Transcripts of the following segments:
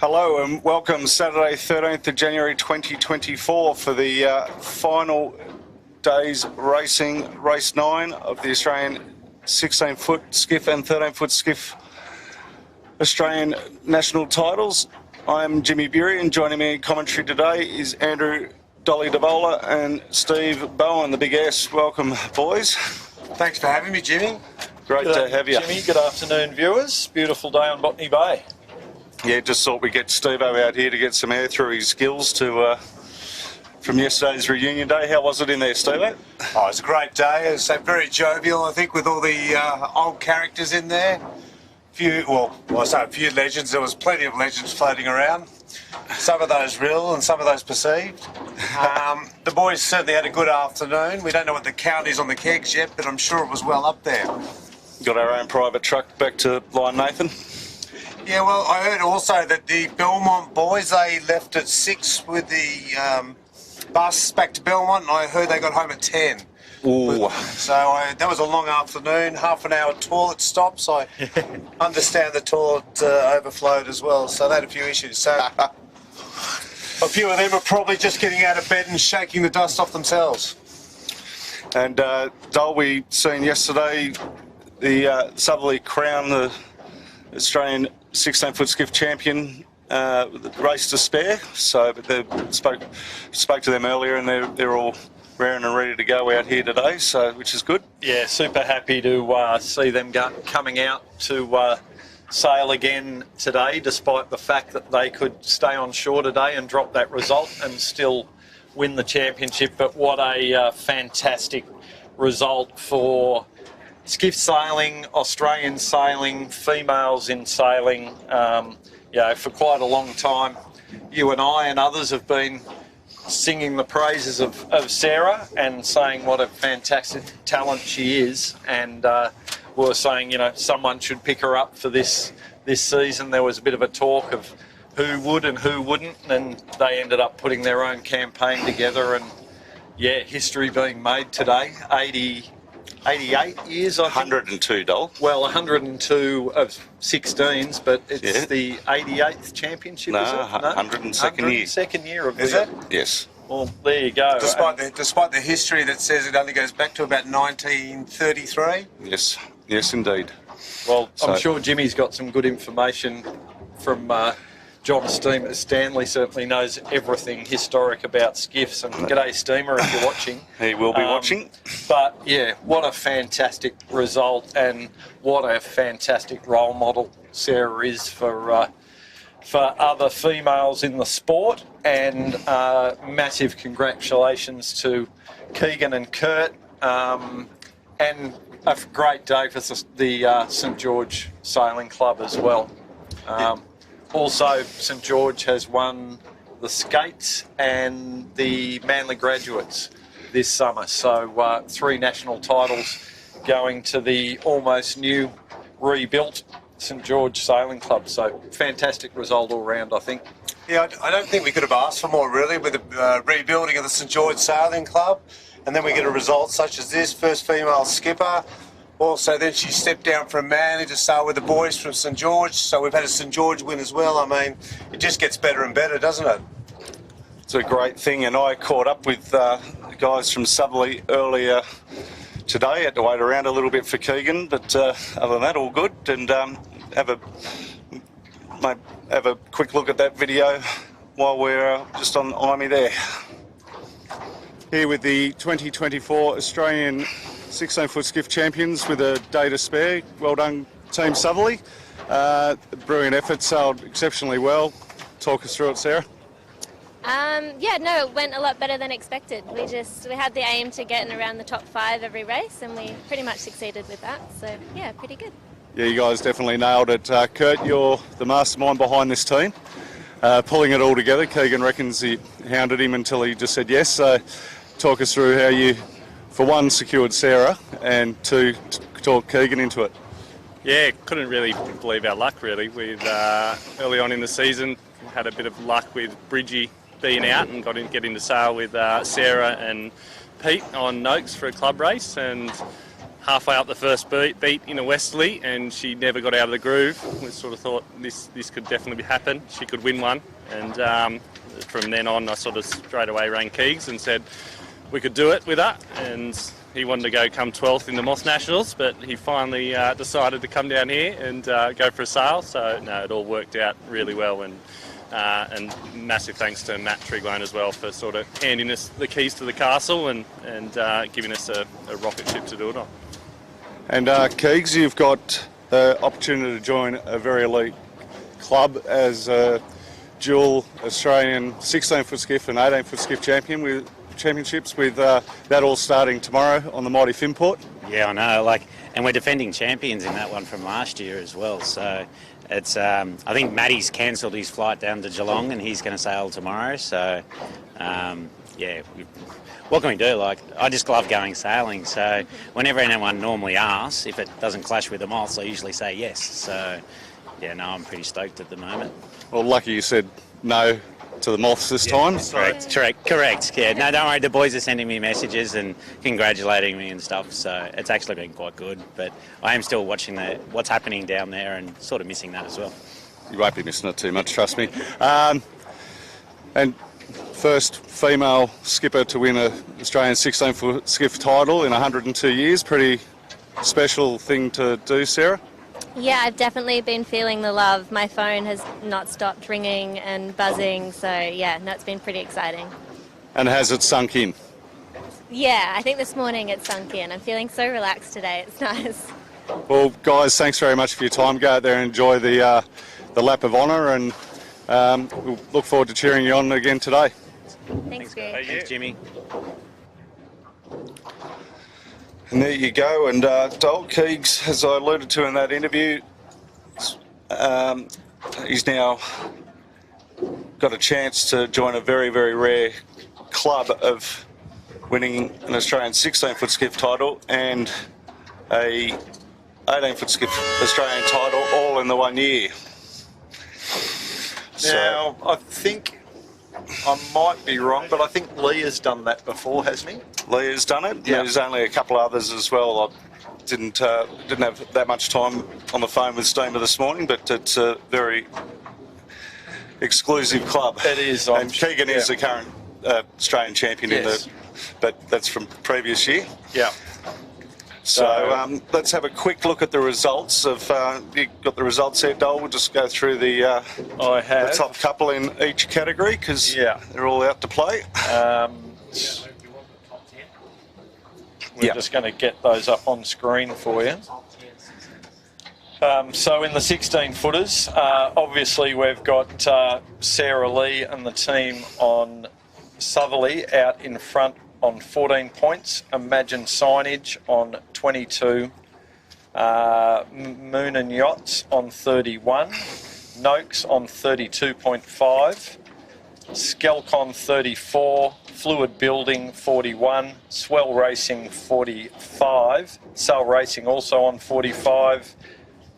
Hello and welcome Saturday 13th of January 2024 for the final day's racing, race 9 of the Australian 16-foot skiff and 13-foot skiff Australian national titles. I'm Jimmy Bury and joining me in commentary today is Andrew Dolly Davola and Steve Bowen, the big S. Welcome, boys. Thanks for having me, Jimmy. Great to have you. Jimmy, good afternoon, viewers. Beautiful day on Botany Bay. Yeah, just thought we'd get Steve-O out here to get some air through his gills from yesterday's reunion day. How was it in there, Steve-O? Oh, it was a great day. It was very jovial, I think, with all the old characters in there. I say a few legends. There was plenty of legends floating around. Some of those real and some of those perceived. The boys certainly had a good afternoon. We don't know what the count is on the kegs yet, but I'm sure it was well up there. Got our own private truck back to Line Nathan. Yeah, well, I heard also that the Belmont boys, they left at 6 with the bus back to Belmont, and I heard they got home at 10. Ooh. So that was a long afternoon, half an hour toilet stops. I understand the toilet overflowed as well, so they had a few issues. So a few of them are probably just getting out of bed and shaking the dust off themselves. And Dole, we seen yesterday the Southerly crown the Australian 16-foot skiff champion, race to spare. So they spoke to them earlier, and they're all raring and ready to go out here today. So which is good. Yeah, super happy to see them coming out to sail again today, despite the fact that they could stay on shore today and drop that result and still win the championship. But what a fantastic result for skiff sailing, Australian sailing, females in sailing. For quite a long time, you and I and others have been singing the praises of Sarah and saying what a fantastic talent she is. And we were saying, someone should pick her up for this season. There was a bit of a talk of who would and who wouldn't, and they ended up putting their own campaign together. And yeah, history being made today. 88 years, I think. 102, Dole. Well, 102 of 16s, but it's the 88th championship, no, is it? No, 102nd year. 102nd year of Is it? Yes. Well, there you go. Despite the history that says it only goes back to about 1933. Yes, indeed. Well, I'm sure Jimmy's got some good information from John Steamer. Stanley certainly knows everything historic about skiffs. And g'day, Steamer, if you're watching. He will be watching. But yeah, what a fantastic result, and what a fantastic role model Sarah is for other females in the sport. And massive congratulations to Keegan and Kurt, and a great day for the St George Sailing Club as well. Also, St George has won the Skates and the Manly Graduates this summer. So 3 national titles going to the almost new, rebuilt St George Sailing Club. So fantastic result all round, I think. Yeah, I don't think we could have asked for more, really, with the rebuilding of the St George Sailing Club. And then we get a result such as this, first female skipper. Also, then she stepped down from Manly to sail with the boys from St George. So we've had a St George win as well. I mean, it just gets better and better, doesn't it? It's a great thing, and I caught up with the guys from Southerly earlier today. Had to wait around a little bit for Keegan, but other than that, all good. And have a quick look at that video while we're just on IME there. Here with the 2024 Australian 16-foot skiff champions with a day to spare. Well done, Team Southerly. Brilliant effort, sailed exceptionally well. Talk us through it, Sarah. It went a lot better than expected. We had the aim to get in around the top 5 every race, and we pretty much succeeded with that. So yeah, pretty good. Yeah, you guys definitely nailed it. Kurt, you're the mastermind behind this team, pulling it all together. Keegan reckons he hounded him until he just said yes. So talk us through how you, for one, secured Sarah, and 2, talk Keegan into it. Yeah, couldn't really believe our luck, really. With early on in the season, had a bit of luck with Bridgie being out and get into sail with Sarah and Pete on Noakes for a club race, and halfway up the first beat in a westerly, and she never got out of the groove. We sort of thought this could definitely happen. She could win one, and from then on, I sort of straight away rang Keegs and said we could do it with her. And he wanted to go come 12th in the Moss Nationals, but he finally decided to come down here and go for a sail. So no, it all worked out really well, and massive thanks to Matt Trigone as well for sort of handing us the keys to the castle and giving us a rocket ship to do it on. And Keegs, you've got the opportunity to join a very elite club as a dual Australian 16-foot skiff and 18-foot skiff championships with that all starting tomorrow on the mighty Finport. Yeah, I know. And we're defending champions in that one from last year as well. So it's I think Matty's cancelled his flight down to Geelong and he's going to sail tomorrow. So yeah, what can we do? I just love going sailing. So whenever anyone normally asks if it doesn't clash with the moths, I usually say yes. So yeah, no, I'm pretty stoked at the moment. Well, lucky you said no to the moths this time. Correct. Yeah, no, don't worry. The boys are sending me messages and congratulating me and stuff. So it's actually been quite good. But I am still watching what's happening down there and sort of missing that as well. You won't be missing it too much, trust me. And first female skipper to win an Australian 16-foot skiff title in 102 years. Pretty special thing to do, Sarah. Yeah, I've definitely been feeling the love. My phone has not stopped ringing and buzzing, so yeah, no, it's been pretty exciting. And has it sunk in? Yeah, I think this morning it sunk in. I'm feeling so relaxed today, it's nice. Well, guys, thanks very much for your time. Go out there and enjoy the lap of honour, and we'll look forward to cheering you on again today. Thanks, Greg. Thanks, Jimmy. And there you go. And Dolt Keegs, as I alluded to in that interview, he's now got a chance to join a very, very rare club of winning an Australian 16-foot skiff title and a 18-foot skiff Australian title all in the 1 year. Now, I think I might be wrong, but I think Lee has done that before, hasn't he? Lee has done it. Yeah. There's only a couple others as well. I didn't have that much time on the phone with Steamer this morning, but it's a very exclusive club. It is. And Keegan is the current Australian champion Yes. but that's from previous year. Yeah. So let's have a quick look at the results. You got the results there, Dole. We'll just go through the top couple in each category because they're all out to play. We're just going to get those up on screen for you. So in the 16-footers, obviously we've got Sarah Lee and the team on Southerly out in front on 14 points, Imagine Signage on 22, Moon and Yachts on 31, Noakes on 32.5, Skelcon 34, Fluid Building 41, Swell Racing 45, Sail Racing also on 45,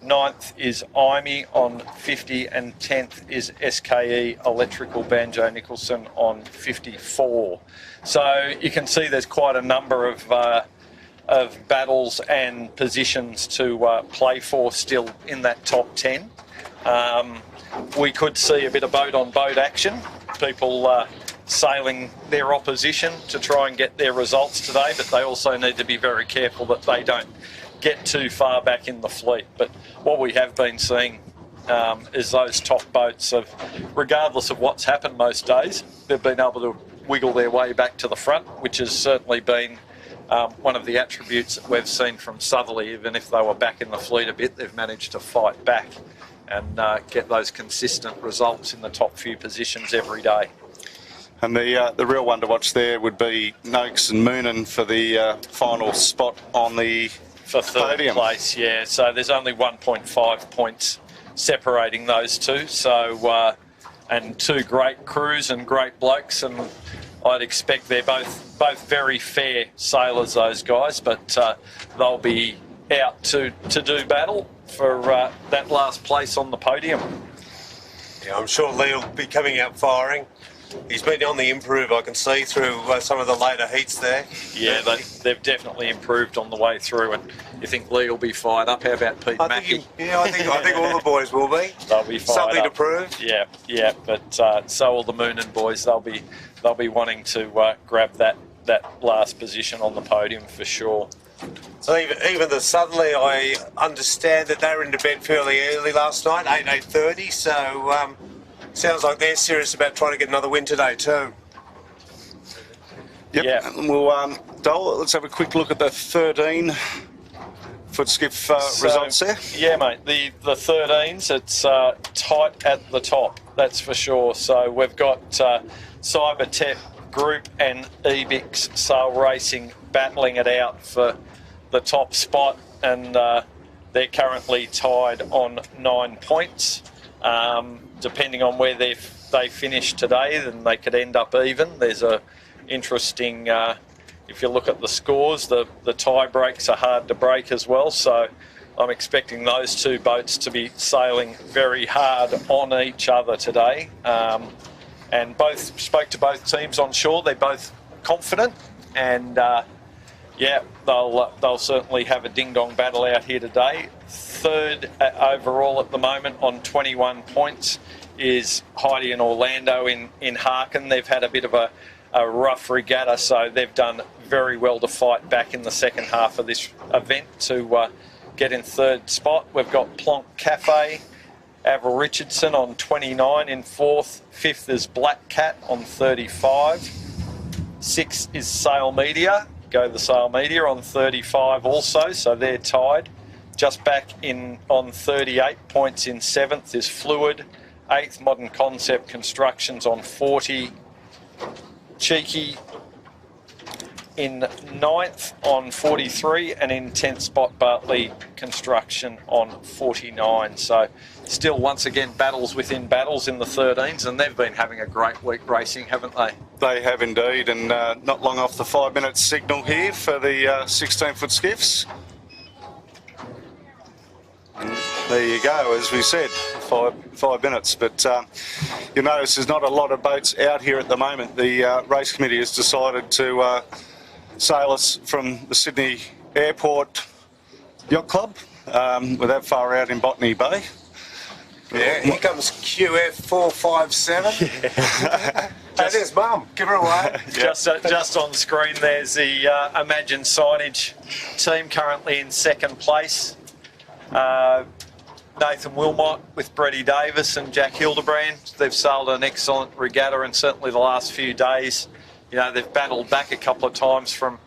9th is IME on 50 and 10th is SKE Electrical Banjo Nicholson on 54. So you can see there's quite a number of battles and positions to play for still in that top 10. We could see a bit of boat-on-boat action, people sailing their opposition to try and get their results today, but they also need to be very careful that they don't get too far back in the fleet. But what we have been seeing is those top boats, regardless of what's happened most days, they've been able to wiggle their way back to the front, which has certainly been one of the attributes that we've seen from Southerly. Even if they were back in the fleet a bit, they've managed to fight back and get those consistent results in the top few positions every day. And the real one to watch there would be Noakes and Moonen for the final spot on the for third podium. Place, yeah. So there's only 1.5 points separating those two. So and two great crews and great blokes, and I'd expect they're both very fair sailors, those guys. But they'll be out to do battle for that last place on the podium. Yeah, I'm sure Lee will be coming out firing. he's been on the improve, I can see, through some of the later heats there. Yeah, they've definitely improved on the way through, and you think Lee will be fired up. How about Pete Mackey? I think all the boys will be. They'll be fired Something up. to prove. Yeah, but so will the Moonan boys. They'll be wanting to grab that last position on the podium for sure. So even the Suddenly, I understand that they were into bed fairly early last night, 8:30. So sounds like they're serious about trying to get another win today too. Yep. Yeah. Well, Dole, let's have a quick look at the 13-foot skiff results there. Yeah, mate. The 13s, it's tight at the top. That's for sure. So we've got Cybertech Group and Ebix Sail Racing battling it out for the top spot, and they're currently tied on 9 points. Depending on where they finish today, then they could end up even. There's a interesting, if you look at the scores, the tie breaks are hard to break as well. So I'm expecting those two boats to be sailing very hard on each other today. And both spoke to both teams on shore. They're both confident, and yeah, they'll certainly have a ding-dong battle out here today. Third overall at the moment on 21 points is Heidi and Orlando in Harkin. They've had a bit of a rough regatta, so they've done very well to fight back in the second half of this event to get in third spot. We've got Plonk Cafe, Avril Richardson on 29 in fourth. Fifth is Black Cat on 35. Sixth is Sail Media. Go the Sail Media on 35 also, so they're tied. Just back in on 38 points in seventh is Fluid. Eighth, Modern Concept Constructions on 40. Cheeky in ninth on 43, and in 10th spot Bartley Construction on 49. So still once again battles within battles in the 13s, and they've been having a great week racing, haven't they? They have indeed, and not long off the 5-minute signal here for the 16-foot skiffs. And there you go, as we said, 5 minutes. But you notice there's not a lot of boats out here at the moment. The race committee has decided to sail us from the Sydney Airport Yacht Club. We're that far out in Botany Bay. Yeah, here comes QF 457. Hey, there's Mum. Give her away. Just on screen, there's the Imagine Signage team currently in second place. Nathan Wilmot with Brady Davis and Jack Hildebrand. They've sailed an excellent regatta, and certainly the last few days, you know, they've battled back a couple of times from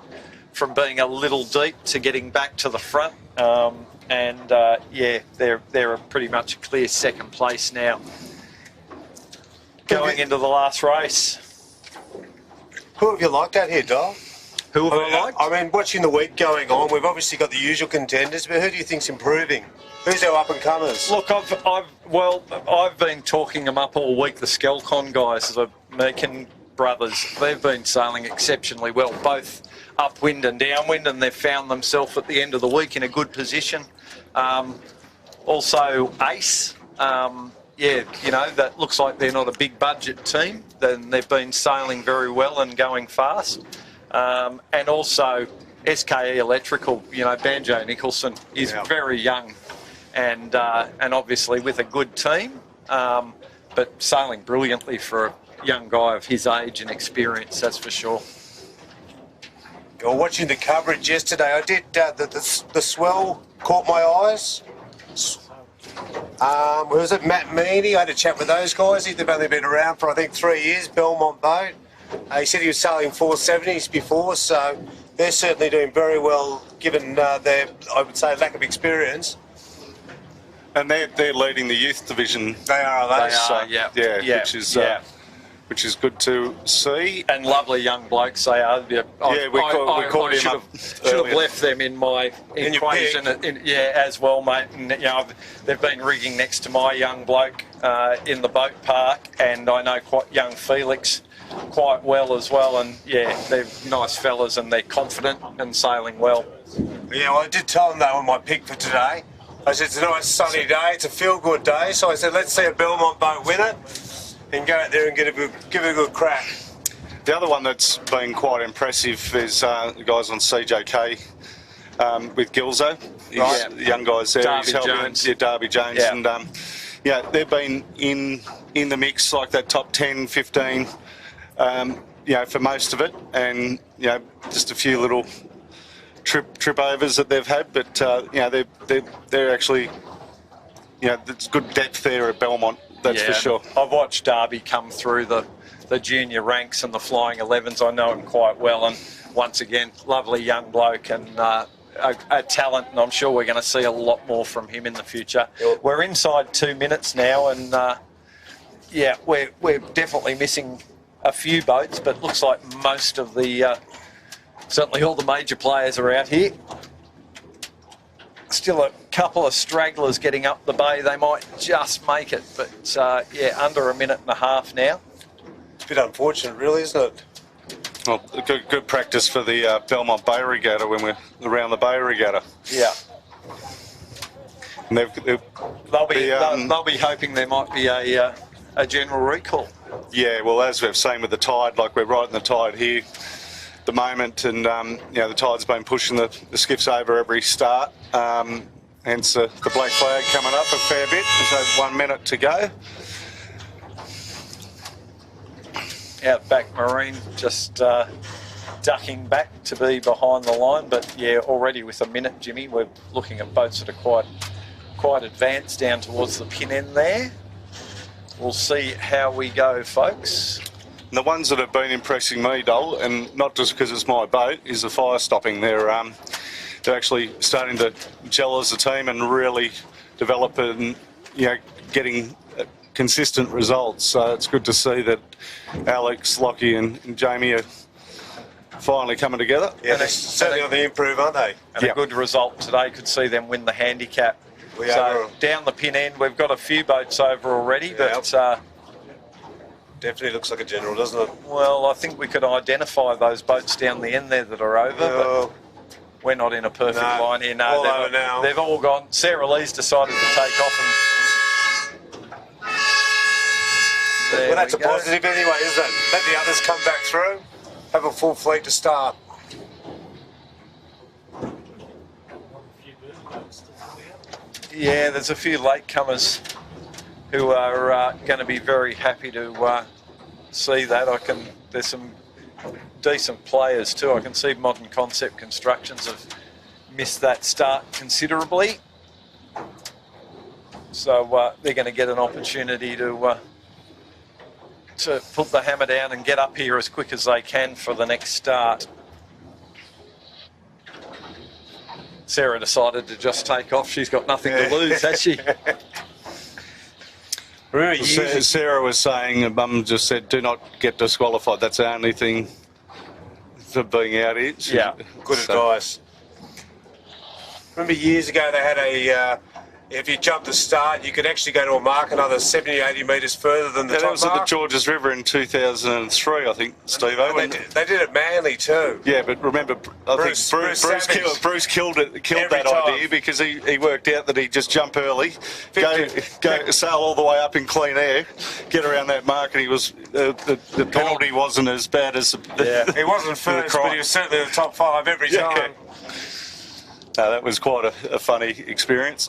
being a little deep to getting back to the front. Yeah, they're pretty much a clear second place now going into the last race. Who have you liked out here, Dol? Who have I liked? I mean, watching the week going on, we've obviously got the usual contenders, but who do you think's improving? Who's our up-and-comers? Look, I've been talking them up all week. The Skelcon guys, the Meakin brothers, they've been sailing exceptionally well, both upwind and downwind, and they've found themselves at the end of the week in a good position. Also, Ace, yeah, you know, that looks like they're not a big budget team. Then they've been sailing very well and going fast. And also SKE Electrical, you know, Banjo Nicholson is very young, and obviously with a good team, but sailing brilliantly for a young guy of his age and experience, that's for sure. Well, watching the coverage yesterday, I did the swell caught my eyes. Was it Matt Meany? I had a chat with those guys. They've only been around for, I think, 3 years, Belmont boat. He said he was sailing 470s before, so they're certainly doing very well given their, I would say, lack of experience. And they're leading the youth division. They are, are they? So, yeah, which is good to see. And lovely young blokes they are. We caught him up. Should have left them in my equation. As well, mate. And, you know, they've been rigging next to my young bloke in the boat park, and I know quite young Felix quite well as well. And yeah, they're nice fellas, and they're confident and sailing well. Yeah, well, I did tell them they were my pick for today. I said it's a nice sunny day, it's a feel-good day, so I said let's see a Belmont boat win it. and go out there and give it a good crack. The other one that's been quite impressive is the guys on CJK with Gilzo. Right. The young guys there. Darby He's helping Jones. Darby Jones. Yeah. And yeah, they've been in the mix, like that top 10, 15, you know, for most of it. And, you know, just a few little trip overs that they've had. But, you know, they're actually, you know, there's good depth there at Belmont, that's for sure. I've watched Darby come through the junior ranks and the flying 11s. I know him quite well, and once again, lovely young bloke and a talent, and I'm sure we're going to see a lot more from him in the future. We're inside 2 minutes now, and yeah, we're definitely missing a few boats, but looks like most of the, certainly all the major players are out here. Still a couple of stragglers getting up the bay. They might just make it, but yeah, under a minute and a half now. It's a bit unfortunate, really, isn't it? Well, good practice for the Belmont Bay Regatta when we're around the Bay Regatta. Yeah. And They'll be hoping there might be a general recall. yeah, well, as we've seen with the tide, like we're right in the tide here at the moment, and you know, the tide's been pushing the skiffs over every start. Hence the black flag coming up a fair bit. There's 1 minute to go. Outback Marine just ducking back to be behind the line, but yeah, already with a minute, Jimmy, we're looking at boats that are quite advanced down towards the pin end there. We'll see how we go, folks. And the ones that have been impressing me, Dole, and not just because it's my boat, is the fire stopping. They're actually starting to gel as a team and really develop and, you know, getting consistent results. So it's good to see that Alex, Lockie and Jamie are finally coming together. Yeah, they're certainly on the improve, aren't they? And a good result today could see them win the handicap. So down the pin end, we've got a few boats over already, but definitely looks like a general, doesn't it? well, I think we could identify those boats down the end there that are over, but we're not in a perfect line here. No, all over now. They've all gone. Sarah Lee's decided to take off and... Well, that's a positive anyway, isn't it? Let the others come back through, have a full fleet to start. Yeah, there's a few latecomers who are going to be very happy to see that. There's some decent players too. I can see Modern Concept Constructions have missed that start considerably. So they're going to get an opportunity to put the hammer down and get up here as quick as they can for the next start. Sarah decided to just take off. She's got nothing to lose, has she? Sarah was saying, Mum just said, do not get disqualified. That's the only thing for being out here. Yeah. Good advice. Remember years ago they had if you jumped the start, you could actually go to a mark another 70, 80 metres further than the top that was mark. at the Georges River in 2003, I think, Steve-O. They did it Manly too. Yeah, but remember, Bruce Bruce killed Every that time. idea because he worked out that he'd just jump early, go sail all the way up in clean air, get around that mark, and he was the penalty wasn't as bad as He wasn't first, but he was certainly in the top 5 every time. No, that was quite a funny experience.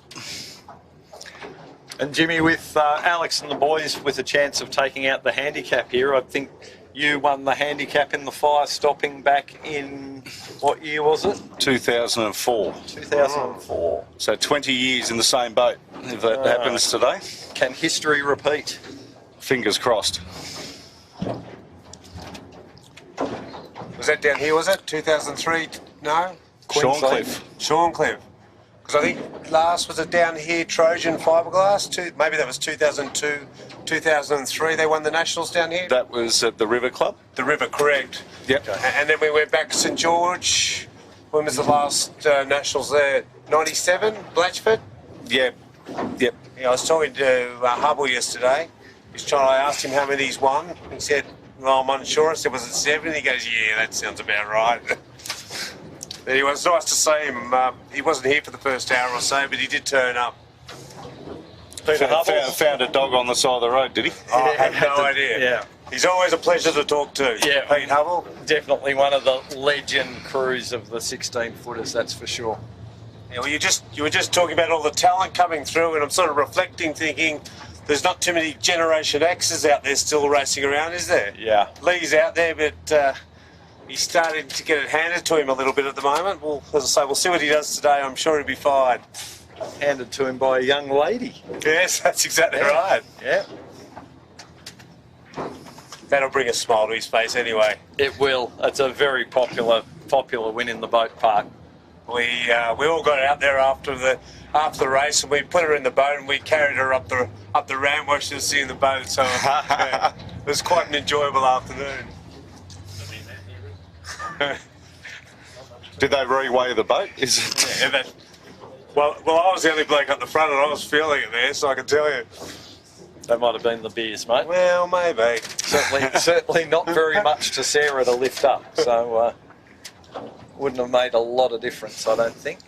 And Jimmy, with Alex and the boys with a chance of taking out the handicap here, I think you won the handicap in the fire stopping back in, what year was it? 2004. 2004. So 20 years in the same boat, if that happens today. Can history repeat? Fingers crossed. Was that down here, was it? 2003? No? Shorncliffe. Because I think last was it down here, Trojan Fiberglass. Maybe that was 2002, 2003. They won the Nationals down here. That was at the River Club. The River, correct. Yep. And then we went back to St George. When was the last Nationals there? 97, Blatchford. Yep. Yep. Yeah, I was talking to Hubble yesterday. I asked him how many he's won. He said, "Well, I'm unsure." I said, "Was it 7?" He goes, "Yeah, that sounds about right." Anyway, it's nice to see him. He wasn't here for the first hour or so, but he did turn up. Peter Hubble. Found a dog on the side of the road, did he? I have no idea. Yeah. He's always a pleasure to talk to. Yeah. Pete Hubble. Definitely one of the legend crews of the 16-footers, that's for sure. Yeah, well, you were just talking about all the talent coming through, and I'm sort of reflecting, thinking there's not too many Generation X's out there still racing around, is there? Yeah. Lee's out there, but he's starting to get it handed to him a little bit at the moment. Well, as I say, we'll see what he does today. I'm sure he'll be fine. Handed to him by a young lady. Yes, that's exactly right. Yeah. That'll bring a smile to his face anyway. It will. It's a very popular win in the boat park. We all got out there after the race, and we put her in the boat and we carried her up the ramp while she was seeing the boat. So it was quite an enjoyable afternoon. Did they reweigh the boat? Is it? Yeah, well, I was the only bloke at the front, and I was feeling it there, so I can tell you. That might have been the beers, mate. Well, maybe. Certainly not very much to Sarah to lift up, so wouldn't have made a lot of difference, I don't think.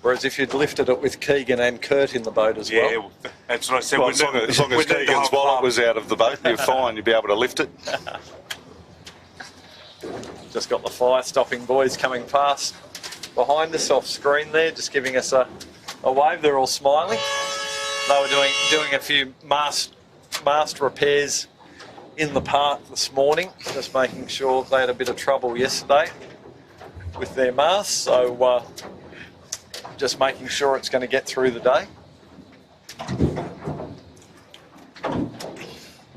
Whereas if you'd lifted it with Keegan and Kurt in the boat as well. Yeah, that's what I said. Well, as long as Keegan's wallet was out of the boat, you're fine. You'd be able to lift it. Just got the fire stopping boys coming past behind us off screen there, just giving us a wave. They're all smiling. They were doing a few mast repairs in the park this morning, just making sure they had a bit of trouble yesterday with their masts. So just making sure it's going to get through the day.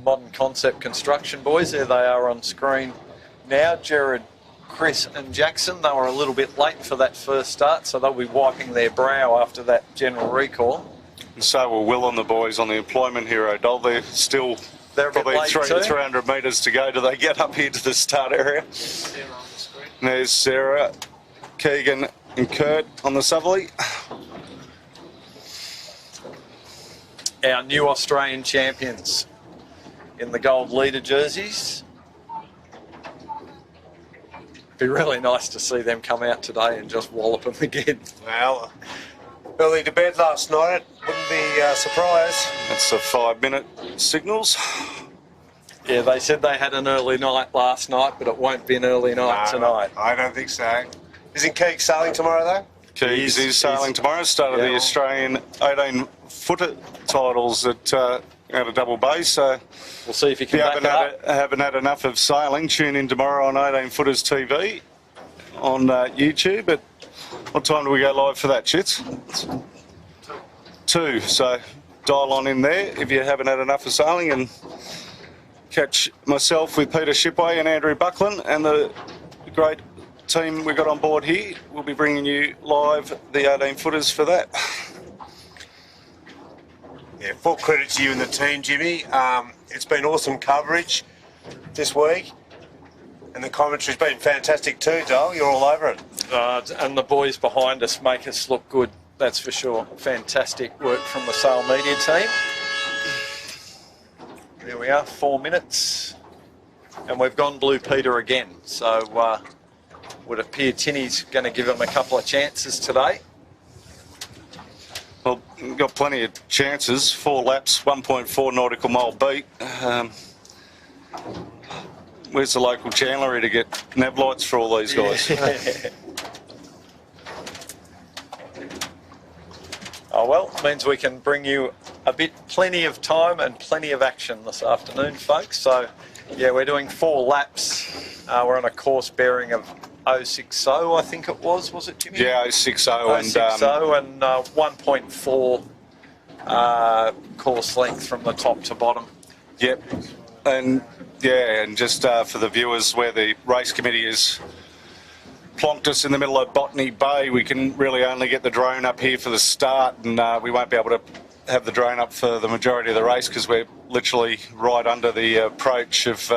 Modern Concept Construction boys, there they are on screen now. Jared, Chris and Jackson, they were a little bit late for that first start, so they'll be wiping their brow after that general recall. And so will Will and the boys on the Employment Hero Doll. They're still They're a bit probably late too. 300 metres to go. Do they get up here to the start area? And there's Sarah, Keegan and Kurt on the Southerly. Our new Australian champions in the gold leader jerseys. Be really nice to see them come out today and just wallop them again. Well, early to bed last night. Wouldn't be a surprise. That's the 5-minute signals. Yeah, they said they had an early night last night, but it won't be an early night tonight. I don't think so. Isn't Keek sailing tomorrow though? Keys is sailing tomorrow. Started the Australian 18-footer titles at a double base. So we'll see if you can if back you it up. haven't had enough of sailing, tune in tomorrow on 18-footers TV on YouTube. At what time do we go live for that, Chits? 2. So dial on in there if you haven't had enough of sailing, and catch myself with Peter Shipway and Andrew Buckland and the great team we got on board here. We'll be bringing you live the 18-footers for that. Yeah, full credit to you and the team, Jimmy. It's been awesome coverage this week, and the commentary's been fantastic too, Dole. You're all over it. And the boys behind us make us look good, that's for sure. Fantastic work from the Sail Media team. There we are, 4 minutes. And we've gone Blue Peter again. So would appear Tinny's going to give him a couple of chances today. Well, we've got plenty of chances. 4 laps, 1.4 nautical mile beat. Where's the local Chandler here to get nav lights for all these guys? Yeah. Oh well, means we can bring you plenty of time and plenty of action this afternoon, folks. So, yeah, we're doing 4 laps. We're on a course bearing of 060, I think it was it, Jimmy? Yeah, 060 and 1.4 course length from the top to bottom. Yep. And yeah, and just for the viewers, where the race committee has plonked us in the middle of Botany Bay, we can really only get the drone up here for the start, and we won't be able to have the drone up for the majority of the race because we're literally right under the approach of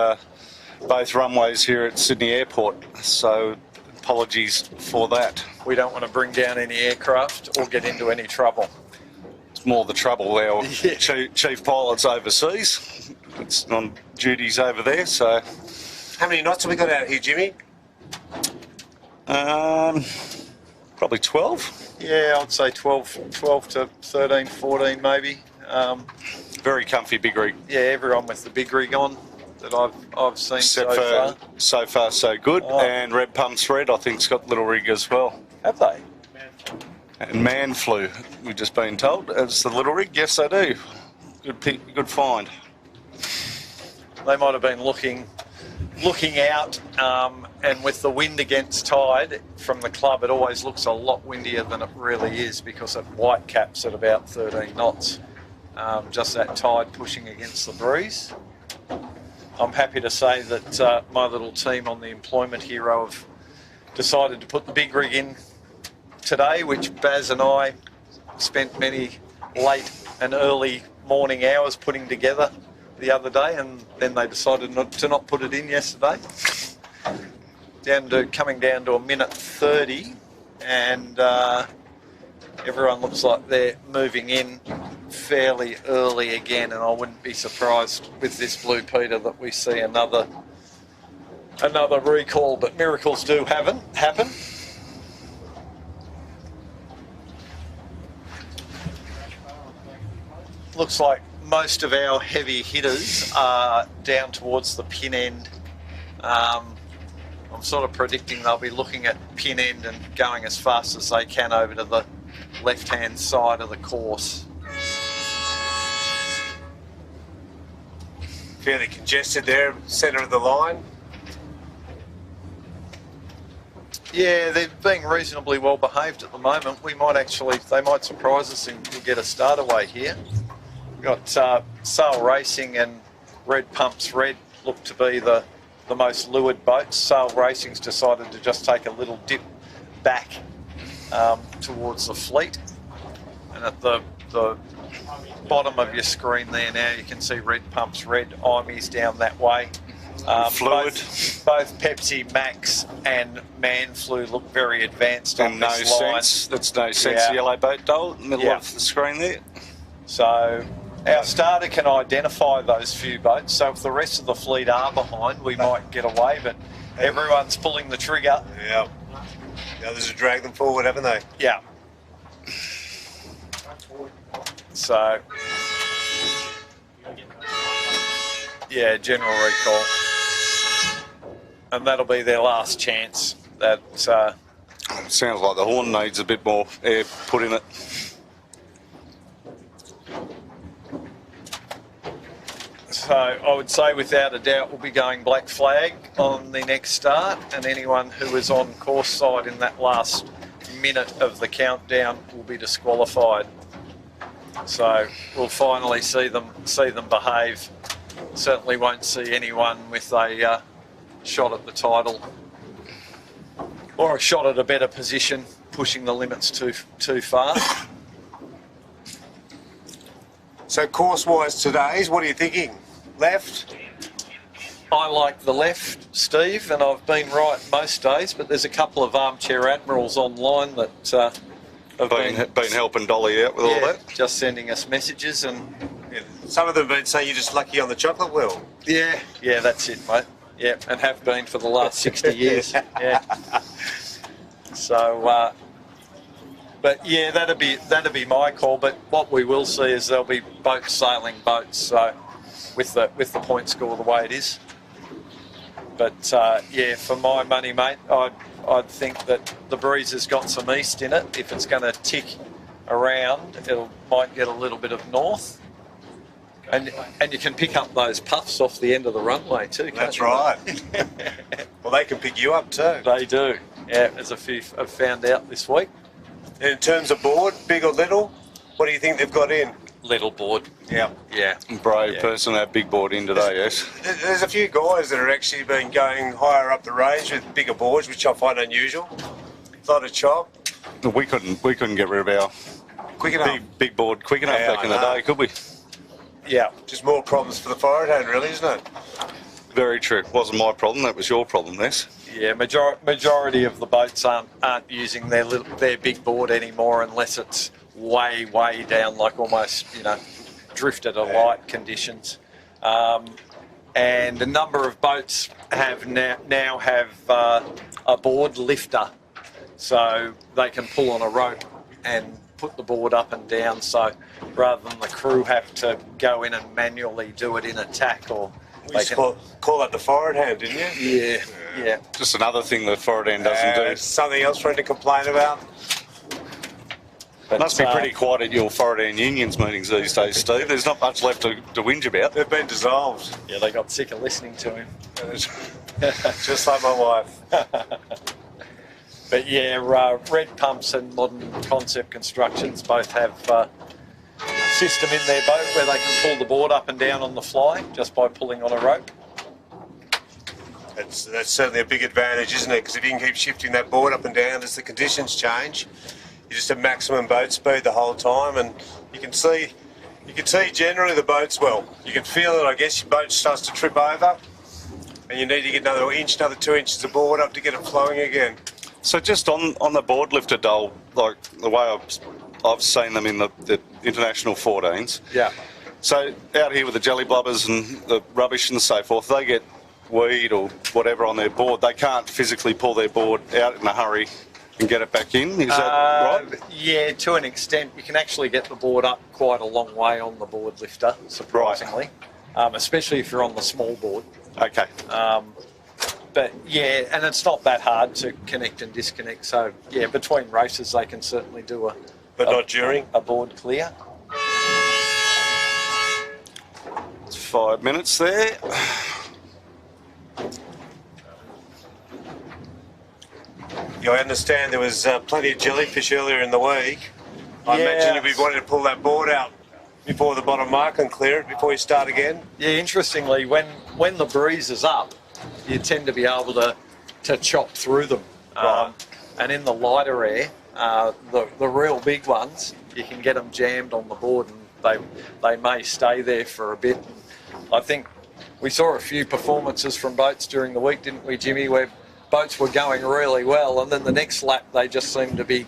both runways here at Sydney Airport. So apologies for that. We don't want to bring down any aircraft or get into any trouble. It's more the trouble. Our chief pilot's overseas. It's on duties over there. So how many knots have we got out here, Jimmy? Probably 12. Yeah, I'd say 12 to 13, 14 maybe. Very comfy big rig. Yeah, everyone with the big rig on that I've seen Except so far. so far so good. Oh. And Red Pumps Red, I think, has got little rig as well. Have they? And Man Flu, we've just been told, it's the little rig. Yes, they do. Good find. They might have been looking out, and with the wind against tide from the club, it always looks a lot windier than it really is because it white caps at about 13 knots. Just that tide pushing against the breeze. I'm happy to say that my little team on the Employment Hero have decided to put the big rig in today, which Baz and I spent many late and early morning hours putting together the other day, and then they decided to not put it in yesterday. Coming down to a minute 30, and everyone looks like they're moving in fairly early again, and I wouldn't be surprised with this Blue Peter that we see another recall, but miracles do happen. Looks like most of our heavy hitters are down towards the pin end. I'm sort of predicting they'll be looking at pin end and going as fast as they can over to the left-hand side of the course. Fairly congested there, centre of the line. Yeah, they're being reasonably well behaved at the moment. They might surprise us and we'll get a start away here. We've got Sail Racing and Red Pumps Red look to be the most lured boats. Sail Racing's decided to just take a little dip back towards the fleet. And at the bottom of your screen there now, you can see Red Pumps Red, Imey's down that way. Fluid. Both Pepsi Max and Man Flu look very advanced on And no this line. sense. That's no sense. Yeah. Yellow boat doll in the middle Yeah. of the screen there. So our starter can identify those few boats. So if the rest of the fleet are behind, we might get away. But everyone's pulling the trigger. Yeah. The others have dragged them forward, haven't they? Yeah. So, yeah, general recall. And that'll be their last chance. Sounds like the horn needs a bit more air put in it. So I would say without a doubt we'll be going black flag on the next start, and anyone who is on course side in that last minute of the countdown will be disqualified. So we'll finally see them behave. Certainly won't see anyone with a shot at the title or a shot at a better position pushing the limits too far. So course-wise today's, what are you thinking? Left? I like the left, Steve, and I've been right most days, but there's a couple of armchair admirals online that have Been helping Dolly out with all that. just sending us messages, and Yeah. Some of them have been saying you're just lucky on the chocolate wheel. yeah, that's it, mate. Yeah, and have been for the last 60 years. Yeah. So, but yeah, that'd be my call. But what we will see is there'll be boats sailing boats. So, with the point score the way it is. But yeah, for my money, mate, I'd think that the breeze has got some east in it. If it's going to tick around, might get a little bit of north. And you can pick up those puffs off the end of the runway too, can't That's you? right. Well, they can pick you up too. They do. Yeah, as a few I've found out this week. In terms of board, big or little, what do you think they've got in? Little board. Yeah. Yeah. Brave Yeah. person that big board in today, yes. There's a few guys that are actually been going higher up the range with bigger boards, which I find unusual. Thought a chop. We couldn't get rid of our Quick enough. big board quick enough Yeah, back in I the know. day, could we? Yeah. Just more problems for the forward hand, really, isn't it? Very true. Wasn't my problem. That was your problem, this. Yeah. Majority of the boats aren't using their big board anymore unless it's way down, like almost drifted at light conditions. And a number of boats have now have a board lifter, so they can pull on a rope and put the board up and down, so rather than the crew have to go in and manually do it in attack, or You used to call that the forward hand, didn't you? yeah. Just another thing the forward end doesn't do. Something else for him to complain about? But, Must be pretty quiet at your forward end unions meetings these days, Steve. There's not much left to whinge about. They've been dissolved. Yeah, they got sick of listening to him. Just like my wife. But yeah, Red Pumps and Modern Concept Constructions both have a system in their boat where they can pull the board up and down on the fly just by pulling on a rope. That's certainly a big advantage, isn't it? Because if you can keep shifting that board up and down as the conditions change, you're just at maximum boat speed the whole time, and you can see generally the boat's well. You can feel it, I guess. Your boat starts to trip over, and you need to get another 2 inches of board up to get it flowing again. So just on the board lifter, Dole, like the way I've seen them in the international 14s. Yeah. So out here with the jelly blubbers and the rubbish and so forth, they get weed or whatever on their board. They can't physically pull their board out in a hurry and get it back in. Is that right? Yeah, to an extent. You can actually get the board up quite a long way on the board lifter, surprisingly, especially if you're on the small board. Okay. But yeah, and it's not that hard to connect and disconnect. So yeah, between races they can certainly do Not during? a board clear. It's 5 minutes there. Yeah, I understand there was plenty of jellyfish earlier in the week. I imagine you'll be wanting to pull that board out before the bottom mark and clear it before you start again. Yeah, interestingly, when the breeze is up, you tend to be able to chop through them. Right. And in the lighter air, the real big ones, you can get them jammed on the board and they may stay there for a bit. I think we saw a few performances from boats during the week, didn't we, Jimmy, where boats were going really well and then the next lap they just seemed to be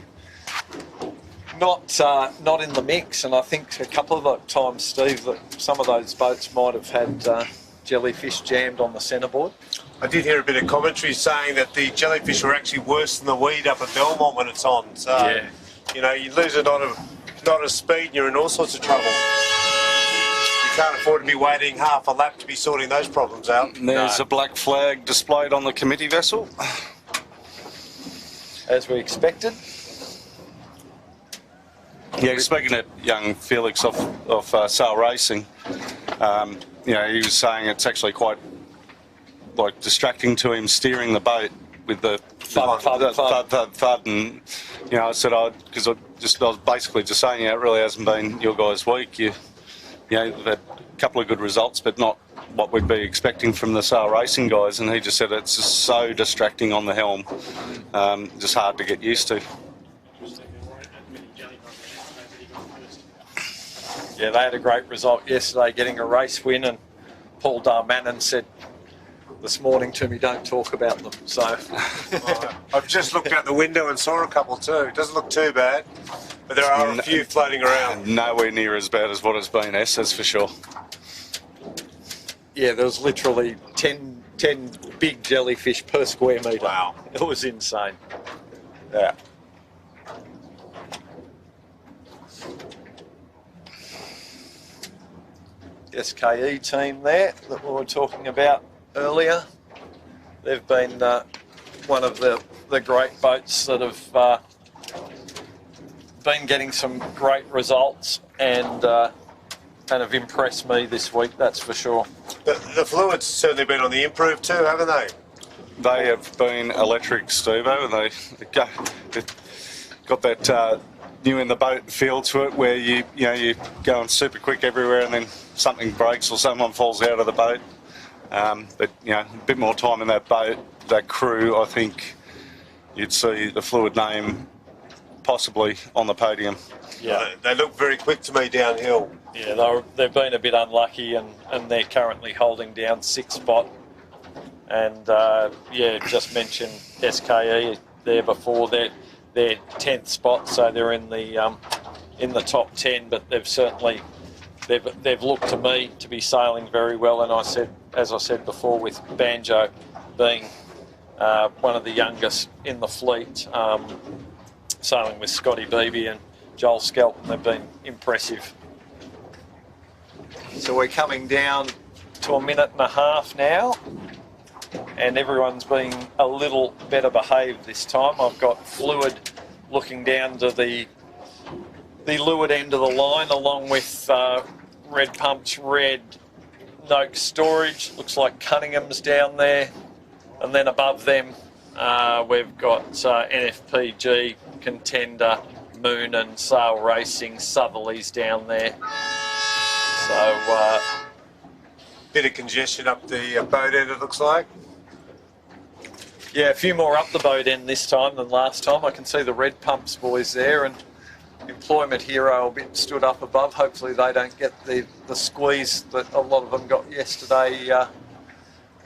not in the mix. And I think a couple of the times, Steve, that some of those boats might have had jellyfish jammed on the centreboard. I did hear a bit of commentary saying that the jellyfish were actually worse than the weed up at Belmont when it's on. So, Yeah. you know, you lose a knot of speed and you're in all sorts of trouble. You can't afford to be waiting half a lap to be sorting those problems out. And there's a black flag displayed on the committee vessel. As we expected. Yeah, speaking of young Felix off Sail Racing, you know, he was saying it's actually quite like distracting to him steering the boat with the thud, and you know, I said because I was basically just saying, it really hasn't been your guys' week. You know, they've had a couple of good results, but not what we'd be expecting from the Sail Racing guys. And he just said it's just so distracting on the helm, just hard to get used to. Yeah, they had a great result yesterday, getting a race win, and Paul Darmanin said this morning to me, don't talk about them. So I've just looked out the window and saw a couple too. It doesn't look too bad, but there are a few floating around. Nowhere near as bad as what it's been, that's for sure. yeah, there was literally 10 big jellyfish per square metre. Wow. It was insane. Yeah. SKE team there that we were talking about earlier. They've been one of the great boats that have been getting some great results and have impressed me this week, that's for sure. The fluid's certainly been on the improve too, haven't they? They have been electric, Stevo, and they've got that new in the boat feel to it, where you're going super quick everywhere, and then something breaks or someone falls out of the boat. But a bit more time in that boat, that crew, I think you'd see the Fluid name possibly on the podium. Yeah, They look very quick to me downhill. yeah, they've been a bit unlucky, and they're currently holding down 6th spot. And just mentioned SKE there before. They're 10th spot, so they're in the top 10. But they've looked to me to be sailing very well. And as I said before, with Banjo being one of the youngest in the fleet, sailing with Scotty Beebe and Joel Skelton have been impressive. So we're coming down to a minute and a half now, and everyone's been a little better behaved this time. I've got Fluid looking down to the leeward end of the line, along with Red Pumps Red, Noakes Storage. Looks like Cunningham's down there, and then above them we've got NFPG, Contender, Moon and Sail Racing, Southerly's down there. So bit of congestion up the boat end, it looks like. yeah, a few more up the boat end this time than last time. I can see the Red Pumps boys there, and Employment Hero a bit stood up above. Hopefully they don't get the squeeze that a lot of them got yesterday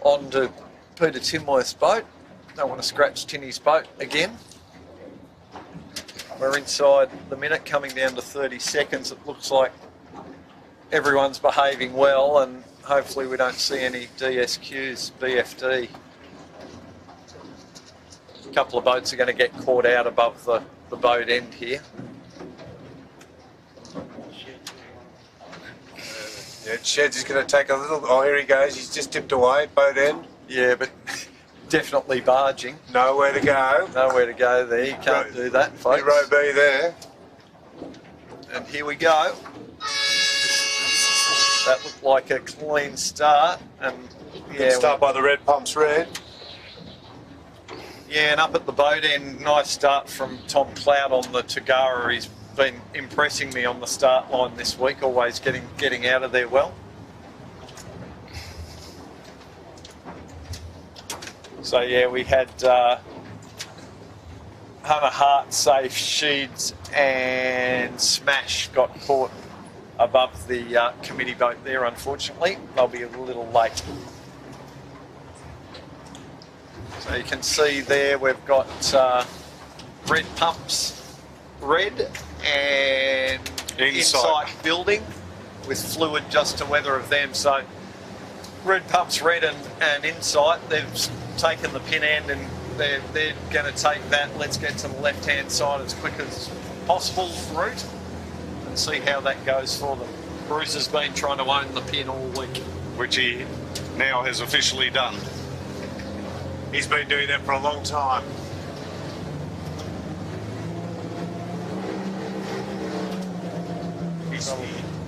onto Peter Tinworth's boat. Don't want to scratch Tinny's boat again. We're inside the minute, coming down to 30 seconds. It looks like everyone's behaving well, and hopefully we don't see any DSQs, BFD. A couple of boats are going to get caught out above the boat end here. Yeah, Sheds is going to take a little... Oh, here he goes. He's just tipped away, boat end. Yeah, but definitely barging. Nowhere to go. Nowhere to go there. You can't do that, folks. Row B there. And here we go. That looked like a clean start. And Good start by the Red Pumps Red. yeah, and up at the boat end, nice start from Tom Cloud on the Tagara. He's been impressing me on the start line this week, always getting out of there well. So yeah, we had Hunter Hart, Safe, Sheeds and Smash got caught above the committee boat there, unfortunately. They'll be a little late. So you can see there we've got Red Pumps Red and Insight Building with Fluid just to weather of them. So Red Pumps Red and Insight, they've taken the pin end and they're going to take that. Let's get to the left-hand side as quick as possible route and see how that goes for them. Bruce has been trying to own the pin all week, which he now has officially done. He's been doing that for a long time.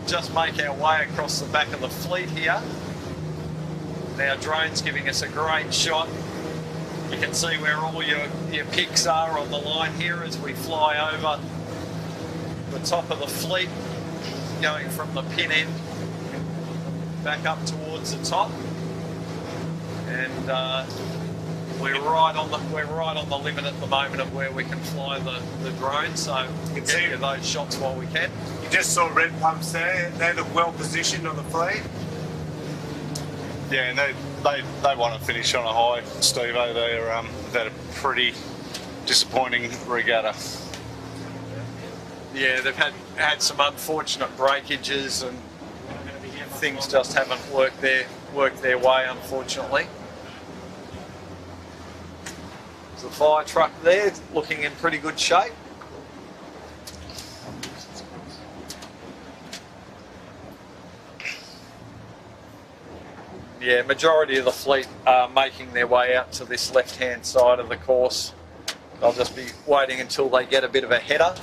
Just make our way across the back of the fleet here. Now drone's giving us a great shot. You can see where all your picks are on the line here as we fly over the top of the fleet, going from the pin end back up towards the top. And we're right on the limit at the moment of where we can fly the drone, so we'll get you those shots while we can. You just saw Red Pumps there. They look well positioned on the fleet. Yeah, and they want to finish on a high, Steve-o. They've had a pretty disappointing regatta. Yeah, they've had some unfortunate breakages and things just haven't worked their way, unfortunately. There's the fire truck there, looking in pretty good shape. Yeah, majority of the fleet are making their way out to this left-hand side of the course. They'll just be waiting until they get a bit of a header.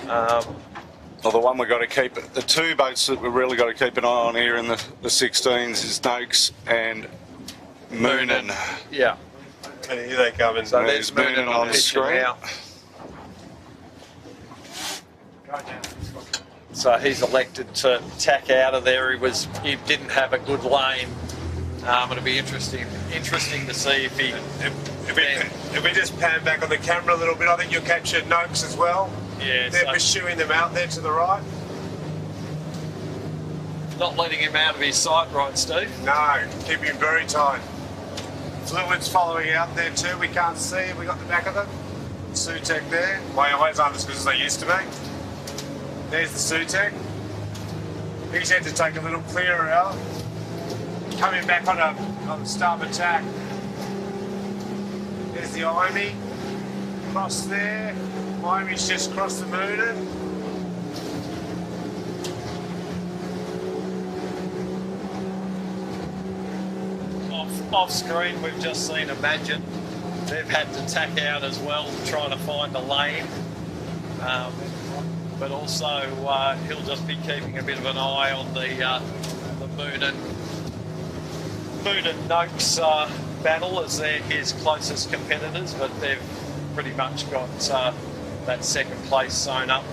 Well, the one we've got to keep, the two boats that we've really got to keep an eye on here in the 16s is Noakes and Moonin. Yeah. And here they come. And So there's Moonin on the screen now. So he's elected to tack out of there. He didn't have a good lane. It'll be interesting to see if he. If we just pan back on the camera a little bit, I think you'll capture Noakes as well. Yeah, they're pursuing them out there to the right. Not letting him out of his sight, right, Steve? No, keep him very tight. Fluid's following out there too. We can't see him. We got the back of them. Sutek there. My eyes aren't as good as they used to be. There's the Sutek. He's had to take a little clearer out. Coming back on a starboard tack. There's the Imey. Cross there. Imey's just crossed the Moonin. off screen, we've just seen Imagine. They've had to tack out as well, trying to find a lane. But also he'll just be keeping a bit of an eye on the Moon and Noakes battle, as they're his closest competitors, but they've pretty much got that second place sewn up.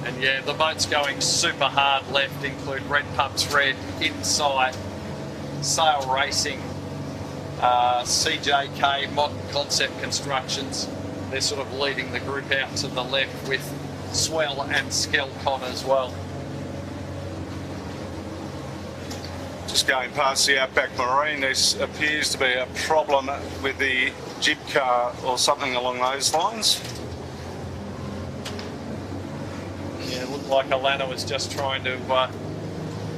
And yeah, the boats going super hard left include Red Pumps Red, Insight, Sail Racing, CJK, Modern Concept Constructions. They're sort of leading the group out to the left with Swell and Skelcon as well. Just going past the Outback Marine, there appears to be a problem with the jib car or something along those lines. Yeah, it looked like Alana was just trying to,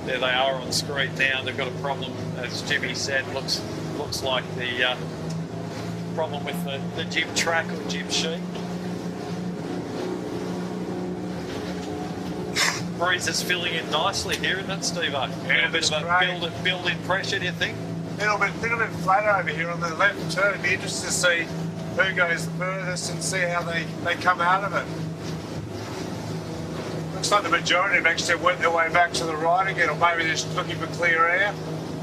there they are on screen now, they've got a problem, as Jimmy said, looks like the problem with the jib track or jib sheet. Breeze is filling in nicely here, isn't it, Steve-O? Yeah, a bit of a build-in pressure, do you think? Little bit flatter over here on the left too. It'd be interesting to see who goes the furthest and see how they come out of it. Looks like the majority have actually went their way back to the right again, or maybe they're just looking for clear air,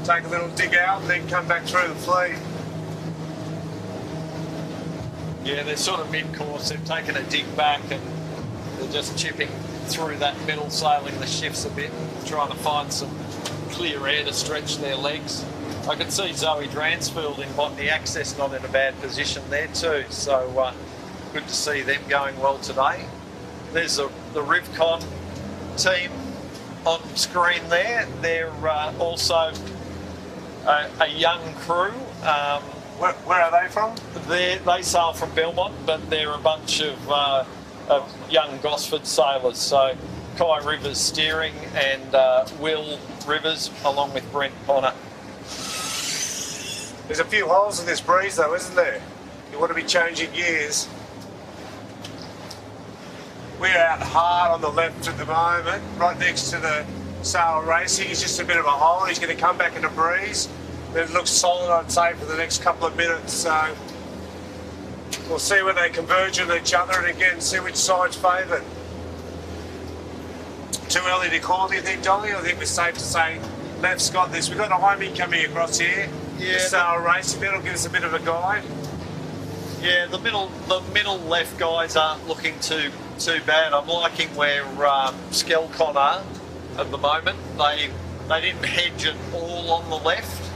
take a little dig out and then come back through the fleet. Yeah, they're sort of mid-course, they've taken a dig back and they're just chipping through that middle, sailing the shifts a bit, trying to find some clear air to stretch their legs. I can see Zoe Dransfield in Botany Access not in a bad position there too, so good to see them going well today. There's the Rivcon team on screen there. They're also a young crew. Where are they from? They sail from Belmont, but they're a bunch of young Gosford sailors. So Kai Rivers steering and Will Rivers along with Brent Bonner. There's a few holes in this breeze though, isn't there? You want to be changing gears. We're out hard on the left at the moment, right next to the Sail Racing. It's just a bit of a hole. He's going to come back in a breeze. It looks solid, I'd say, for the next couple of minutes. So we'll see when they converge on each other and again see which side's favoured. Too early to call, do you think, Dolly? I think we're safe to say left's got this. We've got Naomi coming across here. Yeah, the Sail Racing, that'll give us a bit of a guide. Yeah, the middle left guys aren't looking too bad. I'm liking where Skelcon are at the moment. They didn't hedge it all on the left,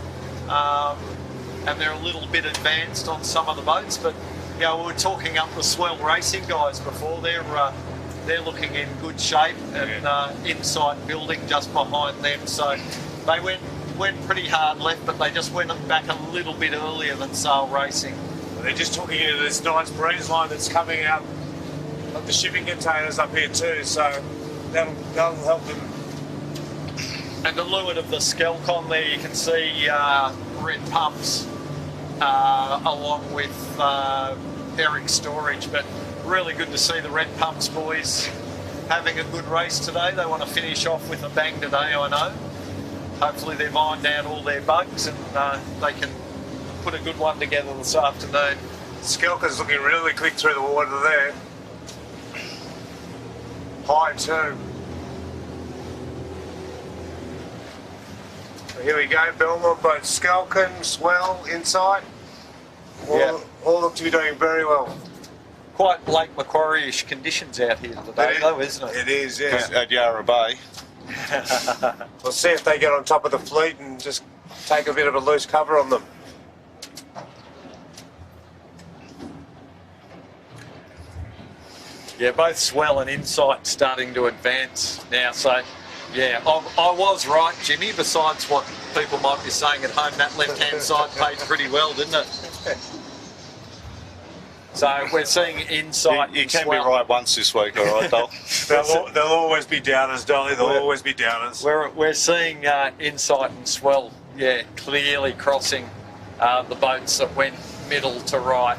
and they're a little bit advanced on some of the boats. But you know, we were talking up the Swell Racing guys before. They're looking in good shape, and Insight building just behind them. So they went pretty hard left, but they just went back a little bit earlier than Sail Racing. They're just hooking into this nice breeze line that's coming out of the shipping containers up here too, so that'll help them. And the leeward of the Skelcon there, you can see Red Pumps along with Eric Storage, but really good to see the Red Pumps boys having a good race today. They want to finish off with a bang today, I know. Hopefully they've ironed out all their bugs and they can put a good one together this afternoon. Skelka's looking really quick through the water there. High too. So here we go, Belmont boat, Skelkan, Swell, Insight. All look to be doing very well. Quite Lake Macquarie-ish conditions out here today though, isn't it? It is, yes. At Yarra Bay. We'll see if they get on top of the fleet and just take a bit of a loose cover on them. Yeah, both Swell and Insight starting to advance now. So, yeah, I was right, Jimmy. Besides what people might be saying at home, that left-hand side paid pretty well, didn't it? So we're seeing Insight. You can be right once this week, all right, Dol? They'll always be downers, Dolly. They'll always be downers. We're seeing Insight and Swell, yeah, clearly crossing the boats that went middle to right.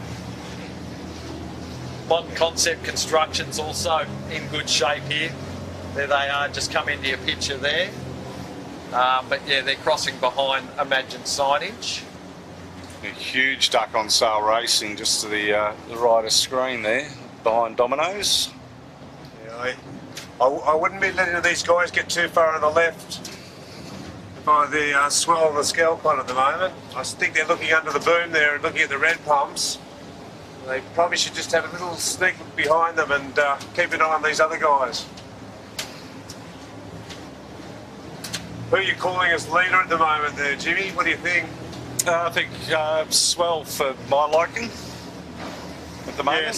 Modern Concept Construction's also in good shape here. There they are, just come into your picture there. But yeah, they're crossing behind Imagine Signage. A huge duck on Sail Racing just to the right of screen there, behind Domino's. Yeah, I wouldn't be letting these guys get too far on the left by the swell on the Scalcon at the moment. I think they're looking under the boom there and looking at the red pumps. They probably should just have a little sneak behind them and keep an eye on these other guys. Who are you calling as leader at the moment there, Jimmy? What do you think? I think Swell for my liking at the moment. Yeah,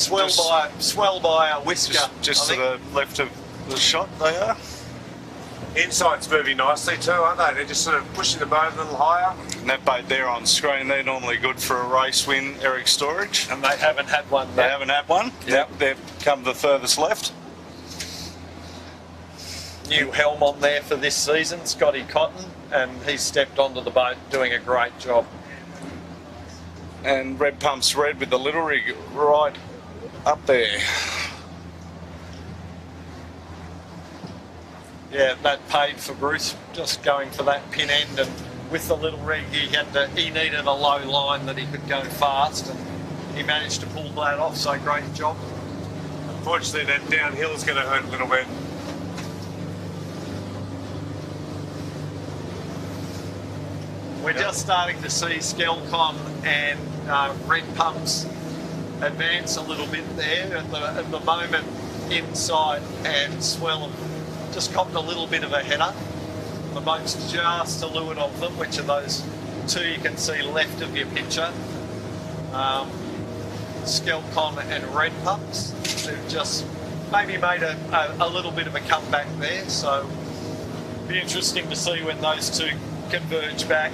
swell by a whisker. Just to the left of the shot they are. Insight's moving nicely too, aren't they? They're just sort of pushing the boat a little higher. And that boat there on screen, they're normally good for a race win, Eric Storage. And they haven't had one. They haven't had one. Yep. They've come the furthest left. New helm on there for this season, Scotty Cotton, and he's stepped onto the boat doing a great job. And red pumps red with the little rig right up there. Yeah, that paid for Bruce, just going for that pin end, and with the little rig he needed a low line that he could go fast, and he managed to pull that off, so great job. Unfortunately that downhill is going to hurt a little bit. We're just starting to see Skelcon and red pumps advance a little bit there. At the moment, Inside and Swell have just copped a little bit of a header. The boat's just to leeward of them, which are those two you can see left of your picture. Skelcon and red pumps. They've just maybe made a little bit of a comeback there, so be interesting to see when those two converge back.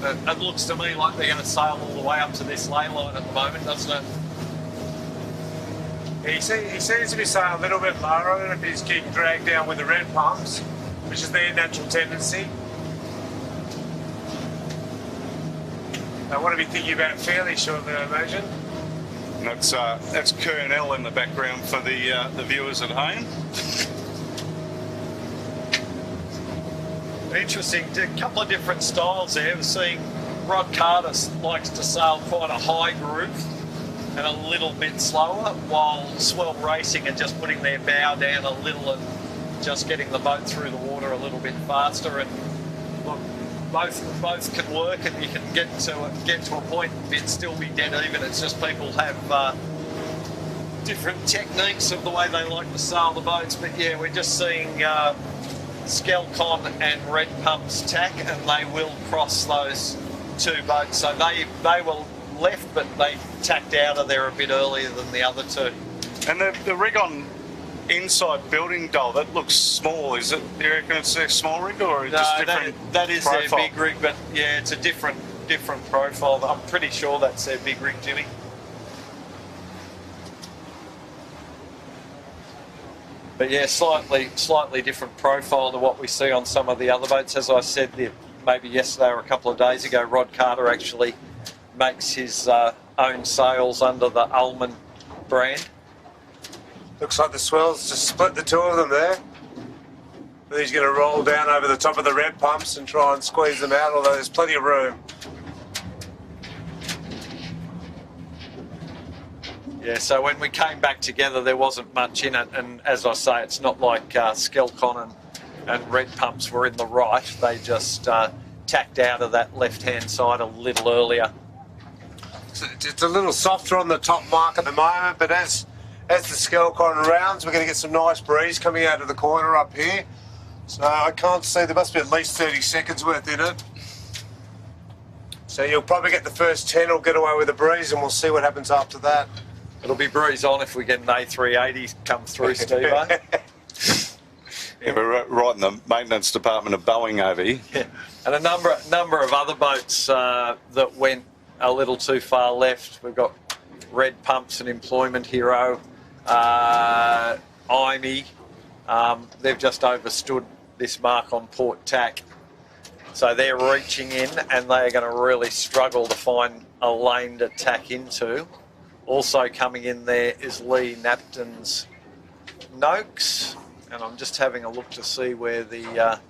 It looks to me like they're going to sail all the way up to this ley line at the moment, doesn't it? He seems to be sailing a little bit lower. I don't know if he's getting dragged down with the red pumps, which is their natural tendency. What are we thinking about fairly shortly, I imagine? And that's Colonel in the background for the viewers at home. Interesting, a couple of different styles there. We're seeing Rod Carter likes to sail quite a high groove and a little bit slower, while Swell Racing are just putting their bow down a little and just getting the boat through the water a little bit faster. And look, both can work, and you can get to a point and still be dead even. It's just people have different techniques of the way they like to sail the boats. But yeah, we're just seeing Skelcon and red pumps tack, and they will cross those two boats. So they were left, but they tacked out of there a bit earlier than the other two. And the rig on Inside building doll, that looks small. Is it? Do you reckon it's a small rig or just different? That is profile? their big rig, but yeah, it's a different profile. I'm pretty sure that's their big rig, Jimmy. But yeah, slightly different profile to what we see on some of the other boats. As I said, maybe yesterday or a couple of days ago, Rod Carter actually makes his own sails under the Ullman brand. Looks like the Swell's just split the two of them there. But he's going to roll down over the top of the red pumps and try and squeeze them out, although there's plenty of room. Yeah, so when we came back together, there wasn't much in it, and as I say, it's not like Skelcon and red pumps were in the right. They just tacked out of that left-hand side a little earlier. It's a little softer on the top mark at the moment, but as the Skelcon rounds, we're going to get some nice breeze coming out of the corner up here. So I can't see, there must be at least 30 seconds worth in it. So you'll probably get the first 10 or get away with a breeze, and we'll see what happens after that. It'll be breeze on if we get an A380 come through, Steve. Yeah, we're right in the maintenance department of Boeing over here. Yeah. And a number of other boats that went a little too far left. We've got Red Pumps and Employment Hero, IME. They've just overstood this mark on port tack. So they're reaching in, and they are going to really struggle to find a lane to tack into. Also coming in there is Lee Napton's Noakes. And I'm just having a look to see where the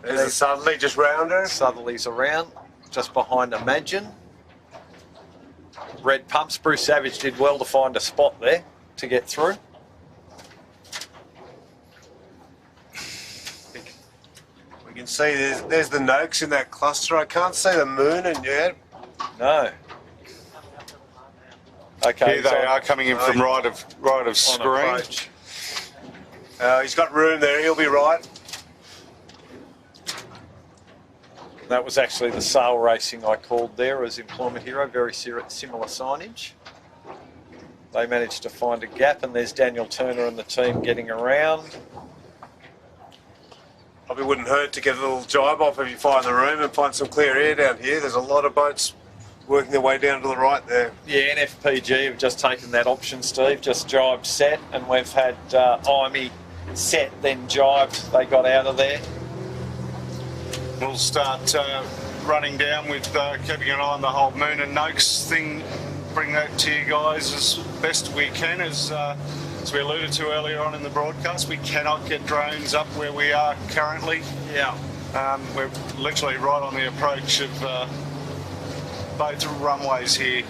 There's a southerly just round her. southerlies around, just behind Imagine. Red pumps. Bruce Savage did well to find a spot there to get through. We can see there's the Noakes in that cluster. I can't see the moon and yet. No. Okay, Here they are coming in from right of screen. approach. He's got room there. He'll be right. That was actually the sail racing I called there as Employment Hero, very similar signage. They managed to find a gap, and there's Daniel Turner and the team getting around. Probably wouldn't hurt to get a little jibe off if you find the room and find some clear air down here. There's a lot of boats working their way down to the right there. Yeah, NFPG have just taken that option, Steve, just jibed set, and we've had IME set, then jibed. They got out of there. We'll start running down with keeping an eye on the whole Moon and Noakes thing. Bring that to you guys as best we can. As we alluded to earlier on in the broadcast, we cannot get drones up where we are currently. Yeah. We're literally right on the approach of both runways here.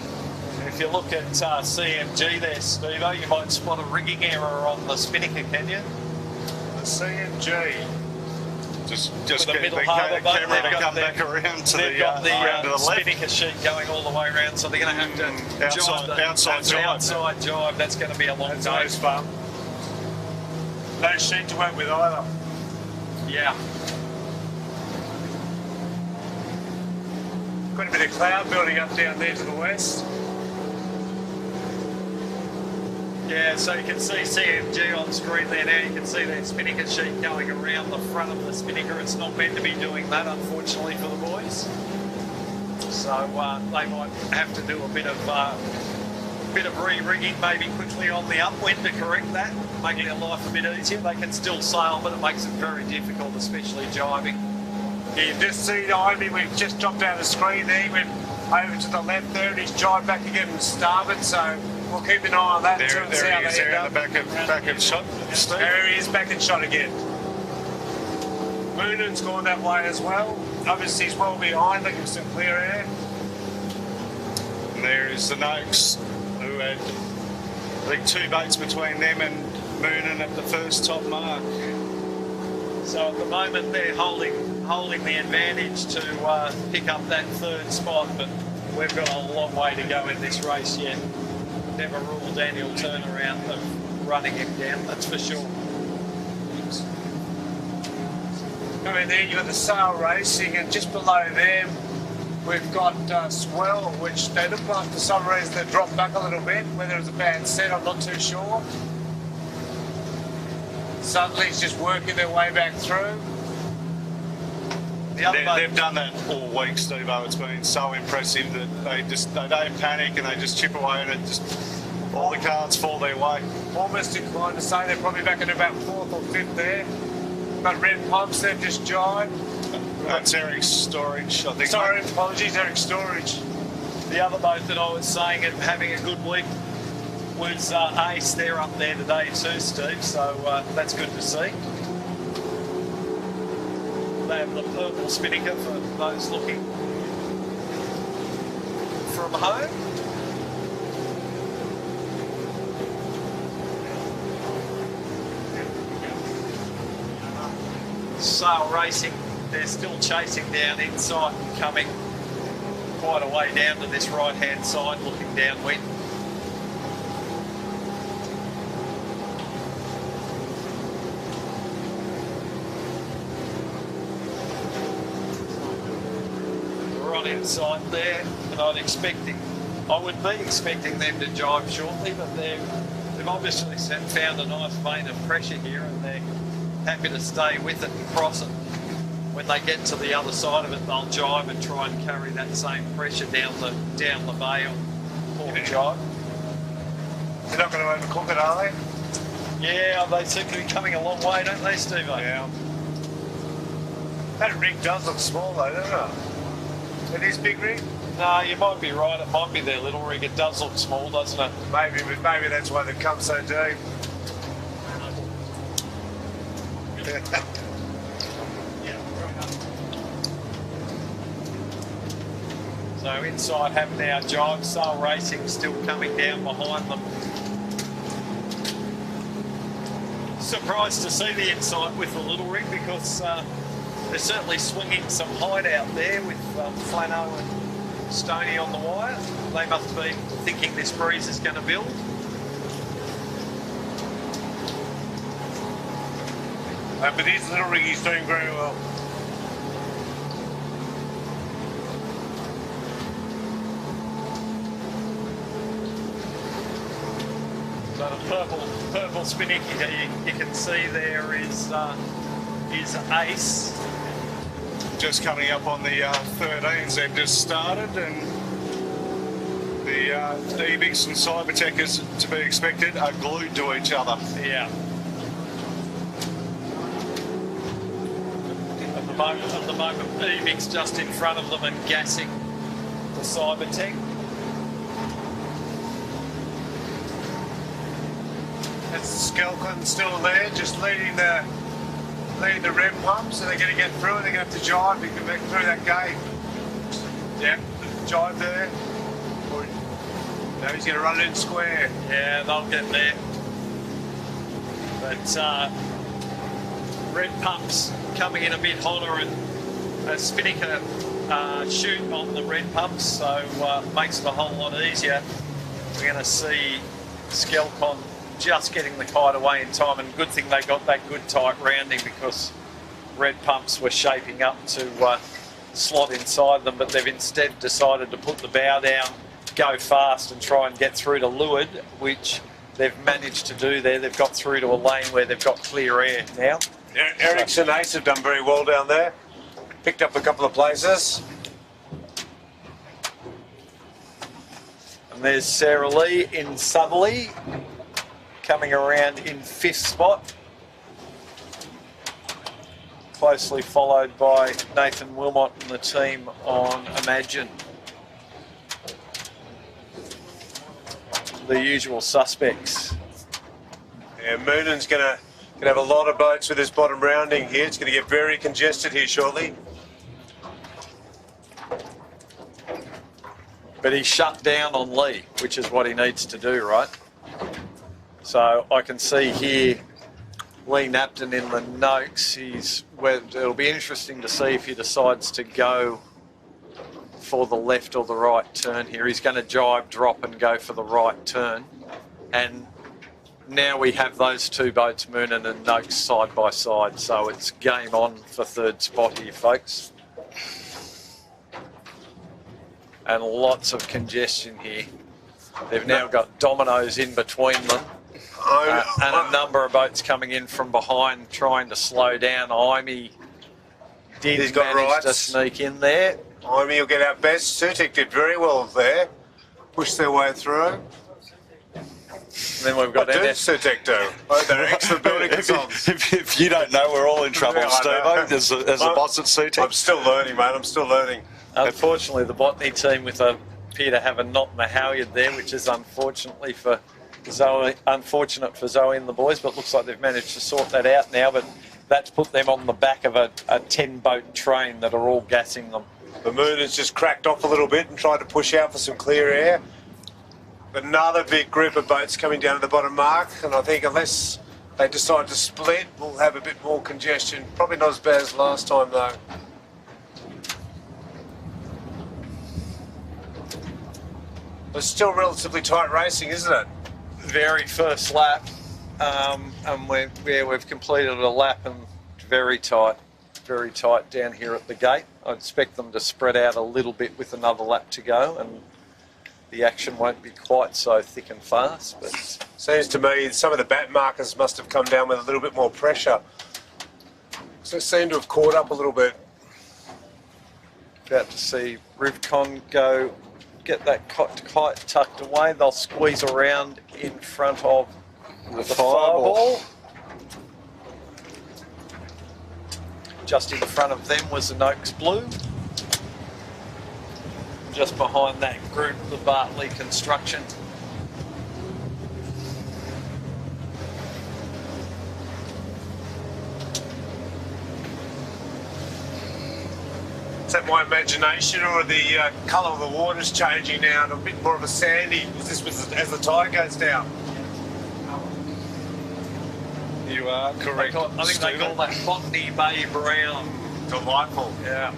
If you look at CMG there, Steve-o, you might spot a rigging error on the spinnaker, can you? The CMG. Just With get the middle harbour boat, camera they've to got come their- back around to They've the, got the left. spinnaker sheet going all the way around, so they're going to have to Outside- jibe outside that's an jibe. outside jibe. That's going to be a long That's day. always fun. No sheet to work with either. Yeah. Quite a bit of cloud building up down there to the west. Yeah, so you can see CMG on screen there now. You can see that spinnaker sheet going around the front of the spinnaker. It's not meant to be doing that, unfortunately, for the boys. So they might have to do a bit of re-rigging, maybe quickly on the upwind to correct that, make their life a bit easier. They can still sail, but it makes it very difficult, especially jibing. Yeah, you just see Ivy, we've just dropped out of the screen there. We're over to the left there and he's jibed back again and starboard, so we'll keep an eye on that There, and see there how he is they there end in the up. back of shot, Steve. There he is, back in shot again. Moonan's gone that way as well. Obviously he's well behind, looking for some clear air. And there is the Noakes, who had, I think, 2 boats between them and Moonan at the first top mark. So at the moment they're holding the advantage to pick up that third spot, but we've got a long way to go in this race yet. Never rule Daniel Turner out of running him down, that's for sure. Coming there, you've got the sail racing, and just below them we've got Swell, which they look like for some reason they dropped back a little bit. Whether it was a bad set, I'm not too sure. Suddenly's just working their way back through. They've done that all week, Steve-o. It's been so impressive that they don't panic and they just chip away and it just all the cards fall their way. Almost inclined to say they're probably back at about 4th or 5th there. Got red pumps, they've just jibed. That's Eric's storage, I think. Sorry, apologies, Eric's storage. The other boat that I was saying of having a good week was Ace. They're up there today too, Steve, so that's good to see. They have the purple spinnaker for those looking from home. Sail racing, they're still chasing down inside and coming quite a way down to this right hand side looking downwind. Right inside there, and I would be expecting them to jibe shortly, but they've obviously found a nice vein of pressure here and they're happy to stay with it and cross it. When they get to the other side of it, they'll jibe and try and carry that same pressure down the bay on port jibe. They're not going to overcook it, are they? Yeah, they seem to be coming a long way, don't they, Steve? Yeah. That rig does look small though, doesn't it? It is big rig? No, you might be right. It might be their little rig. It does look small, doesn't it? Maybe, but maybe that's why they've come so deep. So inside have now Jive Sail Racing still coming down behind them. Surprised to see the inside with the little rig because they're certainly swinging some height out there with Flano and Stoney on the wire. They must be thinking this breeze is going to build. But his little rig is doing very well. So the purple spinnaker you can see there is Ace. Just coming up on the 13s, they've just started, and the Ebix and Cybertech, as to be expected, are glued to each other. Yeah. At the moment, Ebix just in front of them and gassing the Cybertech. That's Skelcon still there, just leading the red pumps, and they're going to get through, and they're going to have to jive to get through that gate. Yep, jive there. Now he's going to run it in square. Yeah, they'll get there. But red pumps coming in a bit hotter, and a spinnaker shoot on the red pumps, so makes it a whole lot easier. We're going to see Skelcon just getting the kite away in time, and good thing they got that good tight rounding because red pumps were shaping up to slot inside them, but they've instead decided to put the bow down, go fast and try and get through to leeward, which they've managed to do there. They've got through to a lane where they've got clear air now. Ericsson Ace have done very well down there. Picked up a couple of places. And there's Sarah Lee in Southerly, coming around in 5th spot. Closely followed by Nathan Wilmot and the team on Imagine. The usual suspects. Yeah, Moonan's going to have a lot of boats with this bottom rounding here. It's going to get very congested here shortly. But he shut down on Lee, which is what he needs to do, right? So I can see here Lee Napton in the Noakes. It'll be interesting to see if he decides to go for the left or the right turn here. He's going to jibe, drop and go for the right turn. And now we have those two boats, Moonan and Noakes, side by side. So it's game on for 3rd spot here, folks. And lots of congestion here. They've now got dominoes in between them. And a number of boats coming in from behind trying to slow down. Imey did manage to sneak in there. Imey will get our best. Sutik did very well there. Pushed their way through. And then we've got Sutik do? Oh, they're excellent building consultants. If you don't know, we're all in trouble, Yeah, Steve-O, as a boss at Sutik. I'm still learning, mate. I'm still learning. Unfortunately, the botany team appear to have a knot in the halyard there, which is unfortunate for Zoe and the boys, but looks like they've managed to sort that out now. But that's put them on the back of a 10-boat train that are all gassing them. The moon has just cracked off a little bit and tried to push out for some clear air. But another big group of boats coming down to the bottom mark, and I think unless they decide to split, we'll have a bit more congestion. Probably not as bad as last time, though. It's still relatively tight racing, isn't it? Very first lap, and we've completed a lap and very tight down here at the gate. I expect them to spread out a little bit with another lap to go, and the action won't be quite so thick and fast. But seems to me some of the bat markers must have come down with a little bit more pressure. So they seem to have caught up a little bit. About to see Rivcon go get that kite tucked away. They'll squeeze around in front of the fireball. Just in front of them was the Noakes Blue. Just behind that group, the Bartley Construction. Is that my imagination, or the colour of the water's changing now and a bit more of a sandy? Is this as the tide goes down? You are correct. I think they call that Botany Bay Brown. Delightful. Yeah.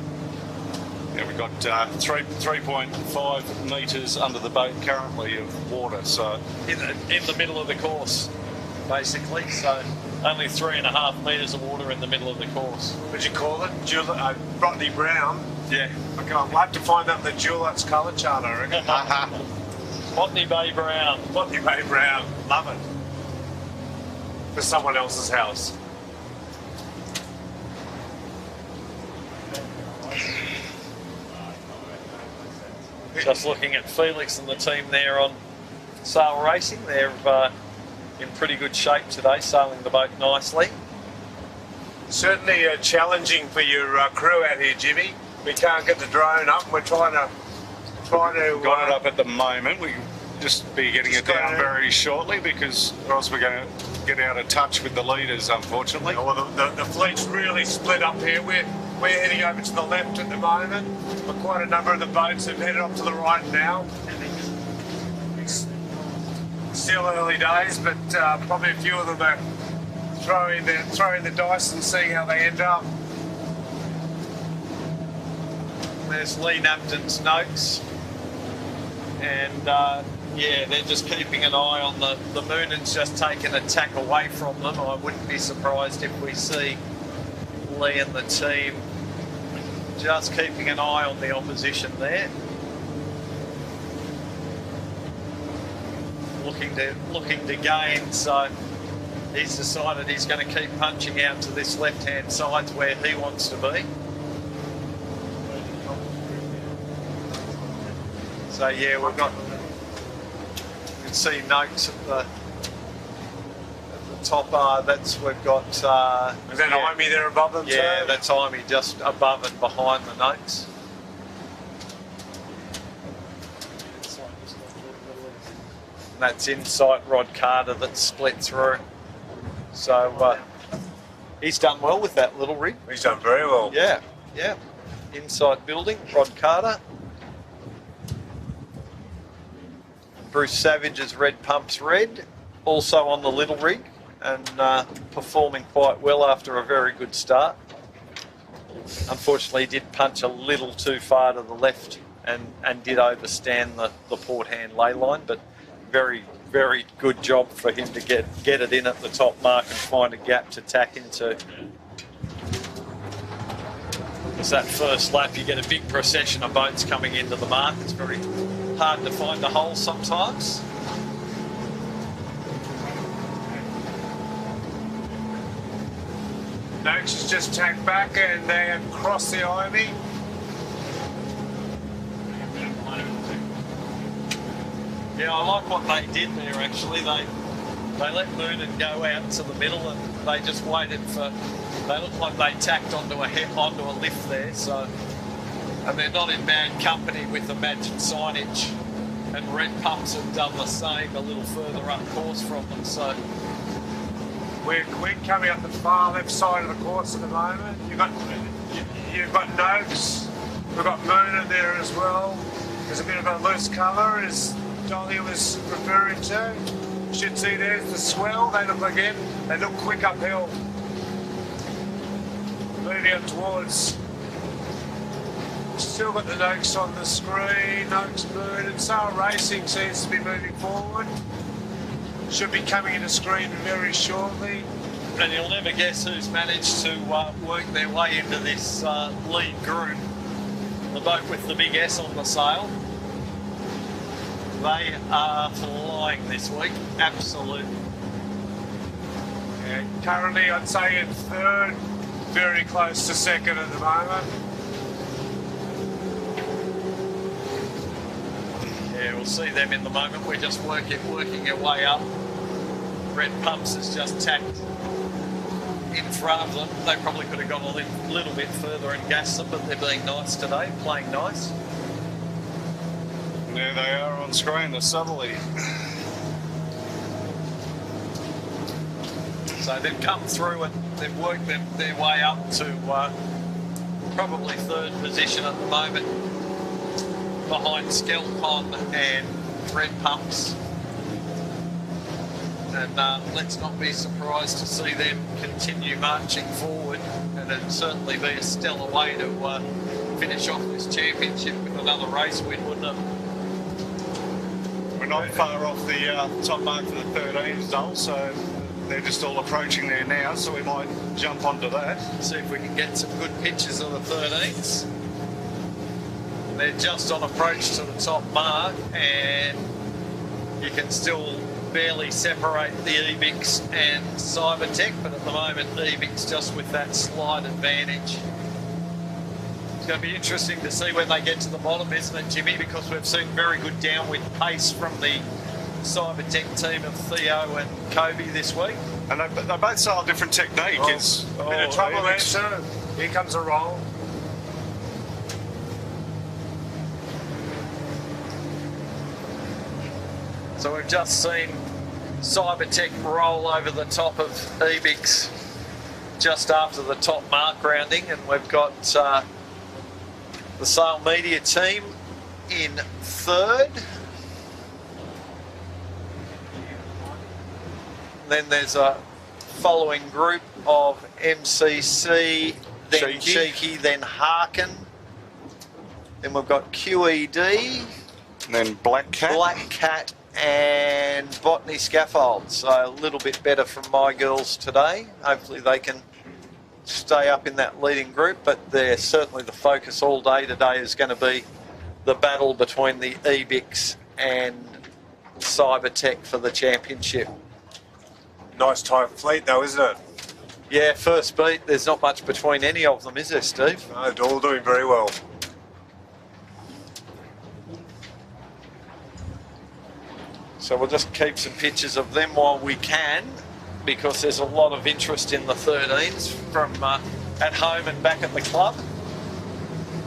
Yeah, we've got 3.5 metres under the boat currently of water, so In the middle of the course, basically. So only 3.5 metres of water in the middle of the course. What'd you call it? Botany Brown. Yeah. Okay, I'll have to find out the Duelat's colour chart, I reckon. Botany Bay Brown. Botany Bay Brown. Love it. For someone else's house. Just looking at Felix and the team there on sail racing, they're in pretty good shape today, sailing the boat nicely. Certainly challenging for your crew out here, Jimmy. We can't get the drone up. We're trying to got it up at the moment. We just be getting it down very shortly, because or else we're going to get out of touch with the leaders, unfortunately. Well, the fleet's really split up here. We're heading over to the left at the moment, but quite a number of the boats have headed off to the right now. It's still early days, but probably a few of them are throwing the dice and seeing how they end up. There's Lee Napton's notes, and yeah, they're just keeping an eye on the moon and just taking a tack away from them. I wouldn't be surprised if we see Lee and the team just keeping an eye on the opposition there. Looking to gain, so he's decided he's going to keep punching out to this left-hand side where he wants to be. So yeah, you can see notes at the top. We've got. Is that Imey there above them too? Yeah, that's Imey just above and behind the notes. And that's Insight Rod Carter that's split through. So he's done well with that little rig. He's done very well. Yeah, yeah. Insight Building, Rod Carter. Bruce Savage's Red Pumps Red, also on the little rig, and performing quite well after a very good start. Unfortunately, he did punch a little too far to the left and did overstand the port hand ley line, but very, very good job for him to get it in at the top mark and find a gap to tack into. As that first lap, you get a big procession of boats coming into the mark. It's very hard to find a hole sometimes. Noakes has just tacked back and they have crossed the Imey. Yeah, I like what they did there actually. They let Moonen go out to the middle and they just waited for. They looked like they tacked onto a lift there. So, and they're not in bad company with Imagine Signage, and Red Pumps have done the same a little further up course from them. So we're coming up the far left side of the course at the moment. You've got Noakes, we've got Moonen there as well. There's a bit of a loose colour, as Dolly was referring to. You should see there's the swell. They look quick uphill. Moving up towards. Still got the Noakes on the screen. Noakes Moonen. Sail Racing seems to be moving forward. Should be coming into screen very shortly. And you'll never guess who's managed to work their way into this lead group. The boat with the big S on the sail. They are flying this week, absolutely. Yeah, currently, I'd say in third, very close to second at the moment. Yeah, we'll see them in the moment. We're just working our way up. Red Pumps has just tacked in front of them. They probably could have gone a little bit further and gassed them, but they're being nice today, playing nice. There they are on screen, the southerly. So they've come through and they've worked their way up to probably third position at the moment, behind Skelcon and Red Pumps. And let's not be surprised to see them continue marching forward, and it'd certainly be a stellar way to finish off this championship with another race win, wouldn't it? We're not far off the top mark for the 13s, Dole, so they're just all approaching there now, so we might jump onto that. See if we can get some good pictures of the 13s. They're just on approach to the top mark, and you can still barely separate the Ebix and Cybertech, but at the moment Ebix just with that slight advantage. It's going to be interesting to see when they get to the bottom, isn't it, Jimmy? Because we've seen very good downwind pace from the Cybertech team of Theo and Kobe this week. And they both sail a different technique. It's a bit of trouble there, sir. Here comes a roll. So we've just seen Cybertech roll over the top of Ebix just after the top mark rounding, and we've got the Sail Media team in third. Then there's a following group of MCC, then Cheeky, then Harkin. Then we've got QED. And then Black Cat. Black Cat and Botany Scaffold. So a little bit better from my girls today. Hopefully they can stay up in that leading group, but they're certainly the focus all day today is going to be the battle between the Ebix and Cybertech for the championship. Nice tight fleet though, isn't it? Yeah, first beat, there's not much between any of them, is there, Steve? No, they're all doing very well. So we'll just keep some pictures of them while we can, because there's a lot of interest in the 13s from at home and back at the club.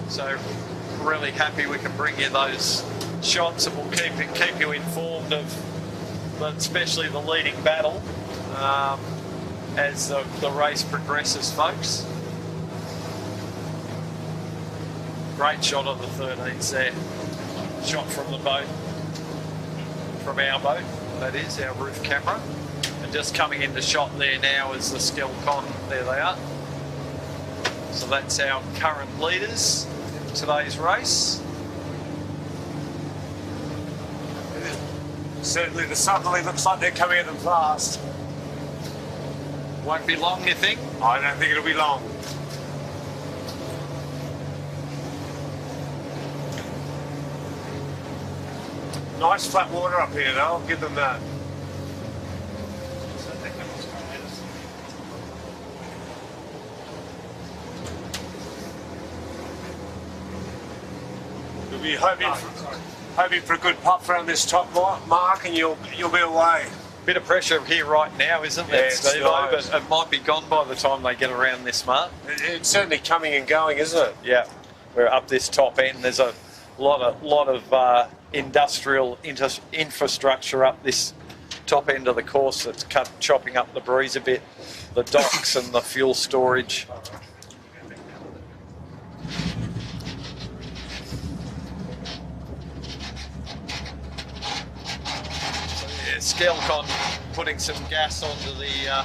So really happy we can bring you those shots, and we'll keep you informed of especially the leading battle as the race progresses, folks. Great shot of the 13s there. Shot from the boat, from our boat, that is, our roof camera. And just coming into shot there now is the Skelcon. There they are. So that's our current leaders in today's race. Certainly the Southerly looks like they're coming at them fast. Won't be long, you think? I don't think it'll be long. Nice flat water up here though, I'll give them that. We'll be hoping for a good puff around this top mark, and you'll be away. Bit of pressure here right now, isn't there, Steve? Nice. But it might be gone by the time they get around this mark. It's certainly coming and going, isn't it? Yeah, we're up this top end. There's a lot of industrial infrastructure up this top end of the course that's chopping up the breeze a bit. The docks and the fuel storage. Skelcon putting some gas onto the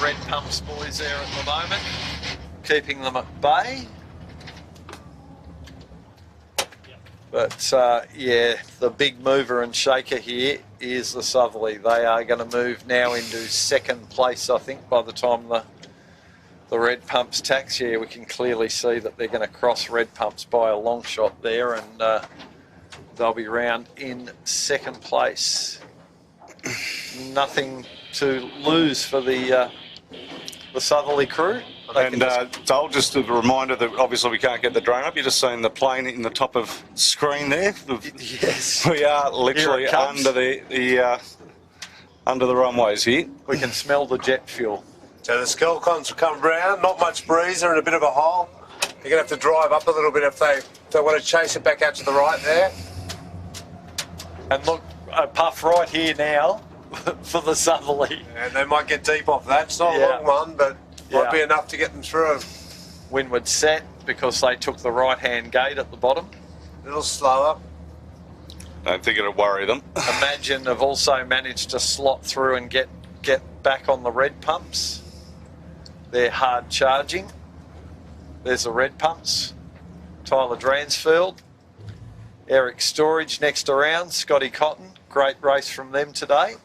Red Pumps boys there at the moment, keeping them at bay. But yeah, the big mover and shaker here is the Southerly. They are going to move now into second place, I think, by the time the Red Pumps tax. Yeah, we can clearly see that they're going to cross Red Pumps by a long shot there, and they'll be round in second place. Nothing to lose for the Southerly crew. And Dole, just a reminder that obviously we can't get the drone up. You're just seeing the plane in the top of screen there. Yes. We are literally under the runways here. We can smell the jet fuel. So the Skelcons will come round, not much breeze, they're in a bit of a hole. They're going to have to drive up a little bit if they want to chase it back out to the right there. And look, a puff right here now for the Southerly. And they might get deep off that. It's not a long one, but might be enough to get them through. Windward set, because they took the right-hand gate at the bottom. A little slower. Don't think it'll worry them. Imagine have also managed to slot through and get back on the red pumps. They're hard charging. There's the red pumps. Tyler Dransfield. Eric Storage next around. Scotty Cotton. Great race from them today.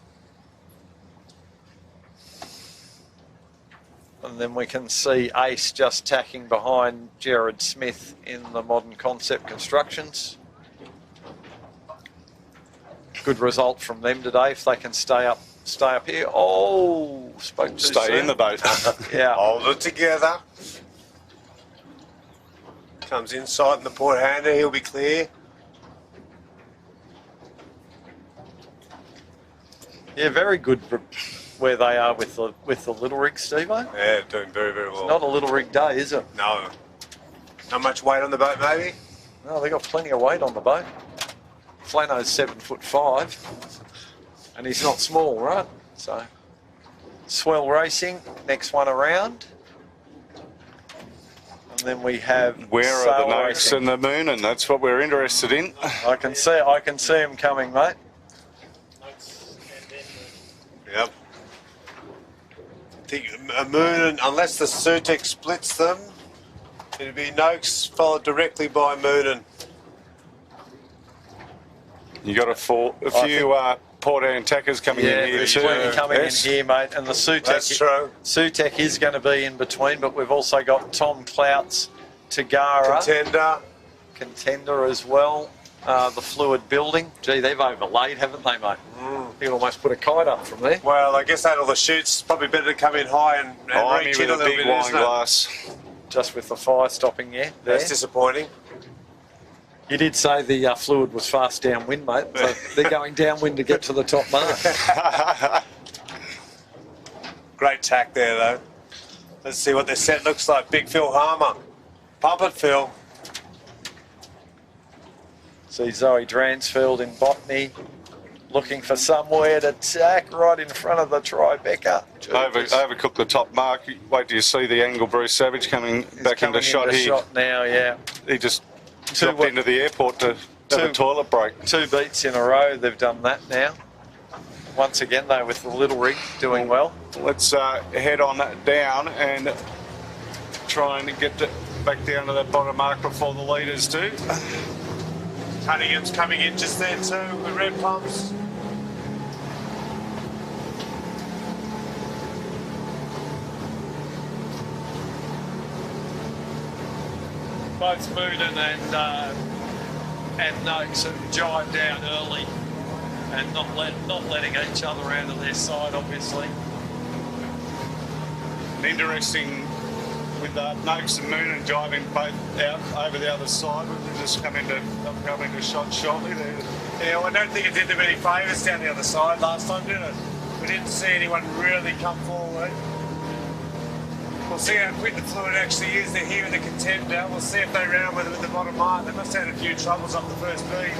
And then we can see Ace just tacking behind Jared Smith in the Modern Concept Constructions. Good result from them today if they can stay up here. Oh, spoke too soon. Stay in the boat. Yeah. Hold it together. Comes inside in the port hander, he'll be clear. Yeah, very good where they are with the little rig, Steve-o. Yeah, doing very, very well. It's not a little rig day, is it? No. Not much weight on the boat, maybe? No, they got plenty of weight on the boat. Flano's 7'5", and he's not small, right? So, swell racing. Next one around, and then we have Where are the sail Noakes racing. and the Moon? And that's what we're interested in. I can see him coming, mate. Yep. I think a Moon, unless the Sutek splits them, it'd be Noakes followed directly by Moonen. You got a few Port Antakas coming in here there's too. plenty coming Yes. in here, mate. And the That's true. Sutek is going to be in between, but we've also got Tom Clouts, Tagara, Contender. Contender as well. The Fluid Building. Gee, they've overlaid, haven't they, mate? You can almost put a kite up from there. Well, I guess that all the shoots, probably better to come in high and Army reach with in a a little big bit, wine isn't it? glass. Just with the fire stopping there. That's disappointing. You did say the Fluid was fast downwind, mate. So they're going downwind to get to the top mark. Great tack there, though. Let's see what their set looks like. Big Phil Harmer. Pump it, Phil. See Zoe Dransfield in Botany, looking for somewhere to tack right in front of the Tribeca. Overcooked the top mark. Wait till you see the angle. Bruce Savage coming back into shot here. Shot now, yeah. He just dropped into the airport to have a toilet break. 2 beats in a row, they've done that now. Once again, though, with the little rig doing well. Let's head on down and try and get back down to that bottom mark before the leaders do. Cunningham's coming in just there too with red pumps. Both Moonen and Noakes have jived down early and not letting each other out of their side, obviously. Interesting with Noakes and Moon and jiving both out over the other side. We'll just come into shot shortly. Yeah, well, I don't think it did them any favours down the other side last time, did it? We didn't see anyone really come forward. We'll see how quick the Fluid actually is. They're here in the Contender. We'll see if they round with it with the bottom mark. They must have had a few troubles up the first beat.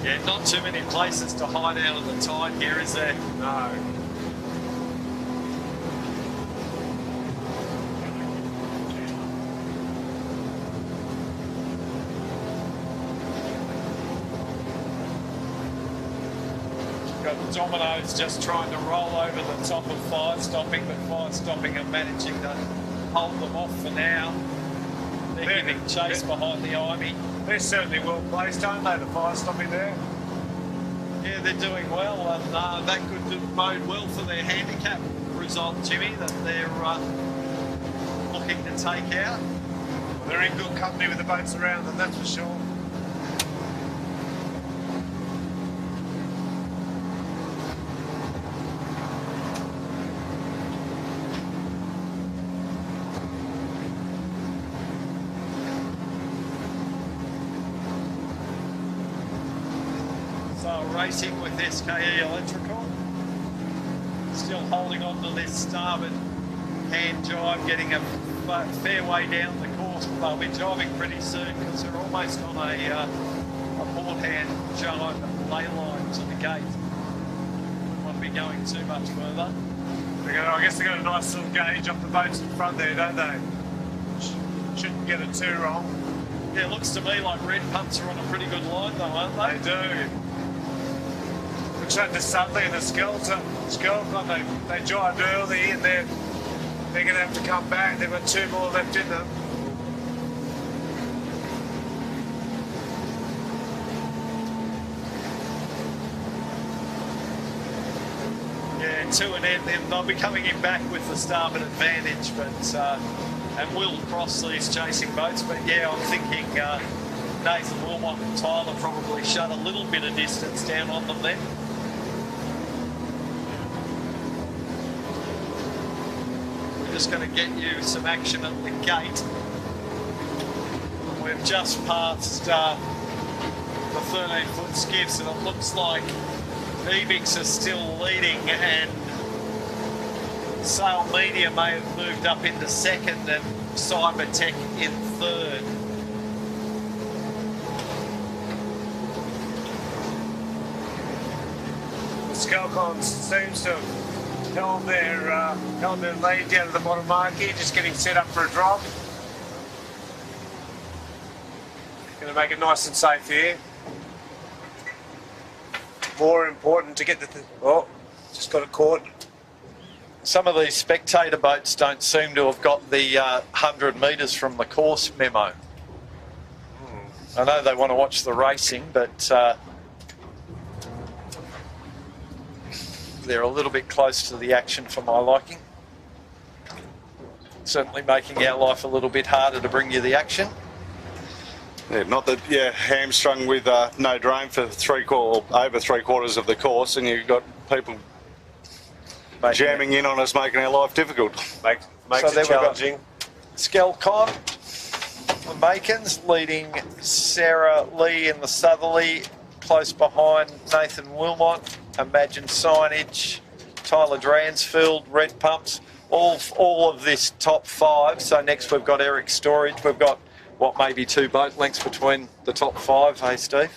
Yeah, not too many places to hide out of the tide here, is there? No. Got Domino's just trying to roll over the top of Fire Stopping, but Fire Stopping are managing to hold them off for now. They're giving chase behind the Ivy. They're certainly well placed, aren't they, the Fire Stopping there? Yeah, they're doing well, and that could bode well for their handicap result, Jimmy, that they're looking to take out. They're in good company with the boats around them, that's for sure. So racing with SKE Electrical, still holding on to this starboard hand jibe, getting a fair way down the course. They'll be jibing pretty soon because they're almost on a port hand jibe lay line to the gate. Wouldn't want to be going too much further. I guess they got a nice little gauge off the boats in front there, don't they? Shouldn't get it too wrong. Yeah, it looks to me like red pumps are on a pretty good line though, aren't they? They do. Looks like the Sudley and the Skeleton, they joined early and they're going to have to come back. They've got 2 more left in them. Yeah, 2 and then they'll be coming in back with the starboard advantage, but and will cross these chasing boats. But yeah, I'm thinking Nathan Wilmot and Tyler probably shut a little bit of distance down on them then. We're just going to get you some action at the gate. We've just passed the 13ft skiffs, and it looks like Ebix is still leading, and Sail Media may have moved up into 2nd and Cybertech in 3rd. The Skelcon seems to have held their lead down to the bottom marquee, just getting set up for a drop. Going to make it nice and safe here. More important to get the... just got it caught. Some of these spectator boats don't seem to have got the 100 metres from the course memo. I know they want to watch the racing, but they're a little bit close to the action for my liking. Certainly making our life a little bit harder to bring you the action. Yeah, not that you're hamstrung with no drone for over 3/4 of the course, and you've got people jamming in on us, making our life difficult. Makes So it challenging. Skelcon, the Makins, leading Sarah Lee in the Southerly, close behind Nathan Wilmot, Imagine Signage, Tyler Dransfield, Red Pumps, all of this top 5. So next we've got Eric Storage. We've got, what, maybe 2 boat lengths between the top 5, hey Steve?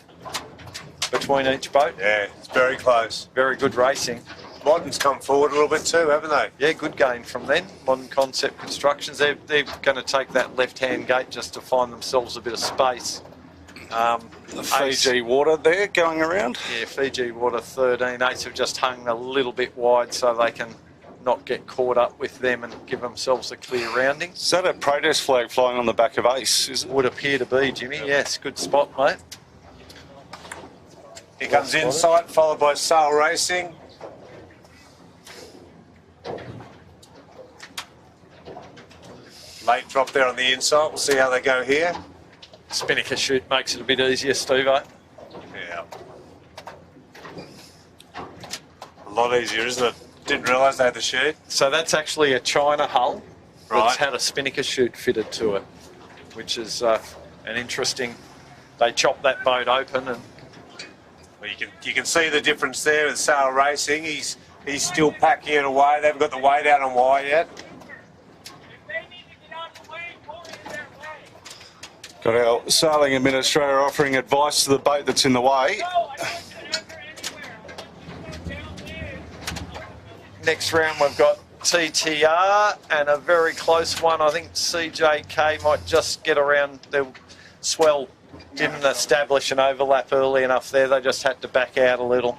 Between each boat? Yeah, it's very close. Very good racing. Modern's come forward a little bit too, haven't they? Yeah, good gain from then. Modern Concept Constructions. They're going to take that left-hand gate just to find themselves a bit of space. The Fiji Water there going around. Yeah, Fiji Water 13. Ace have just hung a little bit wide so they can not get caught up with them and give themselves a clear rounding. Is that a protest flag flying on the back of Ace? Is it? Would appear to be, Jimmy. Yes, good spot, mate. Here comes Insight, followed by Sail Racing. Late drop there on the Insight. We'll see how they go here. Spinnaker chute makes it a bit easier, Steve-o. Yeah. A lot easier, isn't it? Didn't realise they had the chute. So that's actually a China hull Right. that's had a spinnaker chute fitted to it, which is an interesting... They chopped that boat open and... Well, you can see the difference there with Sail Racing. He's still packing it away. They haven't got the weight out on wire yet. Got our sailing administrator offering advice to the boat that's in the way. Next round we've got TTR and a very close one. I think CJK might just get around. The swell didn't establish an overlap early enough there. They just had to back out a little.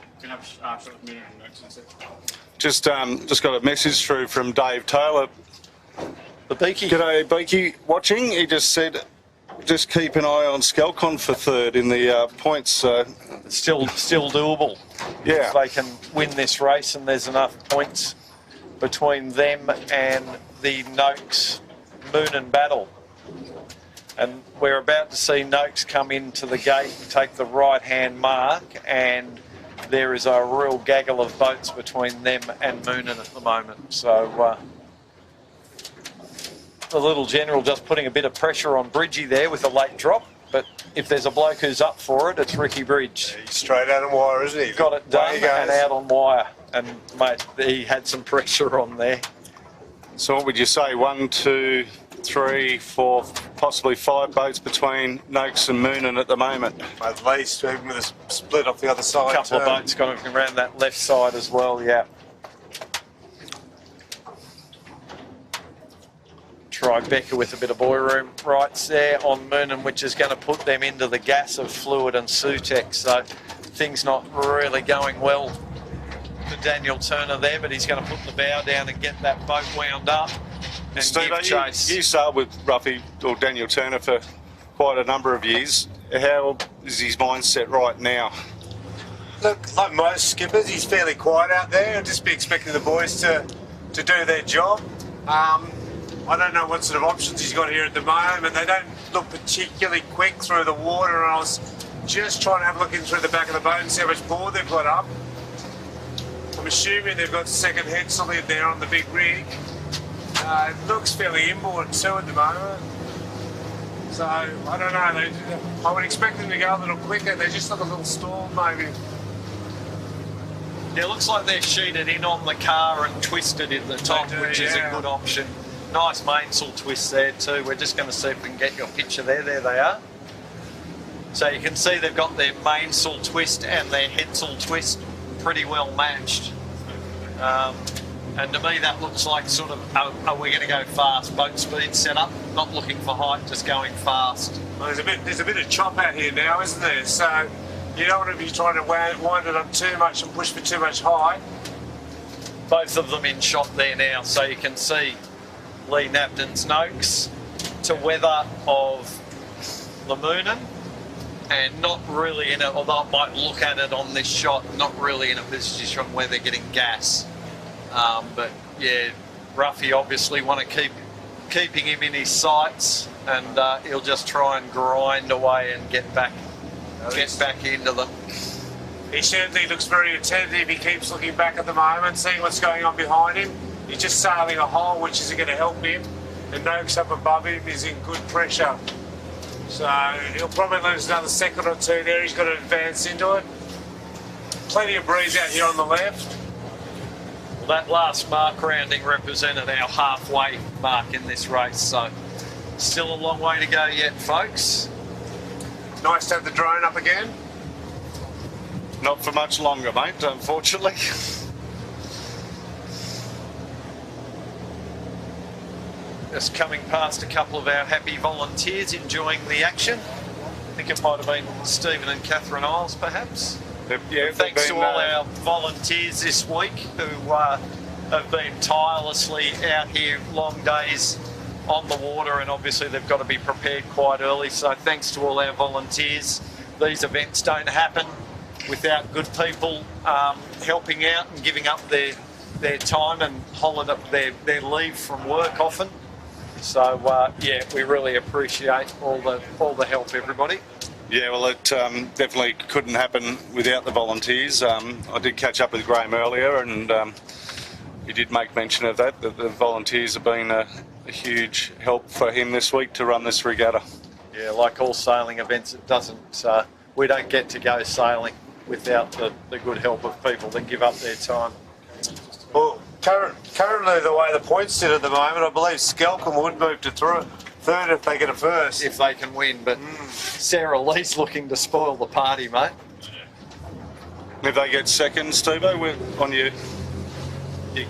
Just got a message through from Dave Taylor. The Beaky. G'day, Beaky. Watching. He just said, just keep an eye on Skelcon for 3rd in the points. Still doable. Yeah. If they can win this race and there's enough points between them and the Noakes Moonin battle. And we're about to see Noakes come into the gate and take the right-hand mark, and there is a real gaggle of boats between them and Moonin at the moment. So the little general just putting a bit of pressure on Bridgie there with a late drop. But if there's a bloke who's up for it, it's Ricky Bridge. He's straight out on wire, isn't he? Got it done There he and goes. out on wire. And, mate, he had some pressure on there. So what would you say? 1, 2, 3, 4, possibly 5 boats between Noakes and Moonin at the moment. At least, even with a split off the other side. A couple of boats going around that left side as well, yeah. try Becca with a bit of boy room rights there on Moonan, which is going to put them into the gas of Fluid and Sutex. So things not really going well for Daniel Turner there, but he's going to put the bow down and get that boat wound up and Steve, give chase. you sailed with Ruffy or Daniel Turner for quite a number of years. How is his mindset right now? Look, like most skippers, he's fairly quiet out there. I'll just be expecting the boys to do their job. I don't know what sort of options he's got here at the moment. They don't look particularly quick through the water, and I was just trying to have a look in through the back of the boat and see how much board they've got up. I'm assuming they've got second headsail in there on the big rig. It looks fairly inboard too at the moment. So, I don't know. I would expect them to go a little quicker. They just look a little stalled maybe. Yeah, it looks like they're sheeted in on the car and twisted in the top, which is a good option. Nice mainsail twist there too. We're just going to see if we can get your picture there. There they are. So you can see they've got their mainsail twist and their headsail twist pretty well matched. And to me that looks like sort of, are we going to go fast? Boat speed set up, not looking for height, just going fast. Well, there's a bit of chop out here now, isn't there? So you don't want to be trying to wind it up too much and push for too much height. Both of them in shot there now, so you can see Lee Napton's Noakes to weather of the Moonan, and not really in it, although I might look at it on this shot, not really in a position where they're getting gas. But yeah, Ruffy obviously want to keeping him in his sights, and he'll just try and grind away and get back into them. He certainly looks very attentive. He keeps looking back at the moment, seeing what's going on behind him. He's just sailing a hole, which is going to help him. The Noakes up above him is in good pressure. So he'll probably lose another second or two there. He's got to advance into it. Plenty of breeze out here on the left. Well, that last mark rounding represented our halfway mark in this race, so still a long way to go yet, folks. Nice to have the drone up again. Not for much longer, mate, unfortunately. Just coming past a couple of our happy volunteers enjoying the action. I think it might have been Stephen and Catherine Isles, perhaps. Yeah, thanks to all our volunteers this week who have been tirelessly out here long days on the water, and obviously they've got to be prepared quite early. So thanks to all our volunteers. These events don't happen without good people helping out and giving up their time and holiday, their leave from work often. So yeah, we really appreciate all the help, everybody. Yeah, well, it definitely couldn't happen without the volunteers. I did catch up with Graham earlier, and he did make mention of that the volunteers have been a huge help for him this week to run this regatta. Yeah, like all sailing events, it doesn't. We don't get to go sailing without the good help of people that give up their time. Well, currently the way the points sit at the moment, I believe Skelcombe would move to third if they get a first. If they can win, but Sarah Lee's looking to spoil the party, mate. If they get second, Steve-O, on your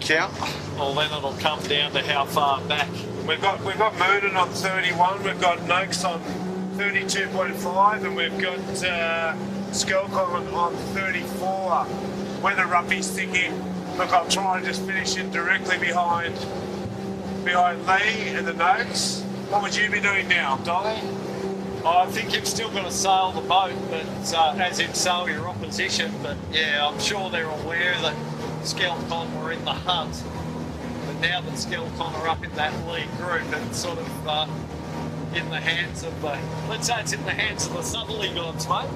count? Well, then it'll come down to how far back. We've got Moonan on 31, we've got Noakes on 32.5, and we've got Skelcombe on 34. Whether Ruffy's thinking, look, I'll try and just finish it directly behind Lee and the Noakes. What would you be doing now, Dolly? I think you've still got to sail the boat, but as in sail your opposition. But yeah, I'm sure they're aware that Skelcombe were in the hunt. But now that Skelcombe are up in that lead group, it's sort of in the hands of let's say it's in the hands of the southerly gods, mate.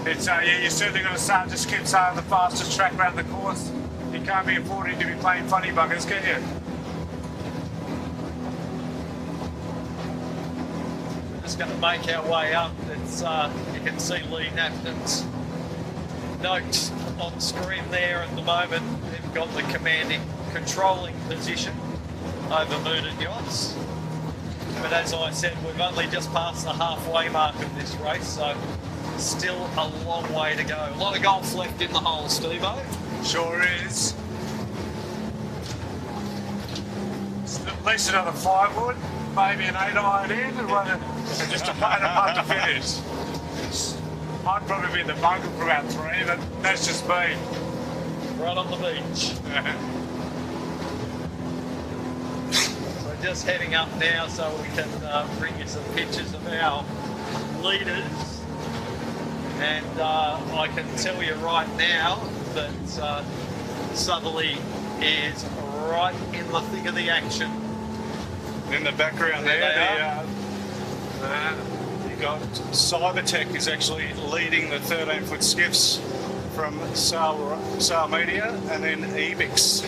It's yeah, you're certainly going to just keep sailing the fastest track around the course. You can't be affording to be playing funny buggers, can you? Just going to make our way up. It's you can see Lee Napton's notes on screen there at the moment. They've got the controlling position over Moonan Yachts. But as I said, we've only just passed the halfway mark of this race, so still a long way to go. A lot of golf left in the hole, Steve-O. Sure is. At least another 5 wood, maybe an 8 iron in, and just a putt to finish. I'd probably be in the bunker for about 3, but that's just me. Right on the beach. We're just heading up now so we can bring you some pictures of our leaders. And I can tell you right now that Southerly is right in the thick of the action. In the background there, you've got Cybertech is actually leading the 13-foot skiffs from Sail Media, and then Ebix.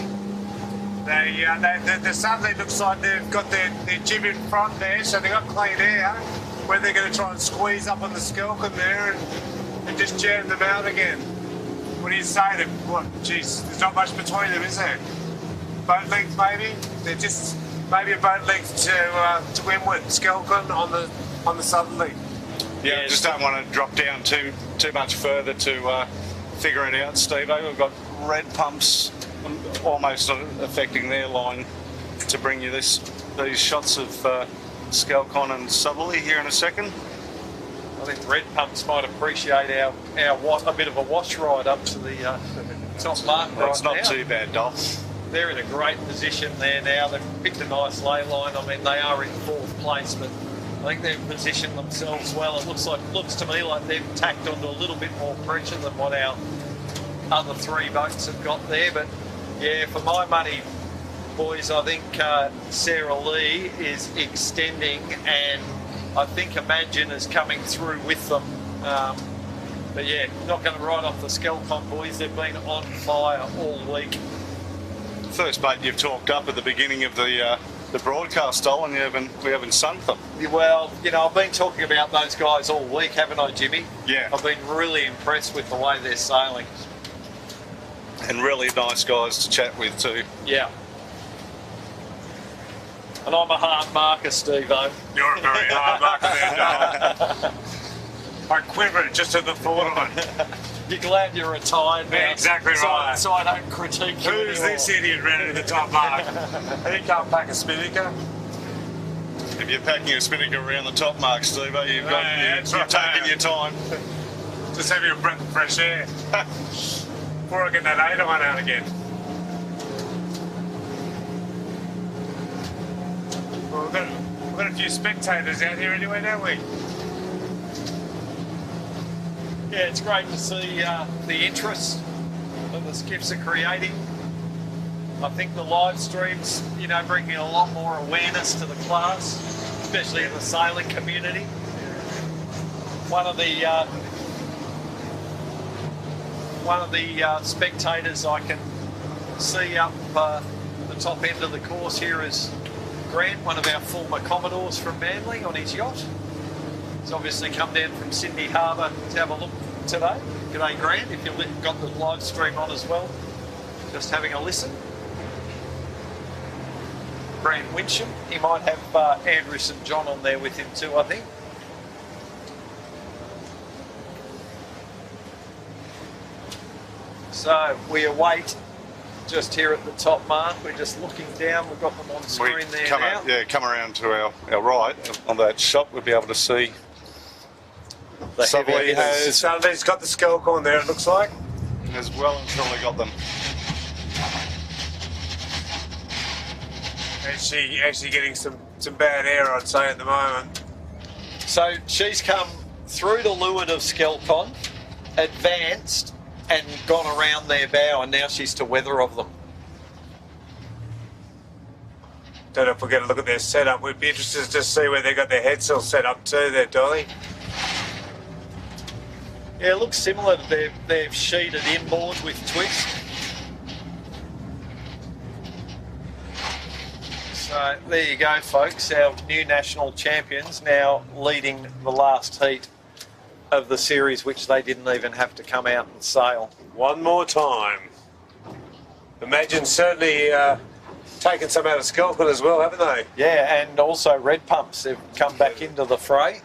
The Southerly looks like they've got their jib in front there, so they've got clean air, where they're going to try and squeeze up on the Skelton there and just jam them out again. What do you say to what? Geez, there's not much between them, is there? Boat length maybe? They're just maybe a boat length to windward, Skelton on the Southerly. Yeah, just don't want to drop down too much further to figure it out, Steve. We've got red pumps almost affecting their line to bring you these shots of Skelton and Southerly here in a second. I think red pumps might appreciate our a bit of a wash ride up to the top mark. That's right not now. too bad, Dol. They're in a great position there now. They've picked a nice ley line. I mean, they are in 4th place, but I think they've positioned themselves well. It looks to me like they've tacked onto a little bit more pressure than what our other 3 boats have got there. But yeah, for my money, boys, I think Sarah Lee is extending, and I think Imagine is coming through with them. But yeah, not going to ride off the Skelton boys. They've been on fire all week. First boat you've talked up at the beginning of the broadcast, Dol, and we haven't sunk them. Well, you know, I've been talking about those guys all week, haven't I, Jimmy? Yeah. I've been really impressed with the way they're sailing. And really nice guys to chat with too. Yeah. And I'm a hard marker, Steve-O. You're a very hard marker there, Dol. I quivered just at the thought of it. You're glad you're retired now. Yeah, exactly right. So I don't critique you Who's anymore. this idiot running to the top mark? And he can't pack a spinnaker. If you're packing a spinnaker around the top mark, Steve, you've taken your time. Just having a breath of fresh air. Before I get that 8 iron out again. Well, we've got a few spectators out here anyway, don't we? Yeah, it's great to see the interest that the skiffs are creating. I think the live streams, you know, bringing a lot more awareness to the class, especially in the sailing community. One of the spectators I can see up the top end of the course here is Grant, one of our former Commodores from Manly, on his yacht. He's obviously come down from Sydney Harbour to have a look today. G'day, Grant, if you've got the live stream on as well. Just having a listen. Grant Winsham, he might have Andrew St John on there with him too, I think. So we await just here at the top mark. We're just looking down. We've got them on screen there now. Come around to our right on that shot. We'll be able to see. Southerly Southerly's got the Skelton there, it looks like. Has well and truly got them. And she actually getting some bad air, I'd say, at the moment. So she's come through the leeward of Skelton, advanced, and gone around their bow, and now she's to weather of them. Don't know if we're going to look at their setup. We'd be interested to see where they got their head sail set up too there, Dolly. Yeah, it looks similar to they've sheeted inboard with twist. So there you go, folks. Our new national champions now leading the last heat of the series, which they didn't even have to come out and sail. One more time. Imagine certainly taken some out of Skelton as well, haven't they? Yeah, and also red pumps. They've come back into the fray.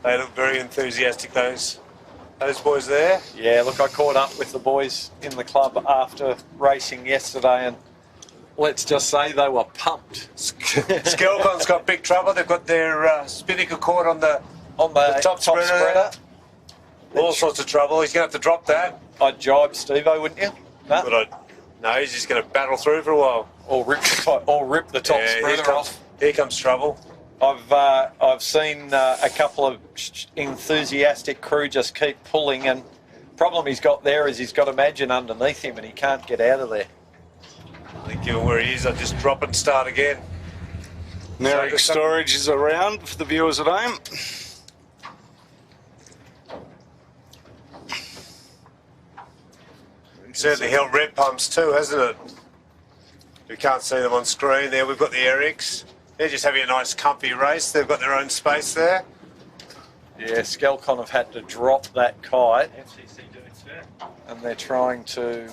They look very enthusiastic, those boys there. Yeah, look, I caught up with the boys in the club after racing yesterday, and let's just say they were pumped. Skelcon's got big trouble. They've got their spinnaker caught on the top spreader. All sorts of trouble. He's going to have to drop that. I'd jibe Steve-O, wouldn't you? No? But no, he's just going to battle through for a while. Or rip the top spreader off. Here comes trouble. I've seen a couple of enthusiastic crew just keep pulling, and problem he's got there is he's got Imagine underneath him and he can't get out of there. I think given where he is, I'll just drop and start again. Merrick storage is around for the viewers at home. Certainly held red pumps too, hasn't it? We can't see them on screen there. We've got the Erics. They're just having a nice comfy race. They've got their own space there. Yeah, Skelcon have had to drop that kite. And they're trying to...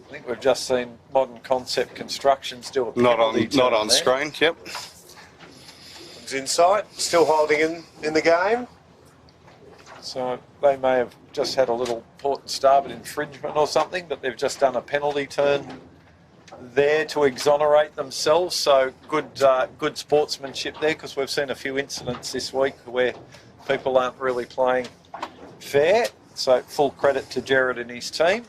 I think we've just seen Modern Concept Constructions do a penalty turn not on there. screen, yep. It's inside, still holding in the game. So they may have just had a little port and starboard infringement or something, but they've just done a penalty turn there to exonerate themselves. So good sportsmanship there, because we've seen a few incidents this week where people aren't really playing fair. So full credit to Jared and his team.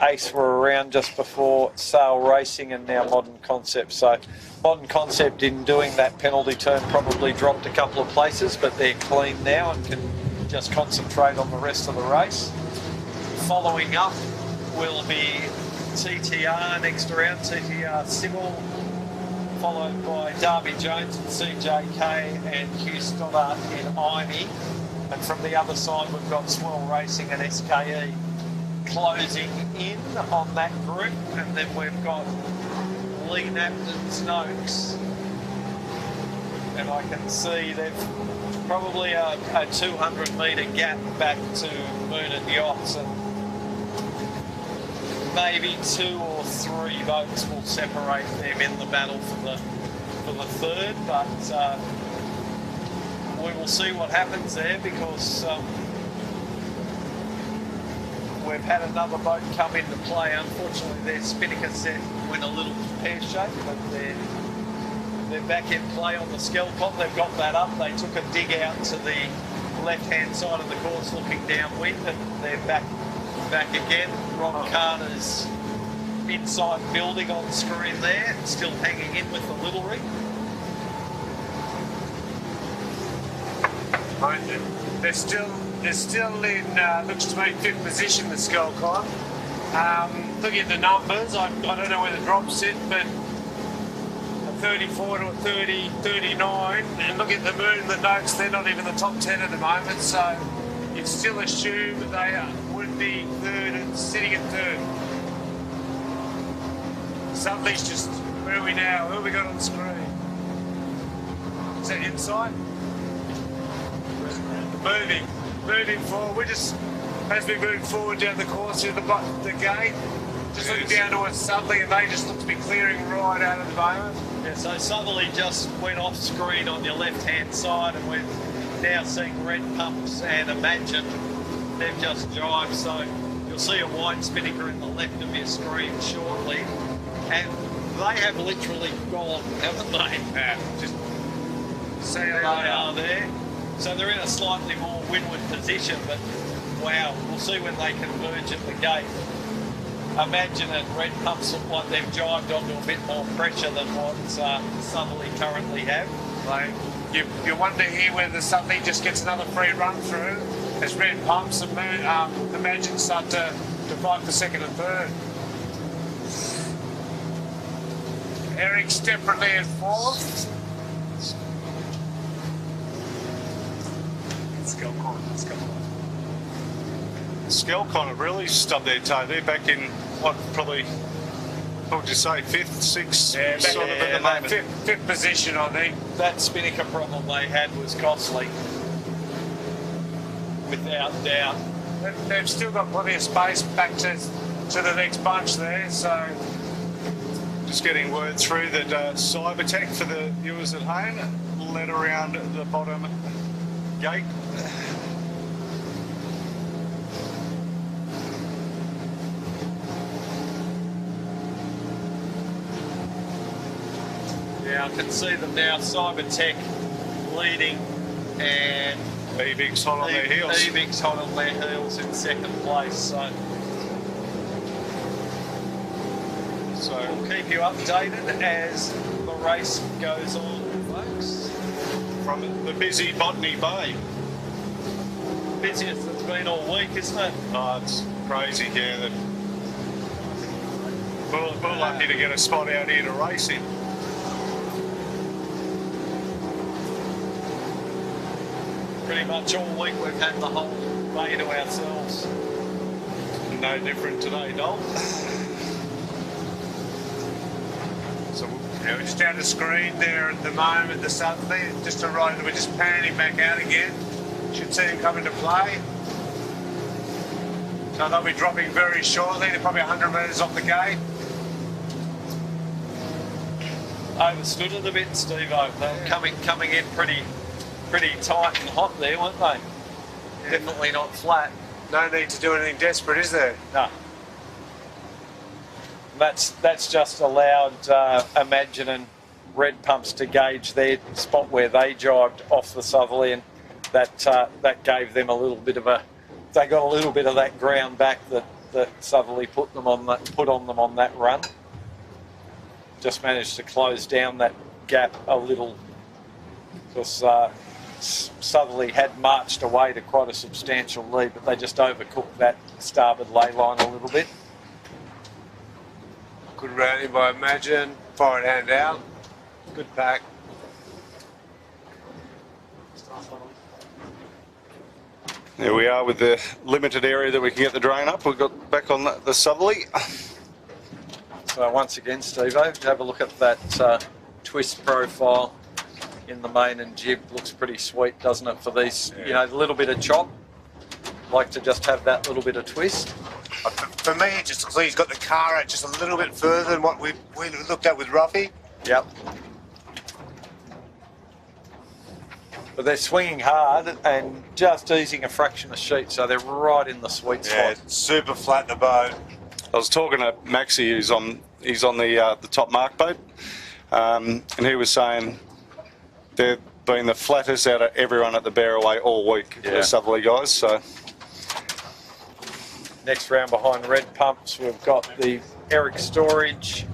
Ace were around just before Sail Racing and now Modern Concept. So Modern Concept in doing that penalty turn probably dropped a couple of places, but they're clean now and can just concentrate on the rest of the race. Following up will be TTR next round, TTR Sybil, followed by Darby Jones and CJK and Hugh Stoddart in Imey. And from the other side we've got Swell Racing and SKE closing in on that group, and then we've got Lee Napton's Noakes, and I can see they've probably a 200 metre gap back to Moon and Yachts, and maybe 2 or 3 boats will separate them in the battle for the third, but we will see what happens there, because we've had another boat come into play. Unfortunately, their spinnaker set went a little pear-shaped, but they're back in play on the Skelcon. They've got that up. They took a dig out to the left-hand side of the course looking downwind, and they're back again. Ron Carter's inside building on screen there, still hanging in with the little rig. They're still in, looks to me, 5th position, the Skelcon. Looking at the numbers, I don't know where the drops sit, but a 34 to a 30, 39, and look at the Moon and the Noakes, they're not even the top 10 at the moment, so you'd still assume that they would be third and sitting at third. Sudley's just, where are we now? Who have we got on screen? Is that inside? Moving forward. We're just, as we move forward down the course through the gate, just looking down towards Sudley, and they just look to be clearing right out at the moment. Yeah, so Sudley just went off screen on your left-hand side, and we're now seeing Red Pumps and Imagine. They've just jived, so you'll see a white spinnaker in the left of your screen shortly. And they have literally gone, haven't they? Yeah, just see they are there. So they're in a slightly more windward position, but wow, we'll see when they converge at the gate. Imagine and Red Pumps look like they've jived onto a bit more pressure than what Sudley currently have. You wonder here whether Sudley just gets another free run through as Red Pumps and Imagine start to fight for second and third. Eric's desperately in 4th. Skelcon have really stubbed their toe. They're back in, what would you say, 5th, 6th, sort of at the moment. 5th position, I think. That spinnaker problem they had was costly, without doubt. They've still got plenty of space back to the next bunch there, so... Just getting word through that Cybertech, for the viewers at home, led around the bottom gate. I can see them now. Cybertech leading, and Evix hot on their heels. Evix hot on their heels in second place. So we'll keep you updated as the race goes on, folks. From the busy Botany Bay. Busiest it's been all week, isn't it? Oh, it's crazy here. That we're lucky to get a spot out here to race in. Pretty much all week we've had the whole bay to ourselves. No different today, Dol. So yeah, we're just down the screen there at the moment, the southerly, just to right, we're just panning back out again. Should see him come into play. So they'll be dropping very shortly. They're probably 100 metres off the gate. Overstood it a bit, Steve-O. They were coming in pretty tight and hot there, weren't they? Yeah. Definitely not flat. No need to do anything desperate, is there? No. That's just allowed Imagine and Red Pumps to gauge their spot where they jibed off the southerly, and that gave them a little bit of they got a little bit of that ground back that southerly put on them on that run. Just managed to close down that gap a little, because southerly had marched away to quite a substantial lead, but they just overcooked that starboard ley line a little bit. Good rounding by Imagine, forward hand out, good pack. There we are with the limited area that we can get the drain up. We've got back on the southerly. So once again, Steve-O, have a look at that twist profile in the main and jib. Looks pretty sweet, doesn't it, for these, you know, a little bit of chop. Like to just have that little bit of twist. For me, it just looks like he's got the car out just a little bit further than what we looked at with Ruffy. Yep. But they're swinging hard and just easing a fraction of sheet, so they're right in the sweet spot. Yeah, super flat in the boat. I was talking to Maxie, he's on the top mark boat, and he was saying they've been the flattest out of everyone at the Bearaway all week, the southerly guys. So next round behind Red Pumps, we've got the Eric Storage,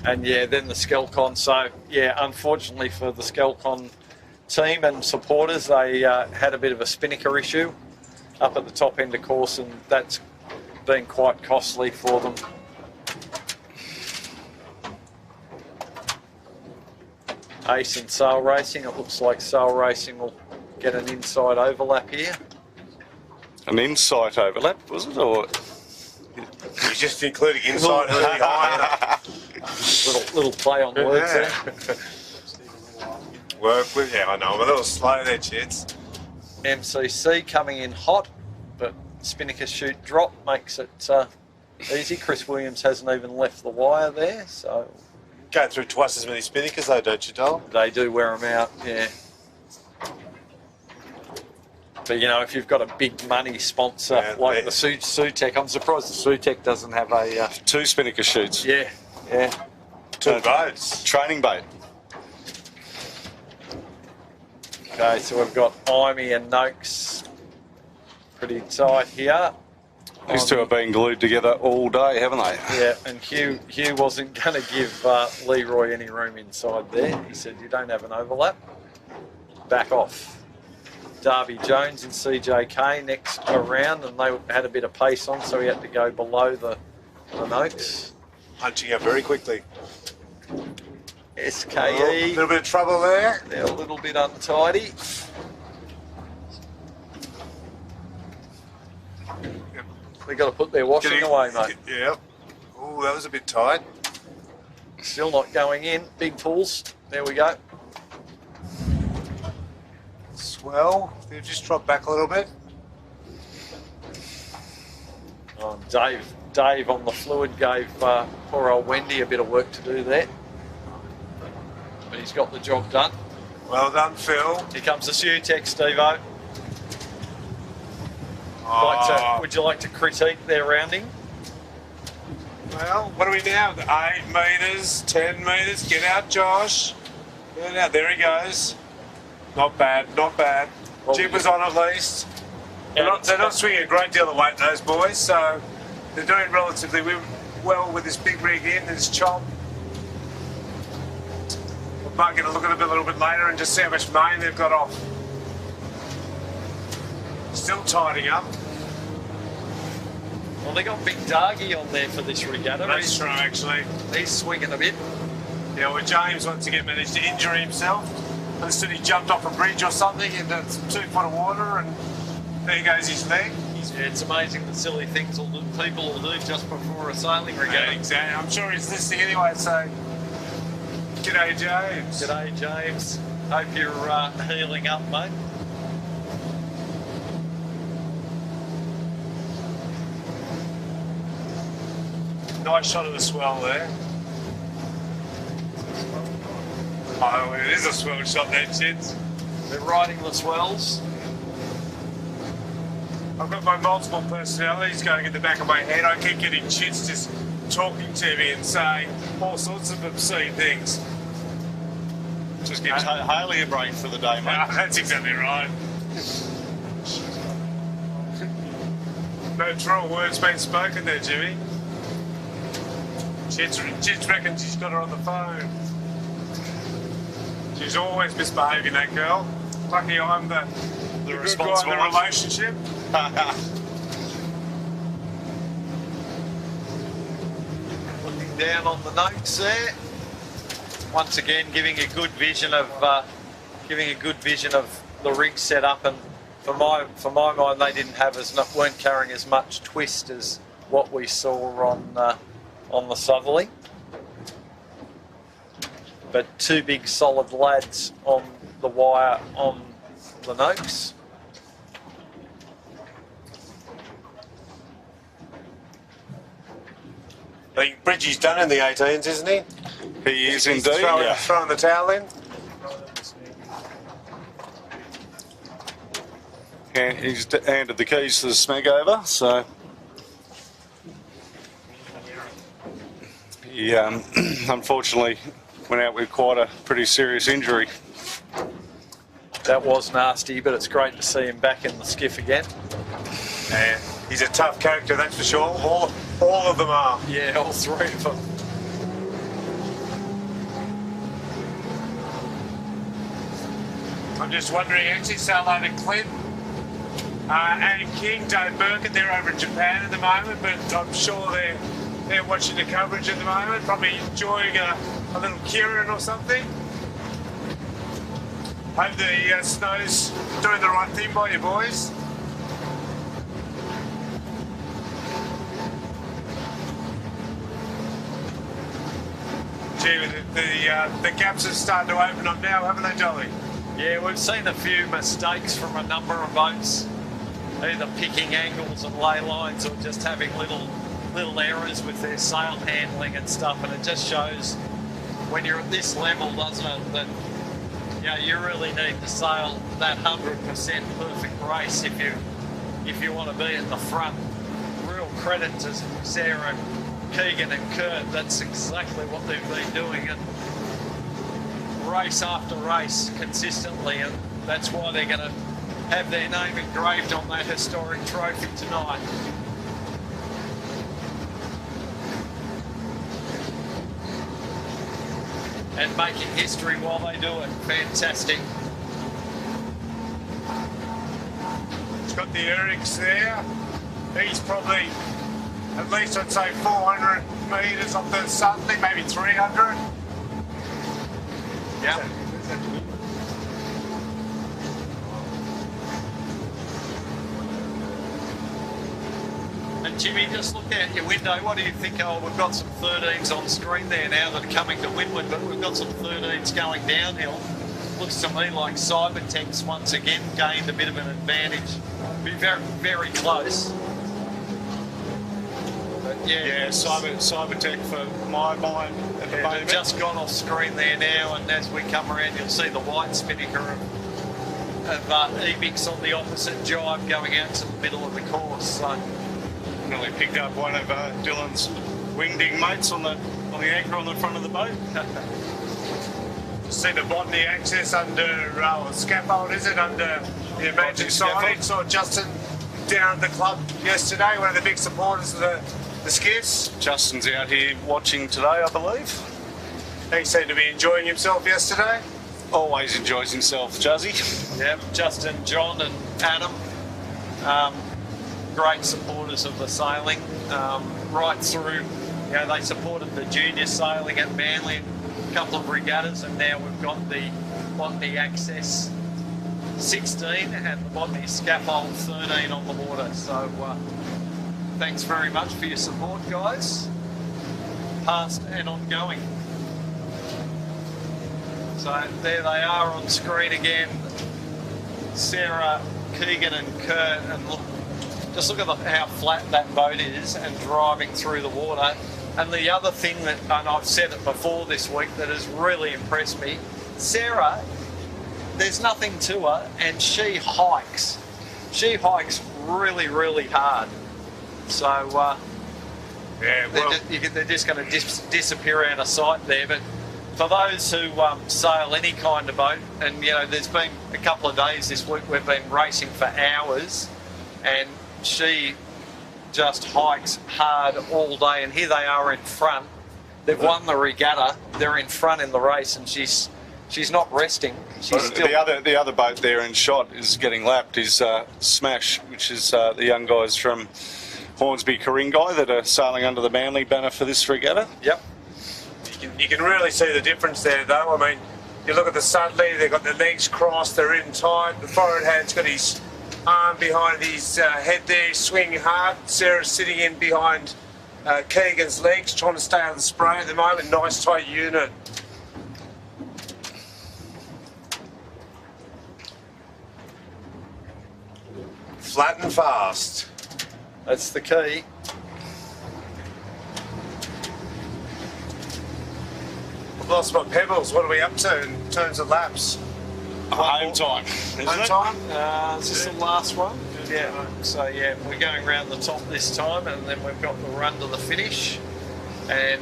and then the Skelcon. So unfortunately for the Skelcon team and supporters, they had a bit of a spinnaker issue up at the top end of course, and that's been quite costly for them. Ace and Sail Racing, it looks like Sail Racing will get an inside overlap here. An insight overlap, was it? Or You're just including inside and behind. little play on words there. Work with, I know, I'm a little slow there, chits. MCC coming in hot, but spinnaker chute drop makes it easy. Chris Williams hasn't even left the wire there, so Go through twice as many spinnakers though, don't you, Dol? they do wear them out, yeah. But you know, if you've got a big money sponsor like the Sutec, I'm surprised the Sutec doesn't have a two spinnaker chutes. yeah. Two boats. Training bait. Okay, so we've got Imey and Noakes pretty tight here. These two have been glued together all day, haven't they? Yeah, and Hugh wasn't going to give Leroy any room inside there. He said, you don't have an overlap. Back off. Darby Jones and CJK next around, and they had a bit of pace on, so he had to go below the Noakes. Punching out very quickly. SKE. A little bit of trouble there. They're a little bit untidy. They've got to put their washing away, mate. Yep. Oh, that was a bit tight. Still not going in. Big pulls. There we go. Swell. They've just dropped back a little bit. Oh, Dave on the fluid gave poor old Wendy a bit of work to do there. But he's got the job done. Well done, Phil. Here comes the Sutec, Steve-O. Would you like to critique their rounding? Well, what are we now? 8 metres, 10 metres. Get out, Josh. Yeah, now there he goes. Not bad, not bad. Well, Jib was on at least. They're not swinging a great deal of weight, those boys, so they're doing relatively well with this big rig in, this chop. We might get a look at it a little bit later and just see how much main they've got off. Still tidying up. Well, they got Big Dargy on there for this regatta. That's true, actually. He's swinging a bit. Yeah, well, James once again managed to injure himself. Instead, he jumped off a bridge or something into some 2 foot of water, and there goes his leg. Yeah, it's amazing the silly things people will do just before a sailing regatta. Yeah, exactly. I'm sure he's listening anyway, so g'day, James. G'day, James. Hope you're healing up, mate. Nice shot of the swell there. Oh, it is a swell shot there, Chids. They're riding the swells. I've got my multiple personalities going in the back of my head. I keep getting Chids just talking to me and saying all sorts of obscene things. Just gives Haley a break for the day, mate. That's exactly right. No true words been spoken there, Jimmy. Chids reckons she's got her on the phone. She's always misbehaving, that girl. Lucky I'm the good guy in the relationship. Looking down on the notes there. Once again, giving a good vision of the rig setup, and for my mind, they weren't carrying as much twist as what we saw on the southerly. But 2 big solid lads on the wire on the Noakes. I think Bridgie's done in the 18s, isn't he? He is He's indeed. throwing the towel in. And he's handed the keys to the smeg over, so he unfortunately went out with quite a pretty serious injury. That was nasty, but it's great to see him back in the skiff again. Yeah, he's a tough character, that's for sure. All of them are. Yeah, all 3 of them. I'm just wondering, actually, say hello to Clint, Adam King, Dave Burkett. They're over in Japan at the moment, but I'm sure they're watching the coverage at the moment, probably enjoying a little Kieran or something. Hope the snow's doing the right thing by you boys. Gee, the gaps are starting to open up now, haven't they, Dolly? Yeah, we've seen a few mistakes from a number of boats, either picking angles and lay lines or just having little errors with their sail handling and stuff, and it just shows when you're at this level, doesn't it, that you really need to sail that 100% perfect race if you want to be at the front. Real credit to Sarah, Keegan and Kurt. That's exactly what they've been doing, and race after race consistently, and that's why they're going to have their name engraved on that historic trophy tonight. And making history while they do it. Fantastic. It's got the Erics there. He's probably, at least I'd say 400 metres off the Sutherly, maybe 300. Yeah. And Jimmy, just look out your window. What do you think? Oh, we've got some 13s on screen there now that are coming to windward, but we've got some 13s going downhill. Looks to me like Cybertech's once again gained a bit of an advantage. Be very, very close. But yeah, Cybertech for my mind at the moment. they've just gone off screen there now, and as we come around, you'll see the white spinnaker of Ebix on the opposite jibe going out to the middle of the course. So. Nearly picked up one of Dylan's wingding mates on the anchor on the front of the boat. See the botany access under scaffold, is it, under the Imagine signage? Saw Justin down at the club yesterday, one of the big supporters of the skiffs. Justin's out here watching today, I believe. He seemed to be enjoying himself yesterday. Always enjoys himself, Juzzy. Yeah, Justin, John and Adam, great supporters of the sailing, right through. You know, they supported the junior sailing at Manly, a couple of regattas, and now we've got the Botany Access 16 and the Botany Scaffold 13 on the water. So thanks very much for your support, guys, past and ongoing. So there they are on screen again, Sarah, Keegan and Kurt, and look, just look at how flat that boat is and driving through the water. And the other thing that, and I've said it before this week, that has really impressed me, Sarah, there's nothing to her and she hikes. She hikes really, really hard. So Yeah, well, they're just going to disappear out of sight there. But for those who sail any kind of boat, and you know, there's been a couple of days this week we've been racing for hours, and she just hikes hard all day. And here they are in front. They've won the regatta. They're in front in the race, and she's not resting. She's still... The other boat there in shot is getting lapped is Smash, which is the young guys from Hornsby Karingai that are sailing under the Manly banner for this regatta. Yep. you can really see the difference there, though. I mean, you look at the Sudley, they've got their legs crossed, they're in tight. The foreign hand's got his arm behind his head there, swinging hard. Sarah's sitting in behind Keegan's legs, trying to stay out of the spray at the moment. Nice tight unit. Flat and fast. That's the key. I've lost my pebbles. What are we up to in terms of laps? Home time, isn't Home it? time? Is this the last one? Yeah. So yeah, we're going around the top this time, and then we've got the run to the finish. And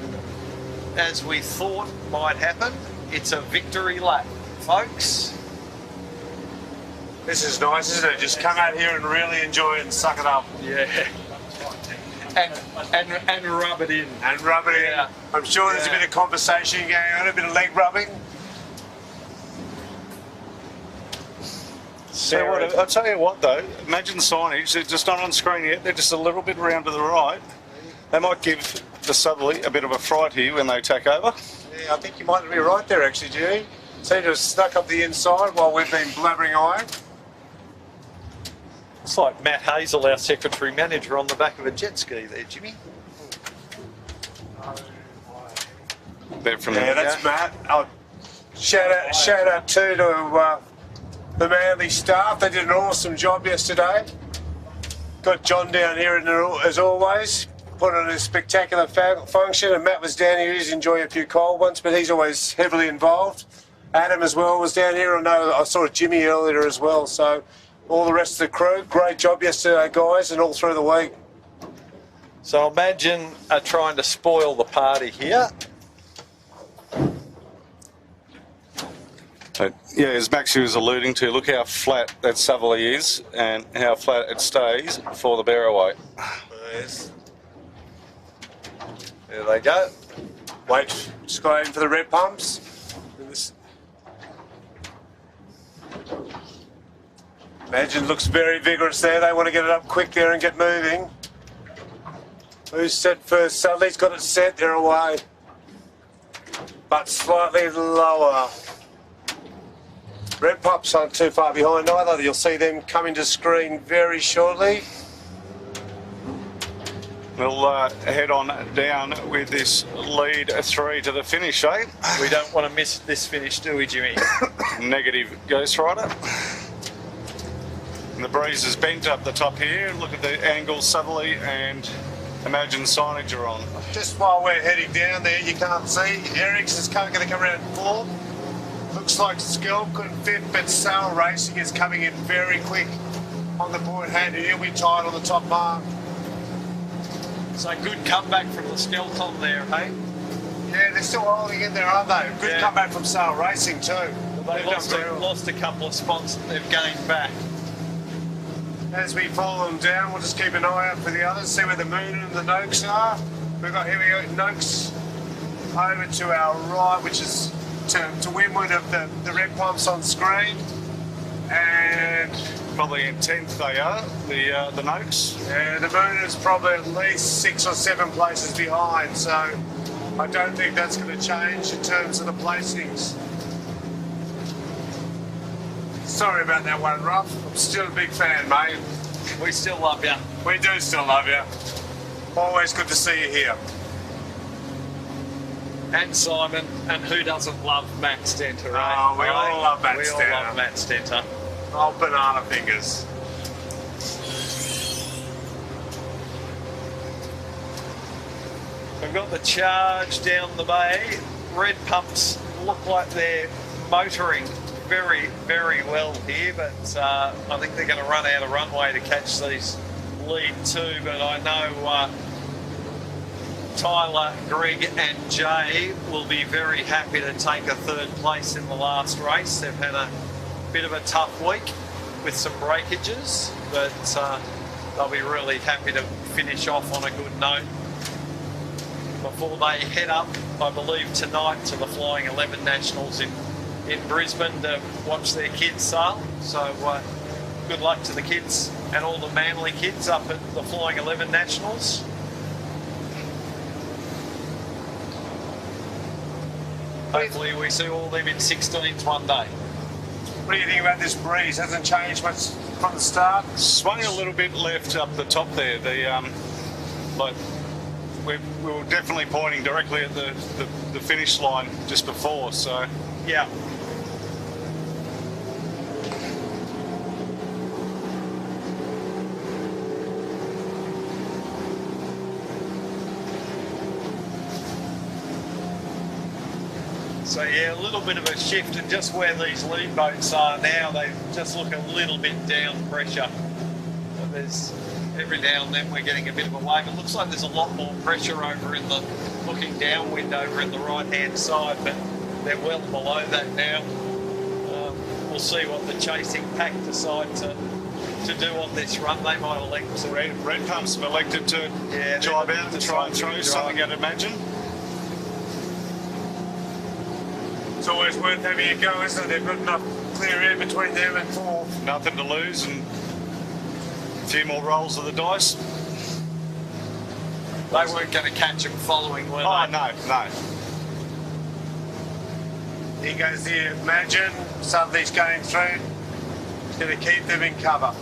as we thought might happen, it's a victory lap, folks. This is nice, isn't it? Just come out here and really enjoy it and suck it up. Yeah. And rub it in. And rub it in. I'm sure there's a bit of conversation going on, a bit of leg rubbing. So I'll tell you what though, imagine signage, they're just not on screen yet, they're just a little bit round to the right. They might give the Southerly a bit of a fright here when they take over. Yeah, I think you might be right there actually, Judy. Seem to have snuck up the inside while we've been blabbering away. It's like Matt Hazel, our secretary manager, on the back of a jet ski there, Jimmy. They're from That's Matt. Shout out too to the Manly staff. They did an awesome job yesterday. Got John down here as always, put on a spectacular function, and Matt was down here. He's enjoying a few cold ones, but he's always heavily involved. Adam as well was down here. I know I saw Jimmy earlier as well, so all the rest of the crew, great job yesterday, guys, and all through the week. So imagine trying to spoil the party here. But, yeah, as Maxie was alluding to, look how flat that Southerly is and how flat it stays for the Barroway. Yes. There they go. Wait, just go in for the red pumps. Imagine looks very vigorous there. They want to get it up quick there and get moving. Who's set first? Sudley's got it set. They're away. But slightly lower. Red Pups aren't too far behind either. You'll see them coming to screen very shortly. We'll head on down with this lead 3 to the finish, eh? We don't want to miss this finish, do we, Jimmy? Negative Ghost Rider. And the breeze is bent up the top here. Look at the angle Southerly and Imagine signage are on. Just while we're heading down there, you can't see. Eric's is going to come around full. Looks like Skell couldn't fit, but Sail Racing is coming in very quick on the board hand. He'll be tied on the top mark. So good comeback from the Skeleton there, hey? Yeah, they're still holding in there, aren't they? Good Yeah. comeback from Sail Racing too. They lost a couple of spots that they've gained back. As we follow them down, we'll just keep an eye out for the others, see where the Moon and the Noakes are. We've got, here we go, Noakes over to our right, which is to windward of the red pumps on screen. And Probably in 10th they are, the Noakes. the Moon is probably at least 6 or 7 places behind, so I don't think that's going to change in terms of the placings. Sorry about that one, Ruff. I'm still a big fan, mate. We still love you. We do still love you. Always good to see you here. And Simon, and who doesn't love Matt Stenter, eh? Oh, we all love Matt We Stenter. all love Matt Stenter. Oh, banana fingers. We've got the charge down the bay. Red pumps look like they're motoring very, very well here, but I think they're going to run out of runway to catch these lead two. But I know Tyler, Greg and Jay will be very happy to take a third place in the last race. They've had a bit of a tough week with some breakages, but they'll be really happy to finish off on a good note before they head up, I believe, tonight to the Flying 11 Nationals in Brisbane to watch their kids sail. So good luck to the kids and all the Manly kids up at the Flying 11 Nationals. Hopefully we see all of them in 16s one day. What do you think about this breeze? Hasn't changed much from the start? Swung a little bit left up the top there. But we were definitely pointing directly at the finish line just before, so. Yeah. So yeah, a little bit of a shift, and just where these lead boats are now, they just look a little bit down pressure. But there's every now and then we're getting a bit of a wave. It looks like there's a lot more pressure over in the looking downwind over in the right hand side, but they're well below that now. We'll see what the chasing pack decide to do on this run. They might elect to. Red pumps have elected to drive out and try and throw something, I'd imagine. It's always worth having a go, isn't it? They've got enough clear air between them and fourth. Nothing to lose, and a few more rolls of the dice. They weren't going to catch him following, were Oh, they? no. Here goes the Imagine. Southerly's going through. He's going to keep them in cover.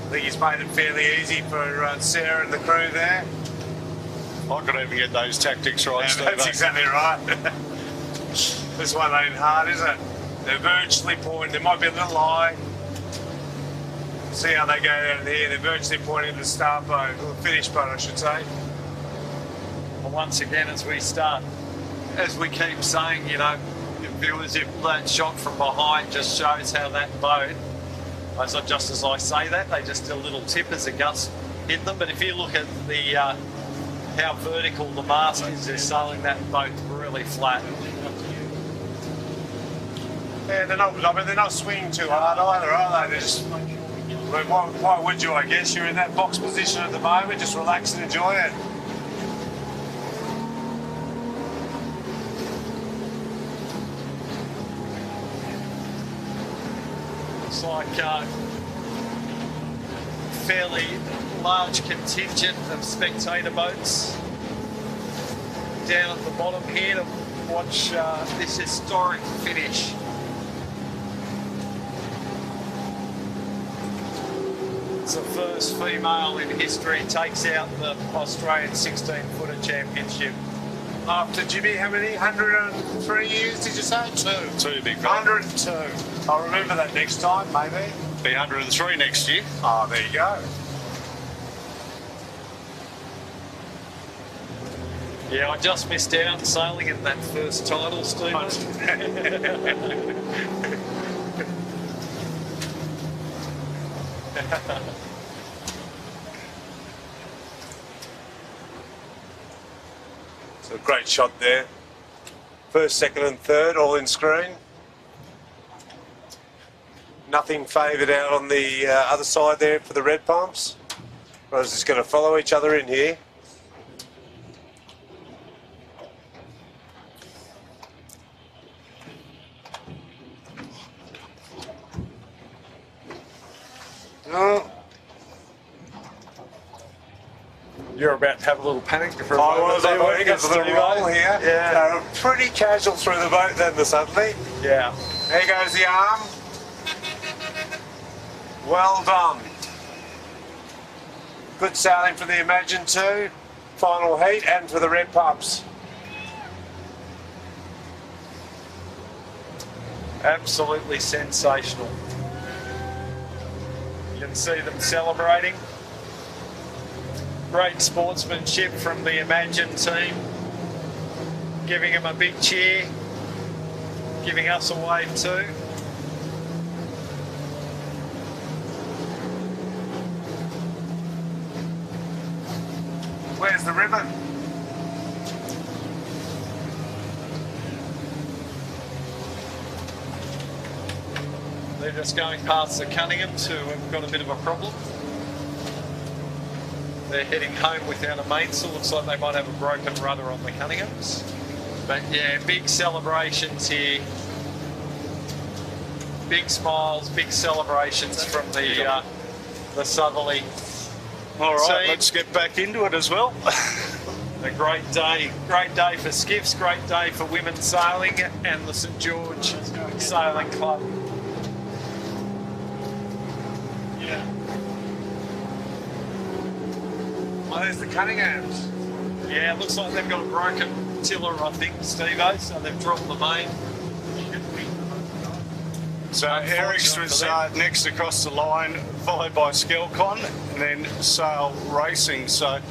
I think he's made it fairly easy for Sarah and the crew there. I could even get those tactics right, Yeah, Steve. that's exactly right. This one ain't hard, is it? They're virtually pointing. There might be a little high. See how they go down here. They're virtually pointing to the start boat, or the finish boat, I should say. Well, once again, as we keep saying, you know, viewers, if that shot from behind just shows how that boat, just as I say that, they just did a little tip as the gust hit them. But if you look at the how vertical the mast is, they're sailing that boat really flat. Yeah, they're not swinging too hard either, are they? They're just, why would you, I guess? You're in that box position at the moment, just relax and enjoy it. Looks like fairly large contingent of spectator boats down at the bottom here to watch this historic finish. It's the first female in history takes out the Australian 16-footer championship. After Jimmy, how many? 103 years, did you say? Two, big fella. 102. I'll remember that next time, maybe. Be 103 next year. Oh, there you go. Yeah, I just missed out sailing in that first title, Stephen. So a great shot there. First, second and third all in screen. Nothing favoured out on the other side there for the red pumps. I was just going to follow each other in here. No. You're about to have a little panic for a I moment. was waiting for the Steve-O. roll here. Yeah. Pretty casual through the boat then suddenly. Yeah. There goes the arm. Well done. Good sailing for the Imagine 2, final heat, and for the red pups. Absolutely sensational. You can see them celebrating. Great sportsmanship from the Imagine team. Giving them a big cheer. Giving us a wave too. Where's the ribbon? They're just going past the Cunninghams, who have got a bit of a problem. They're heading home without a mainsail. Looks like they might have a broken rudder on the Cunninghams. But yeah, big celebrations here. Big smiles, big celebrations from the Southerly. All right, team. let's get back into it as well. A great day for skiffs, great day for women's sailing and the St George Sailing Club. Yeah. Well, there's the Cunninghams. Yeah, it looks like they've got a broken tiller, I think, Steve-O, so they've dropped the main. So Eric's was next across the line, followed by Skelcon, and then Sail Racing. So I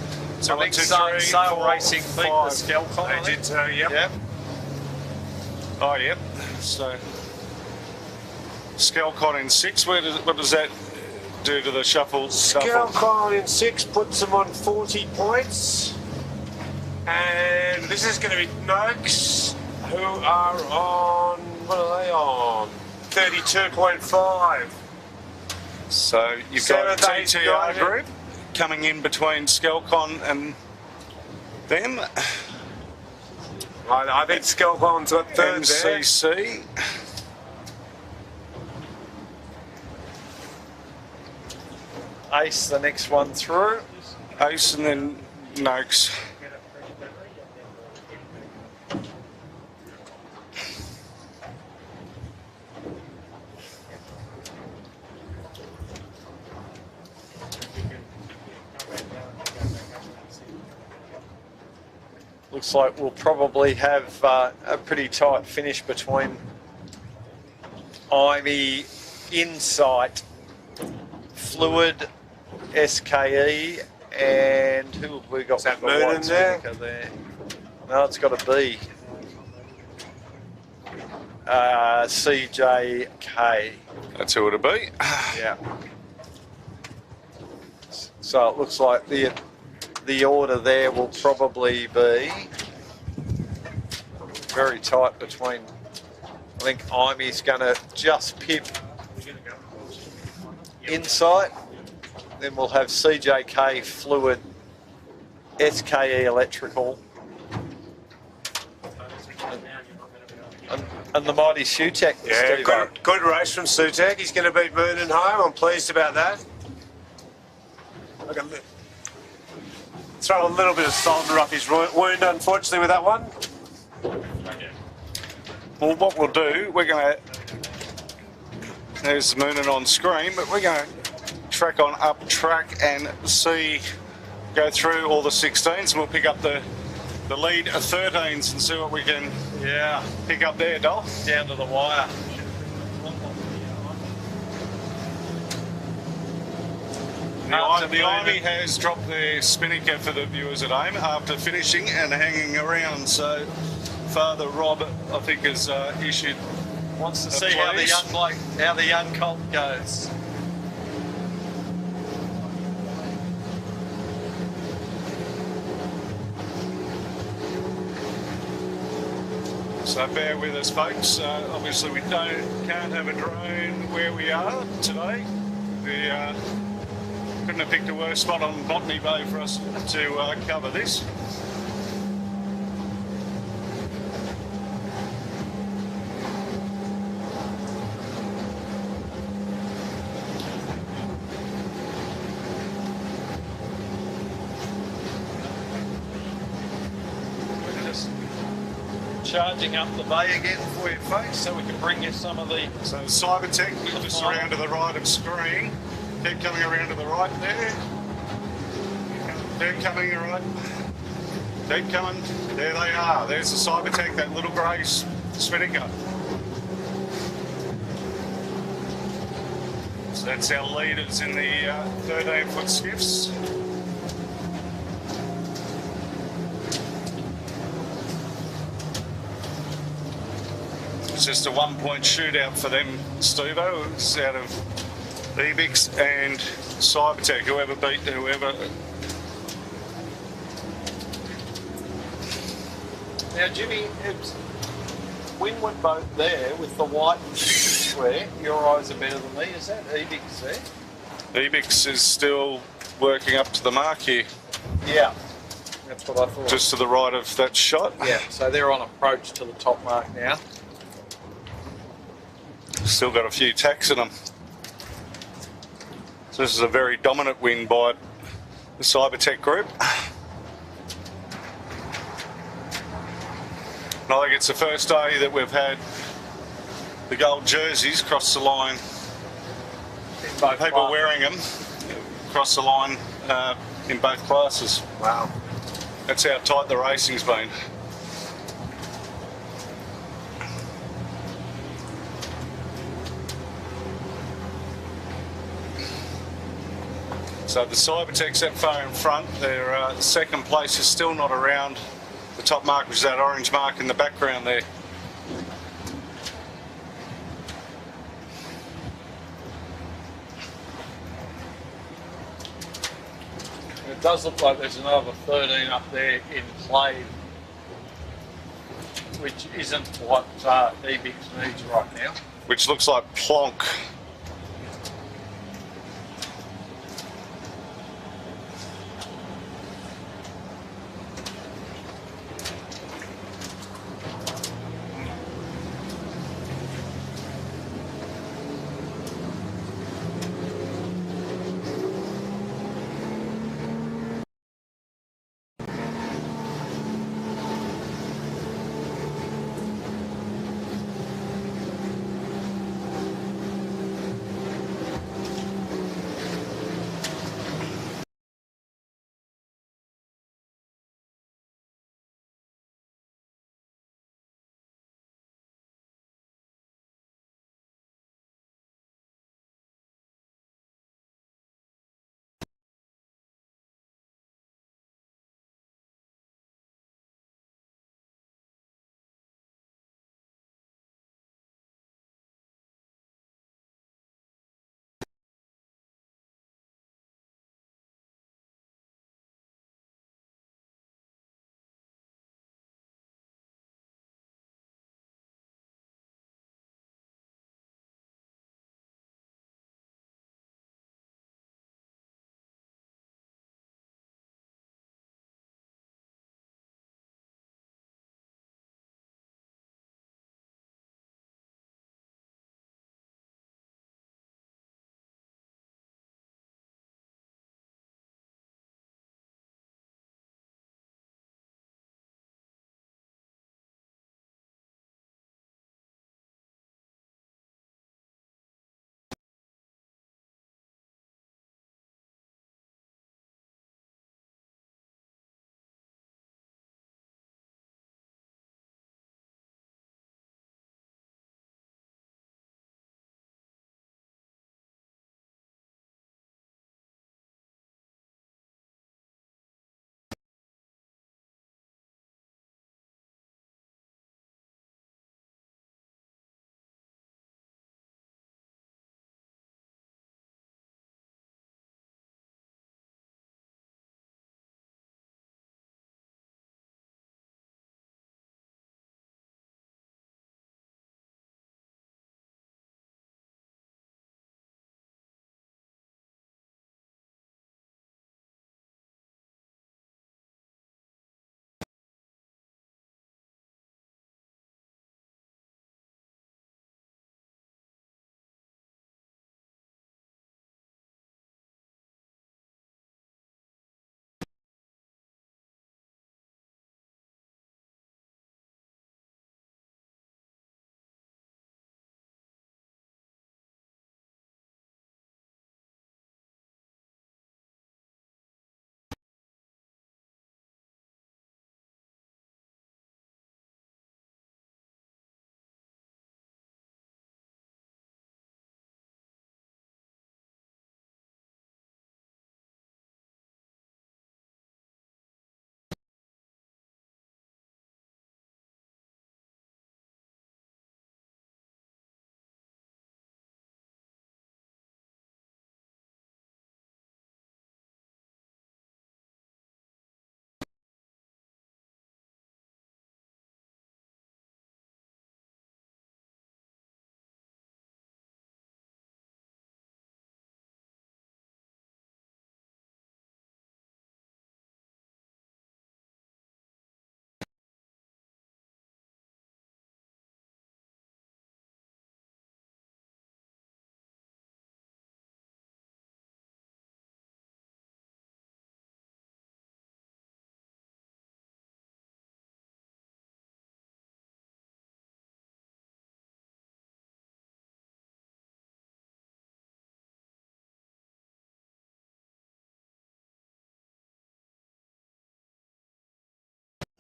one, think two, Sail three, four, Racing beat the five. Skelcon. I They think. did, yep. Yep. Oh, yep. So Skelcon in 6. What does that do to the shuffle? Skelcon in 6 puts them on 40 points. And this is going to be Noakes, who are on, what are they on? 32.5. So you've got Seventh, eighth, TTR ninth. group coming in between Skelcon and them. I think Skelcon's got third there. MCC. Ace, the next one through. Ace and then Noakes. Looks like we'll probably have a pretty tight finish between Ivy, Insight, Fluid, SKE, and who have we got? Is that with the Moon white in there? sticker there? No, it's got a B. CJK. That's who it'll be. Yeah. So it looks like the order there will probably be very tight between. I think Imy's going to just pip Insight. Then we'll have CJK, Fluid, SKE Electrical, and the mighty Shutek. Yeah, good race from Sutek. He's going to beat Moon and home. I'm pleased about that. Throw a little bit of solder up his wound, unfortunately, with that one. Well, what we'll do, we're going to. There's Moonin on screen, but we're going to track on up track and go through all the 16s, and we'll pick up the lead 13s and see what we can pick up there, Dol. Down to the wire. The Ivy has dropped their spinnaker for the viewers at home after finishing and hanging around. So Father Rob, I think, has issued. Wants to see how the young colt goes. So bear with us, folks. Obviously, we can't have a drone where we are today. We couldn't have picked a worse spot on Botany Bay for us to cover this. Charging up the bay again for you folks so we can bring you some of the... So Cybertech just around to the right of screen. Keep coming around to the right there. They're coming right. Keep coming. There they are. There's the Cybertech, that little grey spinnaker. So that's our leaders in the 13-foot skiffs. It's just a one-point shootout for them, Stevo. It's out of Ebix and Cybertech, whoever beat whoever. Now Jimmy, it's windward boat there with the white square. Your eyes are better than me. Is that Ebix there? Ebix is still working up to the mark here. Yeah, that's what I thought. Just to the right of that shot. Yeah, so they're on approach to the top mark now. Still got a few tacks in them. So this is a very dominant wind by the Cybertech group. And I think it's the first day that we've had the gold jerseys cross the line. People wearing them across the line in both classes. Wow. That's how tight the racing's been. So the Cybertech's that far in front. Their second place is still not around the top mark, which is that orange mark in the background there. It does look like there's another 13 up there in play, which isn't what Ebix needs right now. Which looks like plonk.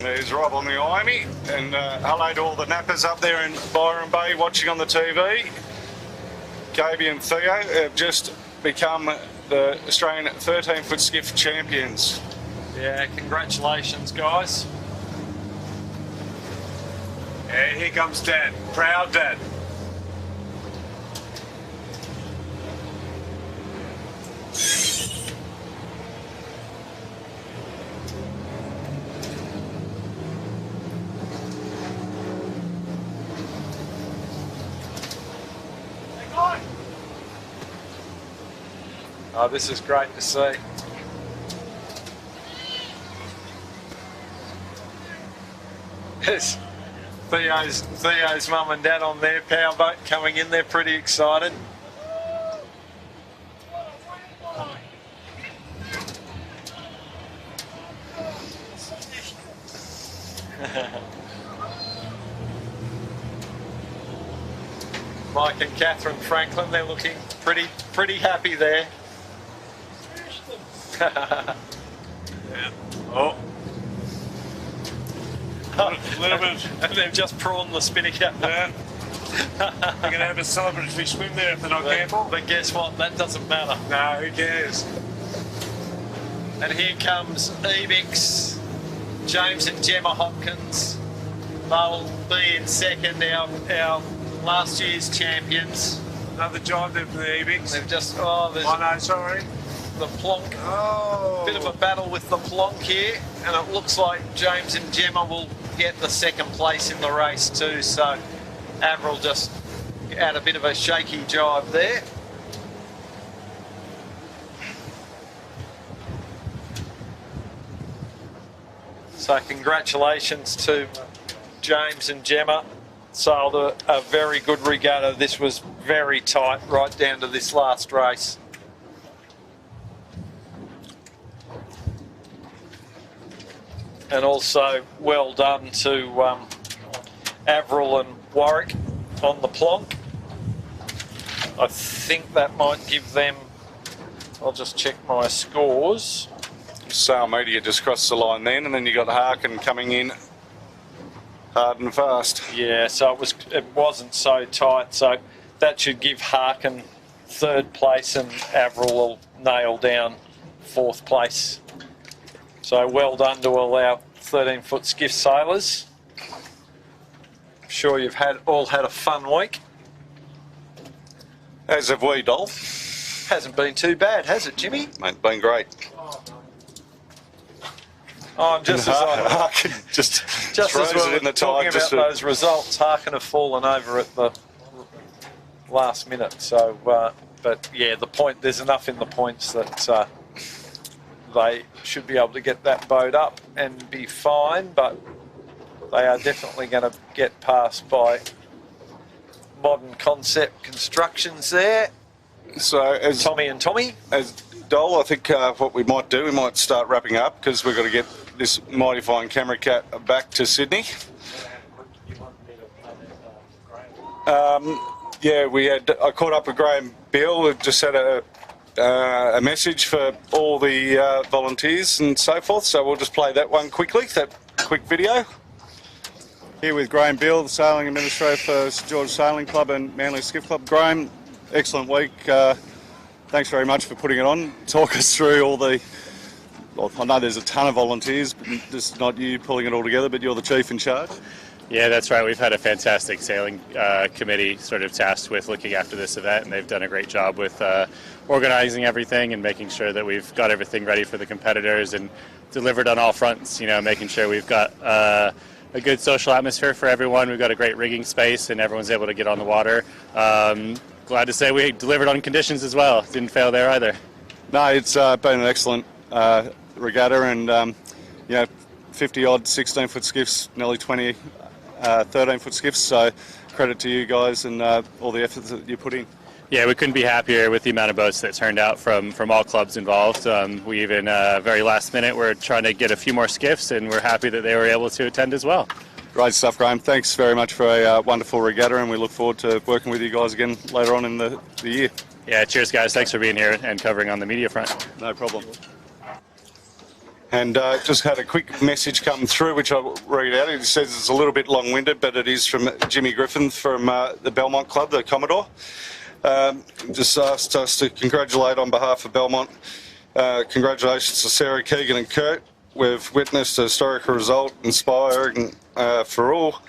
There's Rob on the Iamy, and hello to all the nappers up there in Byron Bay watching on the TV. Gaby and Theo have just become the Australian 13-foot skiff champions. Yeah, congratulations, guys. Yeah, here comes Dad. Proud Dad. Oh, this is great to see. Yes. Theo's mum and dad on their powerboat coming in. They're pretty excited. Mike and Catherine Franklin, they're looking pretty happy there. Yeah. Oh. A little bit. And they've just prawned the spinnaker. Yeah. They're going to have a celebratory swim there if they're not careful. But guess what? That doesn't matter. No, who cares? And here comes Ebix, James and Gemma Hopkins. They'll be in second, our last year's champions. Another job there for the Ebix. They've just, there's Oh no, sorry. the plonk. Oh. Bit of a battle with the plonk here, and it looks like James and Gemma will get the second place in the race too, so Avril just had a bit of a shaky jibe there. So congratulations to James and Gemma. Sailed a very good regatta. This was very tight right down to this last race. And also well done to Avril and Warwick on the plonk. I think that might give them, I'll just check my scores. Sail Media just crossed the line then, and then you got Harkin coming in hard and fast. Yeah, so it wasn't so tight, so that should give Harkin third place and Avril will nail down fourth place. So well done to all our 13-foot skiff sailors. I'm sure you've all had a fun week. As have we, Dol. Hasn't been too bad, has it, Jimmy? Mate, been great. Oh, I'm just as Harkin just as throws well it in the talking tide. about those results, Harkin have fallen over at the last minute. So, but yeah, there's enough in the points that they should be able to get that boat up and be fine. But they are definitely going to get past by Modern Concept Constructions there. So as Tommy and Tommy. As Dole, I think what we might do, we might start wrapping up because we've got to get this mighty fine camera cat back to Sydney. Yeah, I caught up with Graham Bill. We've just had a message for all the volunteers and so forth. So we'll just play that one quickly, that quick video. Here with Graham Bill, the Sailing Administrator for St George Sailing Club and Manly Skiff Club. Graham, excellent week. Thanks very much for putting it on. Talk us through all the... Well, I know there's a ton of volunteers, but just not you pulling it all together, but you're the chief in charge. Yeah, that's right. We've had a fantastic sailing committee sort of tasked with looking after this event, and they've done a great job with organising everything and making sure that we've got everything ready for the competitors and delivered on all fronts, you know, making sure we've got a good social atmosphere for everyone. We've got a great rigging space and everyone's able to get on the water. Glad to say we delivered on conditions as well. Didn't fail there either. No, it's been an excellent regatta, and 50 odd 16-foot skiffs, nearly 20 13-foot skiffs, so credit to you guys and all the efforts that you put in. Yeah, we couldn't be happier with the amount of boats that turned out from all clubs involved. We even, very last minute, we're trying to get a few more skiffs, and we're happy that they were able to attend as well. Great stuff, Graham. Thanks very much for a wonderful regatta, and we look forward to working with you guys again later on in the year. Yeah, cheers guys. Thanks for being here and covering on the media front. No problem. And just had a quick message come through, which I'll read out. It says it's a little bit long-winded, but it is from Jimmy Griffin from the Belmont Club, the Commodore. Just asked us to congratulate on behalf of Belmont. Congratulations to Sarah, Keegan and Kurt. We've witnessed a historical result, inspiring for all,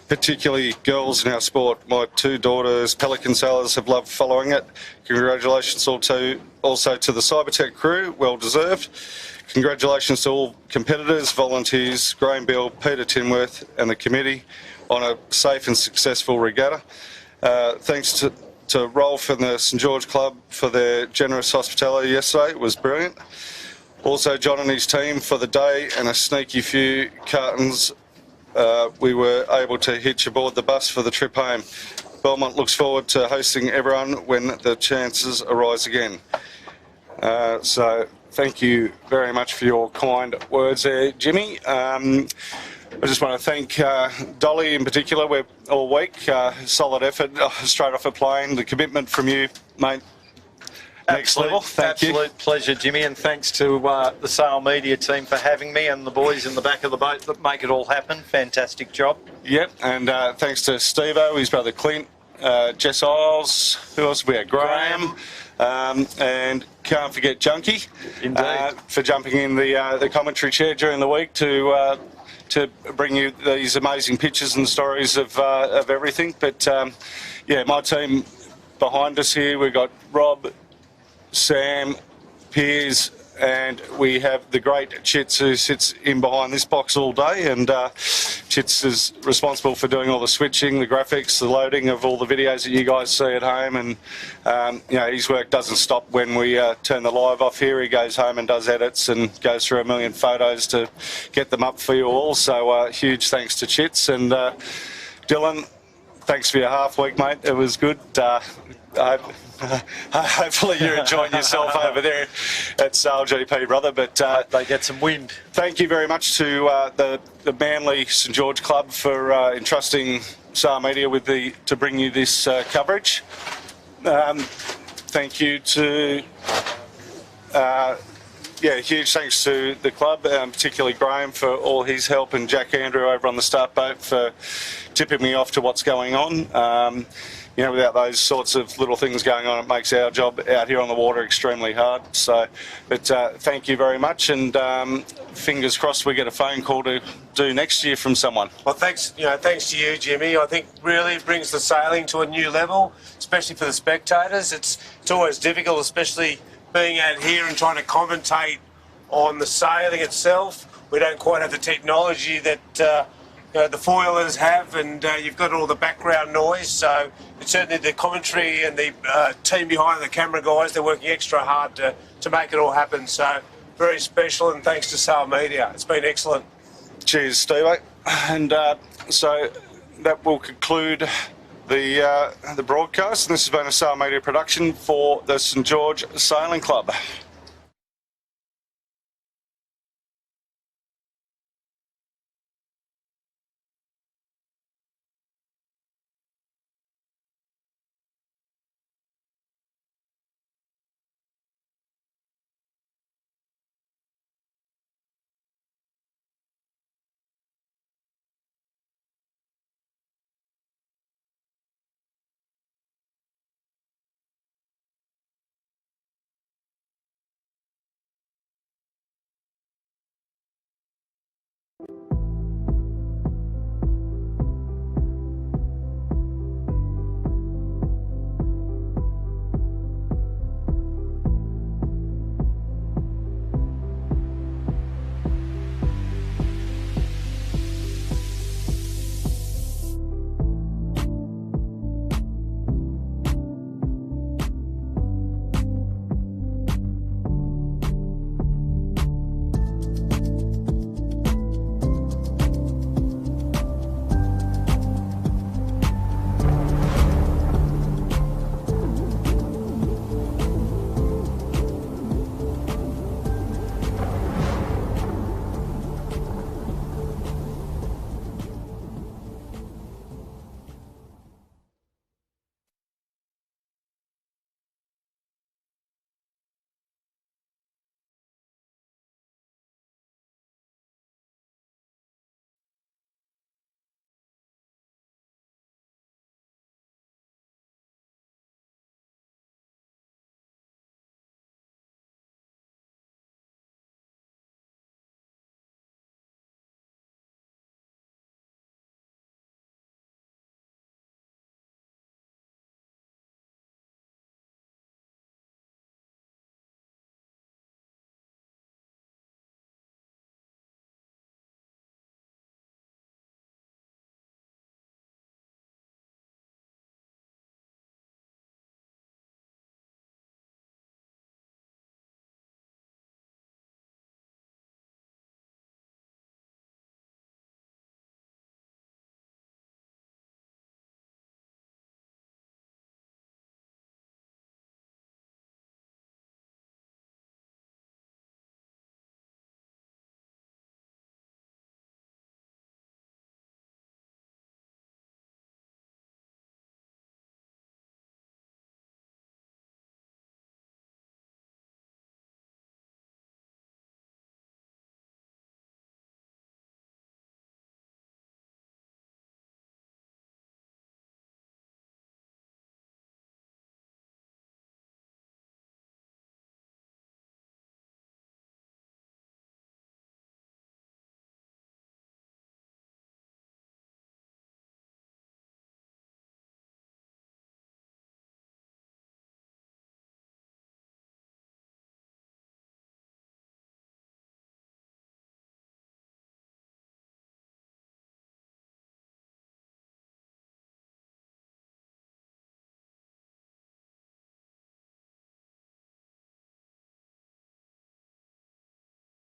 particularly girls in our sport. My 2 daughters, Pelican sailors, have loved following it. Congratulations also to the Cybertech crew, well deserved. Congratulations to all competitors, volunteers, Graham Bill, Peter Tinworth and the committee on a safe and successful regatta. Thanks to Rolf and the St George Club for their generous hospitality yesterday. It was brilliant. Also John and his team for the day and a sneaky few cartons. We were able to hitch aboard the bus for the trip home. Belmont looks forward to hosting everyone when the chances arise again. So thank you very much for your kind words there, Jimmy. I just want to thank Dolly in particular. We're all week, solid effort straight off a plane. The commitment from you, mate, next level. Thank you. Absolute pleasure, Jimmy, and thanks to the Sail Media team for having me and the boys in the back of the boat that make it all happen. Fantastic job. Yep, and thanks to Steve-O, his brother Clint, Jess Isles, who else we had? Graham. And can't forget Junkie for jumping in the commentary chair during the week to bring you these amazing pictures and stories of everything. But yeah, my team behind us here, we've got Rob, Sam, Piers, and we have the great Chits who sits in behind this box all day, and Chits is responsible for doing all the switching, the graphics, the loading of all the videos that you guys see at home, and you know, his work doesn't stop when we turn the live off here. He goes home and does edits and goes through 1 million photos to get them up for you all, so huge thanks to Chits. And Dylan, thanks for your half week, mate. It was good. Hopefully you're enjoying yourself over there at Sail GP, brother. But they get some wind. Thank you very much to the Manly St George Club for entrusting Sail Media with to bring you this coverage. Thank you to huge thanks to the club, particularly Graham for all his help, and Jack Andrew over on the start boat for tipping me off to what's going on. You know, without those sorts of little things going on, it makes our job out here on the water extremely hard. So, but thank you very much, and fingers crossed we get a phone call to do next year from someone. Well, thanks to you, Jimmy. I think really it brings the sailing to a new level, especially for the spectators. It's always difficult, especially being out here and trying to commentate on the sailing itself. We don't quite have the technology that the foilers have, and you've got all the background noise, so it's certainly the commentary and the team behind the camera guys, they're working extra hard to make it all happen, so very special, and thanks to Sail Media. It's been excellent. Cheers, Steve. And so that will conclude the broadcast, and this has been a Sail Media production for the St George Sailing Club.